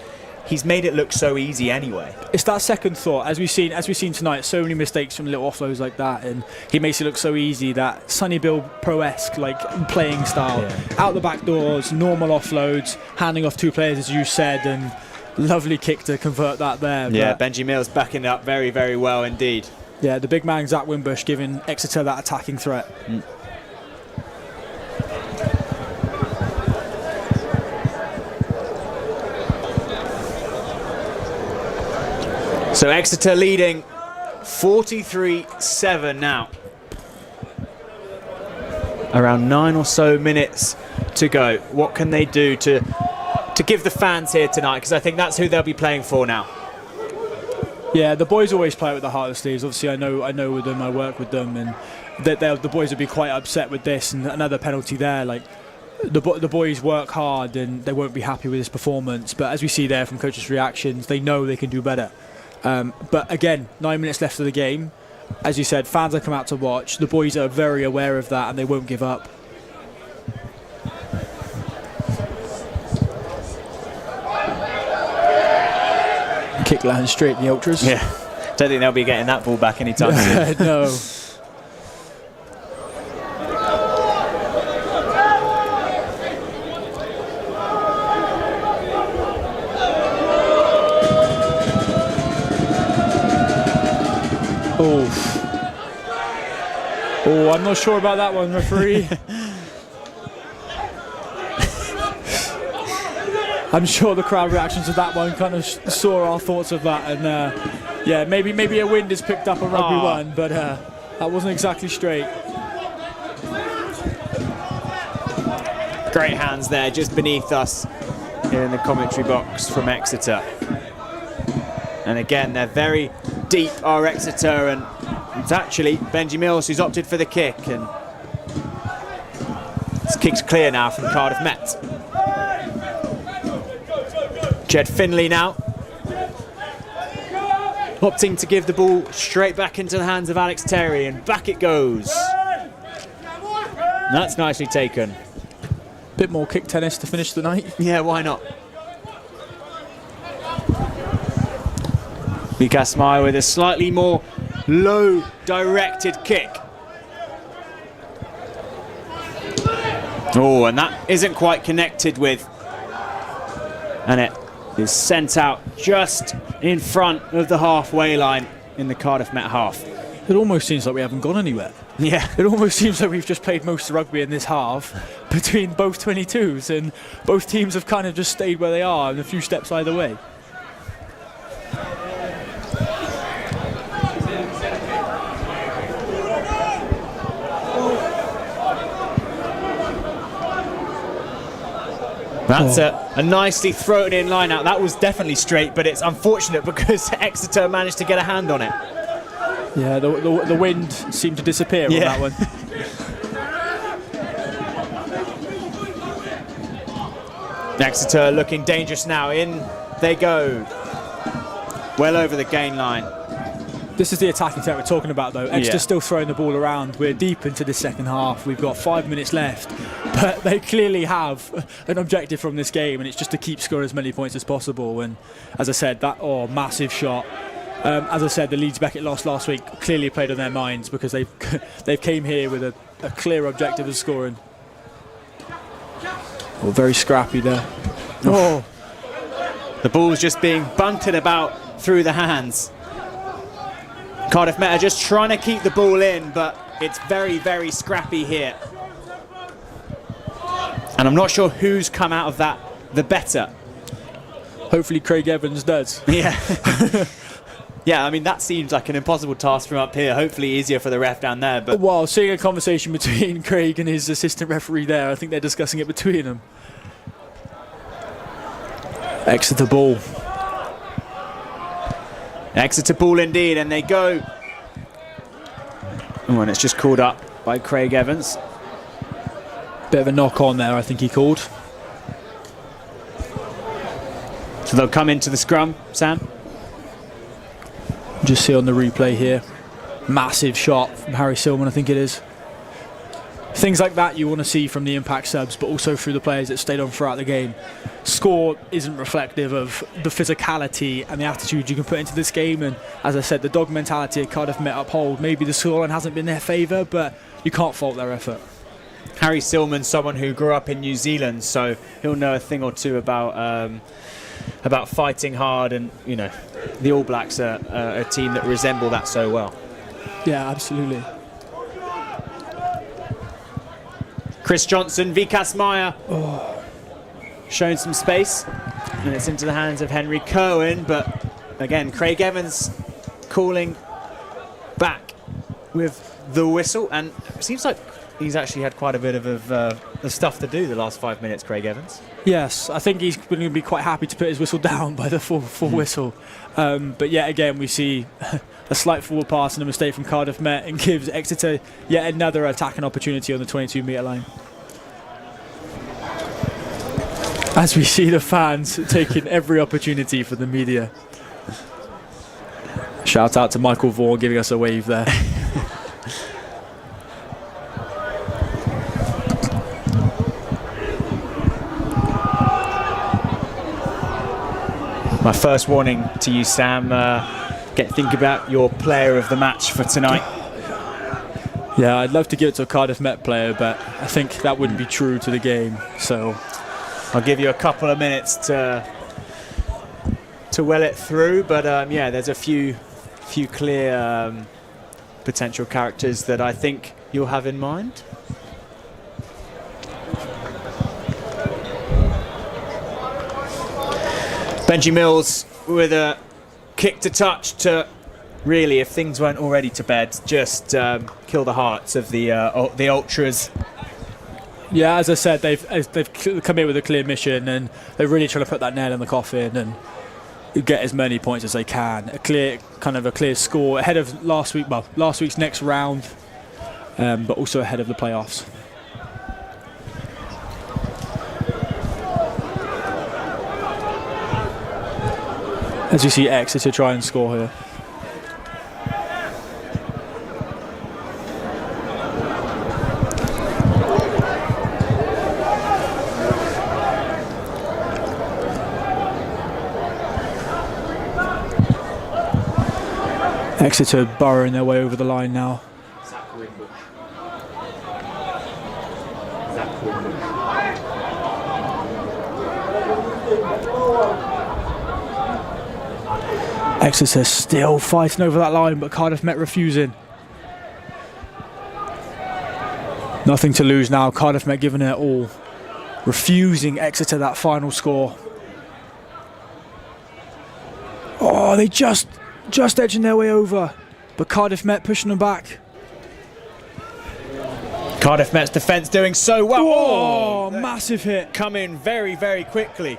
made it look so easy anyway. It's that second thought, as we've seen tonight, so many mistakes from little offloads like that, and he makes it look so easy, that Sonny Bill pro-esque like playing style. Yeah. Out the back doors, normal offloads, handing off 2 players as you said, and lovely kick to convert that there. Yeah, Benji Mills backing it up very, very well indeed. Yeah, the big man Zach Wimbush giving Exeter that attacking threat. So Exeter leading 43-7 now. Around 9 or so minutes to go. What can they do to give the fans here tonight? Because I think that's who they'll be playing for now. Yeah, the boys always play with the heart of the sleeves. Obviously, I know with them, I work with them, and the boys would be quite upset with this and another penalty there. Like the boys work hard and they won't be happy with this performance. But as we see there from coaches' reactions, they know they can do better. But again, 9 minutes left of the game. As you said, fans have come out to watch. The boys are very aware of that and they won't give up. Kick lands straight in the ultras. Yeah, don't think they'll be getting that ball back anytime soon. No. Oh, I'm not sure about that one, referee. I'm sure the crowd reaction to that one kind of saw our thoughts of that, and yeah, maybe a wind has picked up a Rugby one, but that wasn't exactly straight. Great hands there, just beneath us here in the commentary box from Exeter. And again, they're very deep, our Exeter, and it's actually Benji Mills who's opted for the kick, and this kick's clear now from Cardiff Met. Jed Finley now opting to give the ball straight back into the hands of Alex Terry, and back it goes. And that's nicely taken. Bit more kick tennis to finish the night. Yeah, why not? BUCS Meyer with a slightly more low directed kick. Oh, and that isn't quite connected with, and it is sent out just in front of the halfway line in the Cardiff Met half. It almost seems like we haven't gone anywhere. Yeah. It almost seems like we've just played most of rugby in this half between both 22s, and both teams have kind of just stayed where they are and a few steps either way. That's a nicely thrown in line out. That was definitely straight, but it's unfortunate because Exeter managed to get a hand on it. Yeah, the wind seemed to disappear on that one. Exeter looking dangerous now. In they go. Well over the gain line. This is the attacking threat we're talking about, though. Exeter's still throwing the ball around. We're deep into the second half. We've got 5 minutes left. But they clearly have an objective from this game, and it's just to keep scoring as many points as possible. And as I said, that massive shot. As I said, the Leeds Beckett loss last week clearly played on their minds because they've came here with a clear objective of scoring. Oh, very scrappy there. Oh, the ball's just being bunted about through the hands. Cardiff Met are just trying to keep the ball in, but it's very, very scrappy here. And I'm not sure who's come out of that the better. Hopefully Craig Evans does. Yeah. Yeah, I mean, that seems like an impossible task from up here. Hopefully easier for the ref down there. But well, seeing a conversation between Craig and his assistant referee there, I think they're discussing it between them. Exeter ball. Exeter ball indeed, and they go. Oh, and it's just called up by Craig Evans. Bit of a knock on there, I think he called. So they'll come into the scrum, Sam. Just see on the replay here. Massive shot from Harry Silman, I think it is. Things like that you want to see from the impact subs, but also through the players that stayed on throughout the game. Score isn't reflective of the physicality and the attitude you can put into this game, and as I said, the dog mentality at Cardiff Met uphold. Maybe the scoreline hasn't been their favour, but you can't fault their effort. Harry Silman, someone who grew up in New Zealand, so he'll know a thing or two about about fighting hard, and the All Blacks are a team that resemble that so well. Yeah, absolutely. Chris Johnson, Vikas Meyer, showing some space, and it's into the hands of Henry Cohen, but again, Craig Evans calling back with the whistle, and it seems like he's actually had quite a bit of stuff to do the last 5 minutes, Craig Evans. Yes, I think he's going to be quite happy to put his whistle down by the full whistle. But yet again, we see a slight forward pass and a mistake from Cardiff Met, and gives Exeter yet another attacking opportunity on the 22-metre line. As we see the fans taking every opportunity for the media. Shout out to Michael Vaughan giving us a wave there. My first warning to you, Sam, think about your player of the match for tonight. Yeah, I'd love to give it to a Cardiff Met player, but I think that wouldn't be true to the game. So I'll give you a couple of minutes to well it through, but yeah, there's a few clear potential characters that I think you'll have in mind. Benji Mills with a kick to touch to really, if things weren't already to bed, just kill the hearts of the ultras. Yeah, as I said, they've come in with a clear mission, and they're really trying to put that nail in the coffin and get as many points as they can. A clear score ahead of last week's next round, but also ahead of the playoffs. As you see Exeter try and score here. Exeter burrowing their way over the line now. Exeter still fighting over that line, but Cardiff Met refusing. Nothing to lose now. Cardiff Met giving it all, refusing Exeter that final score. Oh, they just edging their way over, but Cardiff Met pushing them back. Cardiff Met's defence doing so well. Oh, massive hit. Come in very, very quickly.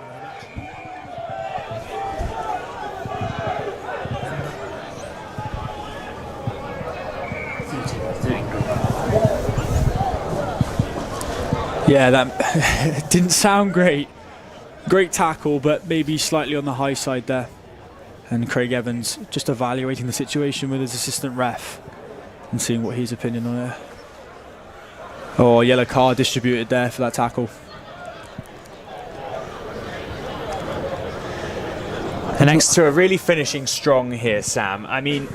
Yeah, that didn't sound great. Great tackle, but maybe slightly on the high side there. And Craig Evans just evaluating the situation with his assistant ref and seeing what his opinion on it. Oh, yellow card distributed there for that tackle. And Exeter are really finishing strong here, Sam. I mean,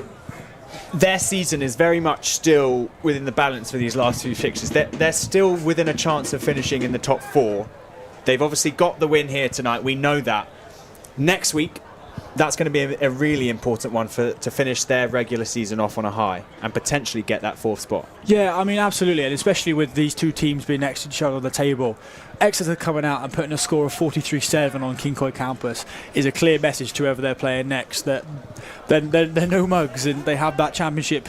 their season is very much still within the balance for these last few fixtures. They're still within a chance of finishing in the top four. They've obviously got the win here tonight. We know that. Next week, that's going to be a really important one to finish their regular season off on a high and potentially get that fourth spot. Yeah, I mean, absolutely. And especially with these two teams being next to each other on the table, Exeter coming out and putting a score of 43-7 on Kincoy campus is a clear message to whoever they're playing next that they're no mugs, and they have that championship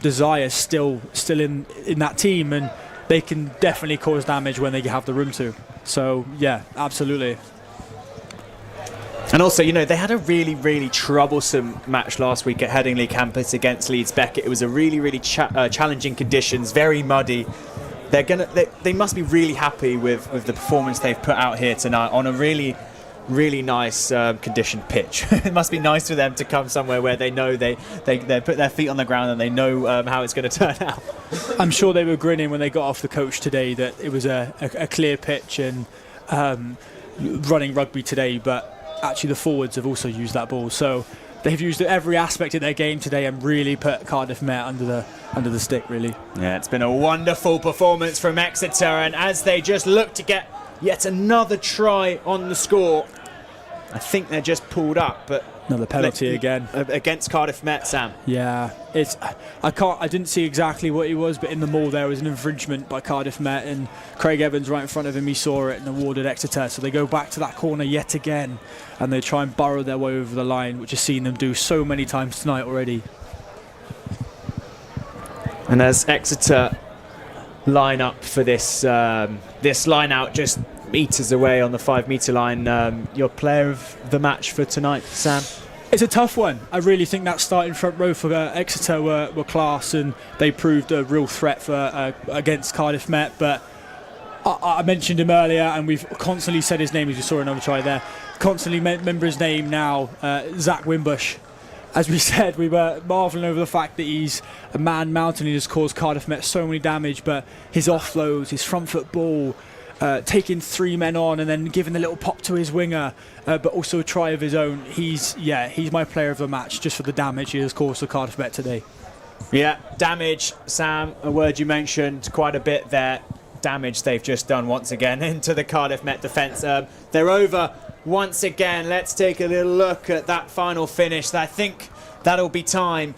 desire still in that team, and they can definitely cause damage when they have the room to. So, yeah, absolutely. And also, they had a really, really troublesome match last week at Headingley campus against Leeds Beckett. It was a really, really challenging conditions, very muddy. They must be really happy with the performance they've put out here tonight on a really, really nice conditioned pitch. It must be nice for them to come somewhere where they know they put their feet on the ground and they know how it's going to turn out. I'm sure they were grinning when they got off the coach today that it was a clear pitch and running rugby today, but actually the forwards have also used that ball, so they've used every aspect of their game today and really put Cardiff Met under the stick, really. Yeah, it's been a wonderful performance from Exeter, and as they just look to get yet another try on the score, I think they're just pulled up, but another penalty again against Cardiff Met, Sam. Yeah, I didn't see exactly what he was, but in the maul there was an infringement by Cardiff Met, and Craig Evans right in front of him, he saw it and awarded Exeter. So they go back to that corner yet again, and they try and burrow their way over the line, which has seen them do so many times tonight already. And as Exeter line up for this this line out just metres away on the 5 metre line, your player of the match for tonight, Sam? It's a tough one. I really think that starting front row for Exeter were class, and they proved a real threat for against Cardiff Met. But I mentioned him earlier, and we've constantly said his name, as you saw another try there. Constantly remember his name now, Zach Wimbush. As we said, we were marvelling over the fact that he's a man mountain. He has caused Cardiff Met so many damage, but his offloads, his front foot ball, taking 3 men on and then giving the little pop to his winger, but also a try of his own. He's my player of the match just for the damage he has caused to Cardiff Met today. Yeah, damage, Sam, a word you mentioned quite a bit there. Damage they've just done once again into the Cardiff Met defence. They're over once again. Let's take a little look at that final finish. I think that'll be time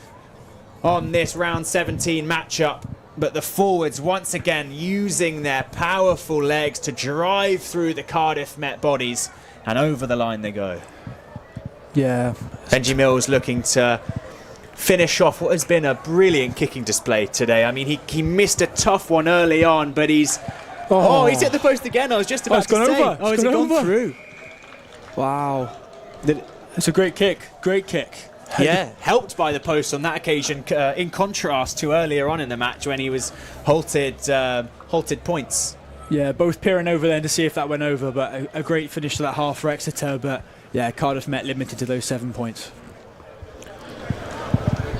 on this round 17 matchup. But the forwards once again using their powerful legs to drive through the Cardiff Met bodies, and over the line they go. Yeah. Benji Mills looking to finish off what has been a brilliant kicking display today. I mean, he missed a tough one early on, but he's hit the post again. I was just about to say. Has it gone through? Wow. It's a great kick. Great kick. Yeah, helped by the post on that occasion, in contrast to earlier on in the match when he was halted points. Yeah, both peering over there to see if that went over, but a great finish to that half for Exeter. But yeah, Cardiff Met limited to those 7 points.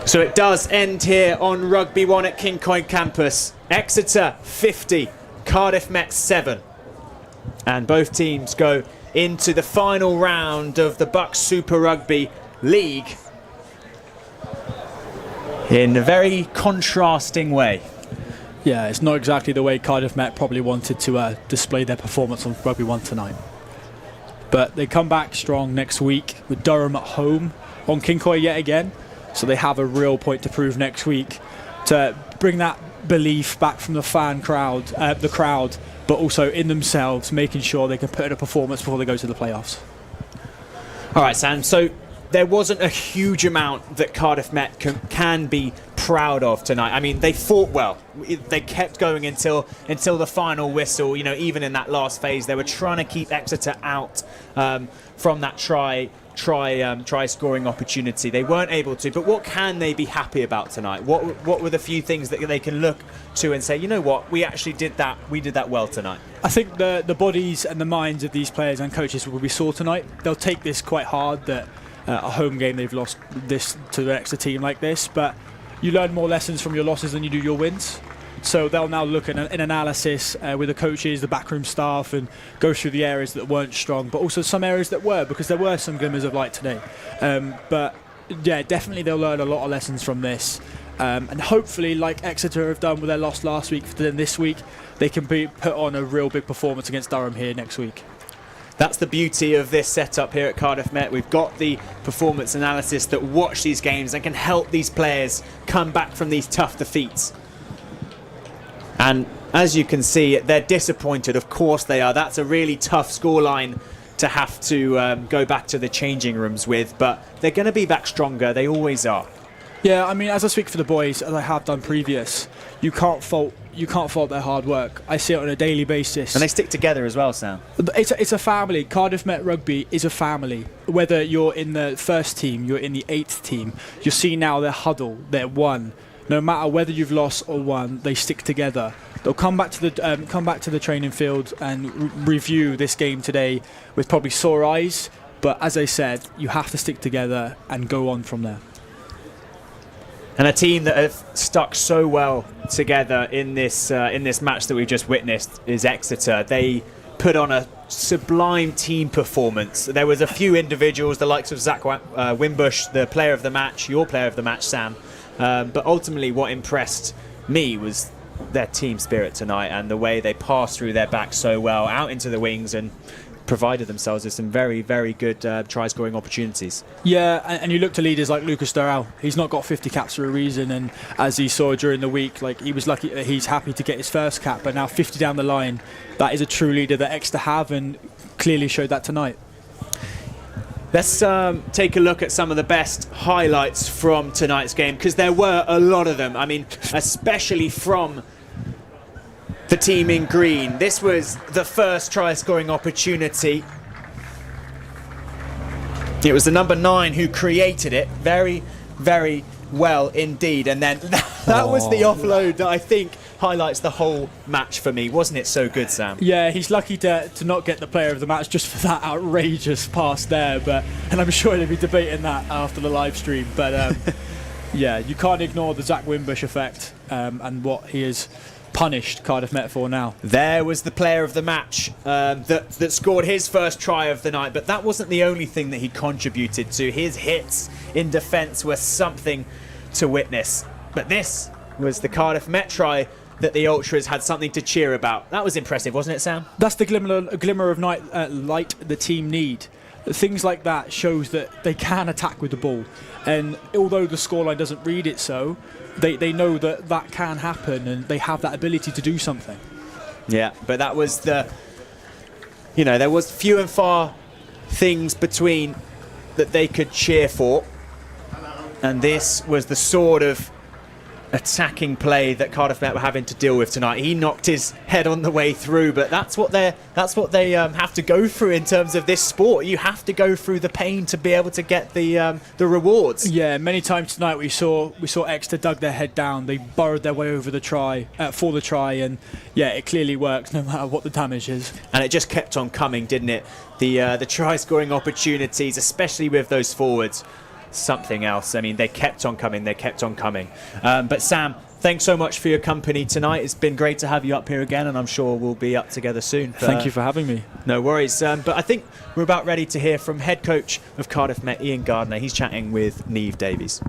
So it does end here on Rugby 1 at King Coin Campus. Exeter 50, Cardiff Met 7. And both teams go into the final round of the BUCS Super Rugby League in a very contrasting way. Yeah, it's not exactly the way Cardiff Met probably wanted to display their performance on Rugby 1 tonight. But they come back strong next week with Durham at home on Kincoy yet again. So they have a real point to prove next week to bring that belief back from the crowd, but also in themselves, making sure they can put in a performance before they go to the playoffs. All right, Sam, so there wasn't a huge amount that Cardiff Met can be proud of tonight. I mean, they fought well. They kept going until the final whistle. You know, even in that last phase, they were trying to keep Exeter out from that try scoring opportunity. They weren't able to. But what can they be happy about tonight? What were the few things that they can look to and say, you know what, we actually did that. We did that well tonight. I think the bodies and the minds of these players and coaches will be sore tonight. They'll take this quite hard that a home game they've lost this to the Exeter team like this, but you learn more lessons from your losses than you do your wins. So they'll now look at an analysis with the coaches, the backroom staff, and go through the areas that weren't strong, but also some areas that were, because there were some glimmers of light today. But yeah, definitely they'll learn a lot of lessons from this. And hopefully, like Exeter have done with their loss last week, then this week, they can put on a real big performance against Durham here next week. That's the beauty of this setup here at Cardiff Met. We've got the performance analysis that watch these games and can help these players come back from these tough defeats. And as you can see, they're disappointed. Of course they are. That's a really tough scoreline to have to go back to the changing rooms with. But they're going to be back stronger. They always are. Yeah, I mean, as I speak for the boys, as I have done previous, you can't fault their hard work. I see it on a daily basis. And they stick together as well, Sam. It's a family. Cardiff Met Rugby is a family. Whether you're in the first team, you're in the 8th team, you see now they're huddle, they're one. No matter whether you've lost or won, they stick together. They'll come back to the training field and review this game today with probably sore eyes. But as I said, you have to stick together and go on from there. And a team that have stuck so well together in this match that we've just witnessed is Exeter. They put on a sublime team performance. There was a few individuals, the likes of Zach Wimbush, the player of the match, your player of the match, Sam. But ultimately what impressed me was their team spirit tonight and the way they passed through their back so well, out into the wings and provided themselves with some very, very good try-scoring opportunities. Yeah, and you look to leaders like Lucas Durrell. He's not got 50 caps for a reason, and as he saw during the week, like, he was lucky that he's happy to get his first cap, but now 50 down the line, that is a true leader that Exeter have, and clearly showed that tonight. Let's take a look at some of the best highlights from tonight's game, because there were a lot of them. I mean, especially from the team in green. This was the first try-scoring opportunity. It was the number 9 who created it very, very well indeed. And then that was the offload that I think highlights the whole match for me. Wasn't it so good, Sam? Yeah, he's lucky to not get the player of the match just for that outrageous pass there. And I'm sure they'll be debating that after the live stream. But yeah, you can't ignore the Zach Wimbush effect and what he has punished Cardiff Met for now. There was the player of the match that scored his first try of the night, but that wasn't the only thing that he contributed to. His hits in defence were something to witness. But this was the Cardiff Met try that the Ultras had something to cheer about. That was impressive, wasn't it, Sam? That's the glimmer of light the team need. Things like that shows that they can attack with the ball. And although the scoreline doesn't read it so, they know that that can happen and they have that ability to do something. Yeah, but that was there was few and far things between that they could cheer for. And this was the sort of attacking play that Cardiff Met were having to deal with tonight. He knocked his head on the way through, but that's what they have to go through in terms of this sport. You have to go through the pain to be able to get the rewards. Yeah, many times tonight we saw Exeter dug their head down. They burrowed their way over the try for the try, and yeah, it clearly works no matter what the damage is. And it just kept on coming, didn't it? The try scoring opportunities, especially with those forwards. Something else. I mean, they kept on coming. But Sam, thanks so much for your company tonight. It's been great to have you up here again, and I'm sure we'll be up together soon. Thank you for having me. No worries. But I think we're about ready to hear from head coach of Cardiff Met, Ian Gardner. He's chatting with Maisie Davis.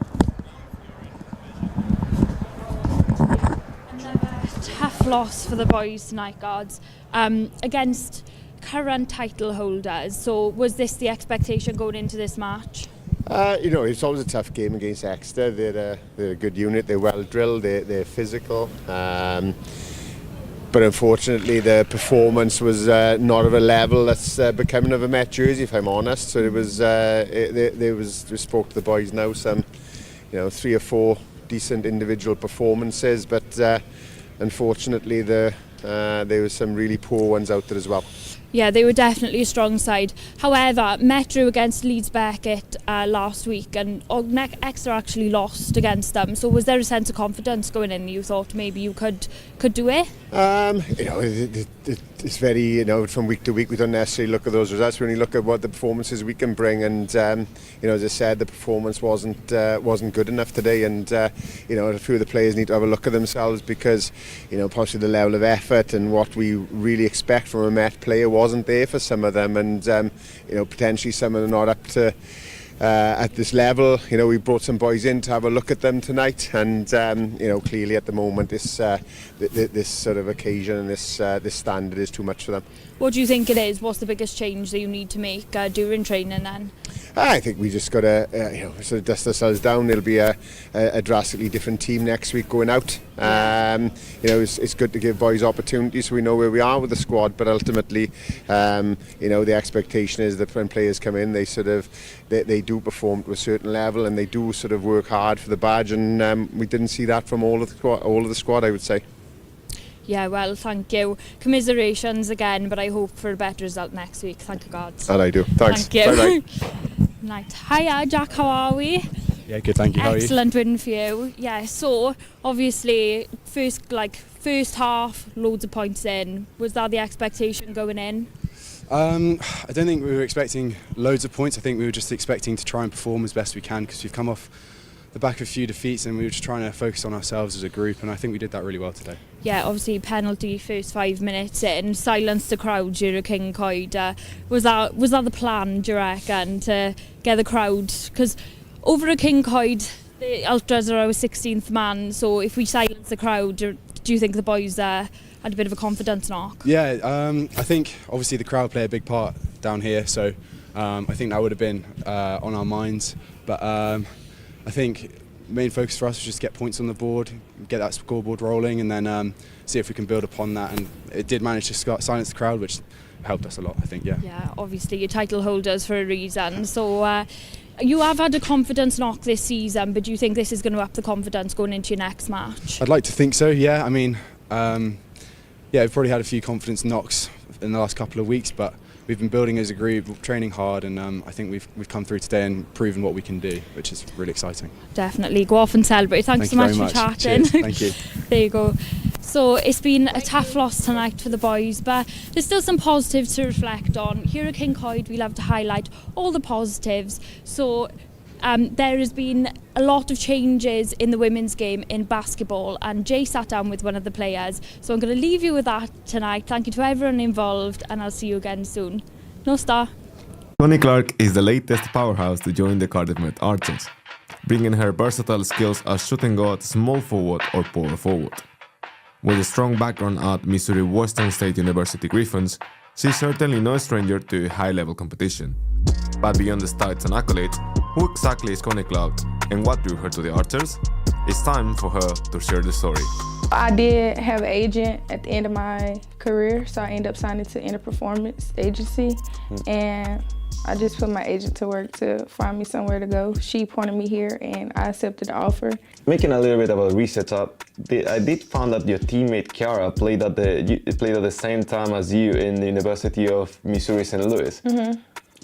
Another tough loss for the boys tonight, guards, against current title holders. So was this the expectation going into this match? It's always a tough game against Exeter. They're a good unit. They're well drilled. They're physical. But unfortunately, the performance was not of a level that's becoming of a Met jersey, if I'm honest. So it was. We spoke to the boys now. Some, 3 or 4 decent individual performances, but unfortunately, there were some really poor ones out there as well. Yeah, they were definitely a strong side. However, Met drew against Leeds Beckett last week, and Exeter actually lost against them. So was there a sense of confidence going in? You thought maybe you could do it? It's very, from week to week we don't necessarily look at those results. We only look at what the performances we can bring, and as I said, the performance wasn't good enough today, and a few of the players need to have a look at themselves, because possibly the level of effort and what we really expect from a Met player wasn't there for some of them, and potentially some of them not up to at this level. We brought some boys in to have a look at them tonight, and clearly at the moment this sort of occasion and this standard is too much for them. What do you think it is? What's the biggest change that you need to make during training then? I think we just got to sort of dust ourselves down. It'll be a drastically different team next week going out. It's good to give boys opportunities so we know where we are with the squad, but ultimately the expectation is that when players come in, they do perform to a certain level, and they do sort of work hard for the badge, and we didn't see that from all of the squad, I would say. Yeah, well, thank you. Commiserations again, but I hope for a better result next week. Thank you, God. And I do. Thanks. Thank you. Bye-bye. Right. Hiya, Jack, how are we? Yeah, good, thank you. How are you? Excellent win for you. Yeah, so obviously first half, loads of points in. Was that the expectation going in? I don't think we were expecting loads of points. I think we were just expecting to try and perform as best we can, because we've come off the back of a few defeats, and we were just trying to focus on ourselves as a group, and I think we did that really well today. Yeah, obviously penalty first 5 minutes in, silenced the crowd during King Coyd. Was that the plan, do you reckon, to get the crowd? Because over at King Coyd, the Ultras are our 16th man, so if we silence the crowd, do you think the boys had a bit of a confidence knock? Yeah, I think obviously the crowd play a big part down here, so I think that would have been on our minds. But I think main focus for us was just get points on the board, get that scoreboard rolling, and then see if we can build upon that. And it did manage to silence the crowd, which helped us a lot, I think, yeah. Yeah, obviously you're title holders for a reason. So you have had a confidence knock this season, but do you think this is going to up the confidence going into your next match? I'd like to think so, yeah. I mean, we've probably had a few confidence knocks in the last couple of weeks, but we've been building as a group, training hard, and I think we've come through today and proven what we can do, which is really exciting. Definitely. Go off and celebrate. Thanks so much for chatting. Cheers. Thank you. There you go. So it's been a tough loss tonight for the boys, but there's still some positives to reflect on. Here at King Coed, we love to highlight all the positives. So there has been a lot of changes in the women's game in basketball, and Jay sat down with one of the players. So I'm going to leave you with that tonight. Thank you to everyone involved, and I'll see you again soon. No star. Connie Clark is the latest powerhouse to join the Cardiff Met Archers, bringing her versatile skills as shooting guard, small forward or power forward. With a strong background at Missouri Western State University Griffons, she's certainly no stranger to high-level competition. But beyond the stats and accolades, who exactly is Connie Clark and what drew her to the Archers? It's time for her to share the story. I did have an agent at the end of my career, so I ended up signing to Inter Performance Agency, and I just put my agent to work to find me somewhere to go. She pointed me here, and I accepted the offer. Making a little bit of a research up, I did find that your teammate Kiara played at the same time as you in the University of Missouri St. Louis.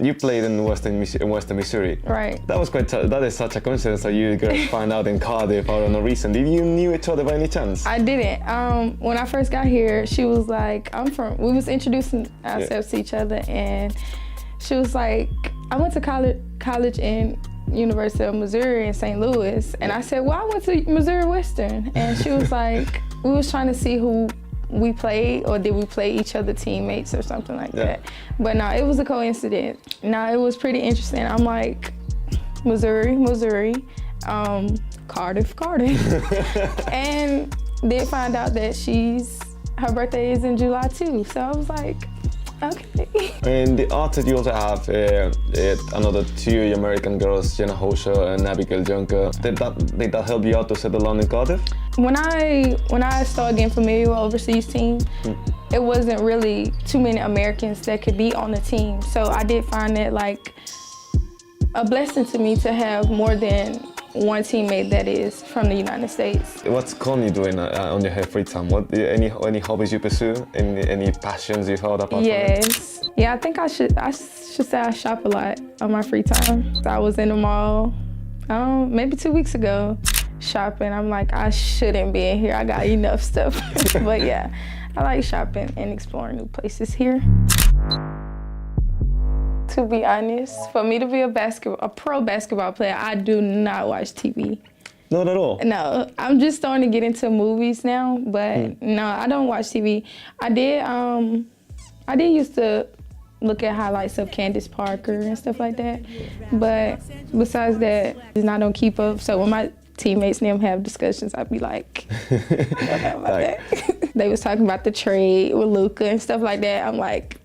You played in Western Missouri. Right. That is such a coincidence that you girls find out in Cardiff out of no reason. Did you knew each other by any chance? I didn't. When I first got here, she was like, we was introducing ourselves to each other, and she was like, I went to college in University of Missouri in St. Louis, and I said, well, I went to Missouri Western, and she was like, we was trying to see who we played, or did we play each other teammates or something like that. But no, it was a coincidence. No, it was pretty interesting. I'm like, Missouri, Cardiff. And then find out that her birthday is in July too. So I was like, okay. In the Archers, you also have another two American girls, Jenna Hosher and Abigail Junker. Did that help you out to settle on in Cardiff? When I started getting familiar with overseas teams, it wasn't really too many Americans that could be on the team. So I did find it like a blessing to me to have more than one teammate that is from the United States. What's Connie doing on your free time? Any hobbies you pursue? Any passions you've held up? Yes. Yeah, I think I should say I shop a lot on my free time. So I was in the mall, maybe 2 weeks ago, shopping. I'm like, I shouldn't be in here. I got enough stuff. But yeah, I like shopping and exploring new places here. To be honest, for me to be a pro basketball player, I do not watch TV. Not at all? No, I'm just starting to get into movies now, but no, I don't watch TV. I did used to look at highlights of Candace Parker and stuff like that, but besides that, I don't keep up. So when my teammates and them have discussions, I'd be like, what about that? They was talking about the trade with Luka and stuff like that. I'm like,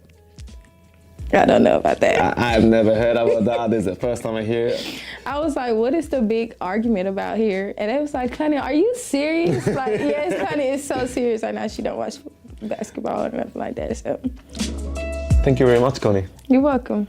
I don't know about that. I've never heard about that. This is the first time I hear it. I was like, what is the big argument about here? And it was like, Connie, are you serious? Like, yes, Connie is so serious. I know she don't watch basketball or nothing like that. So. Thank you very much, Connie. You're welcome.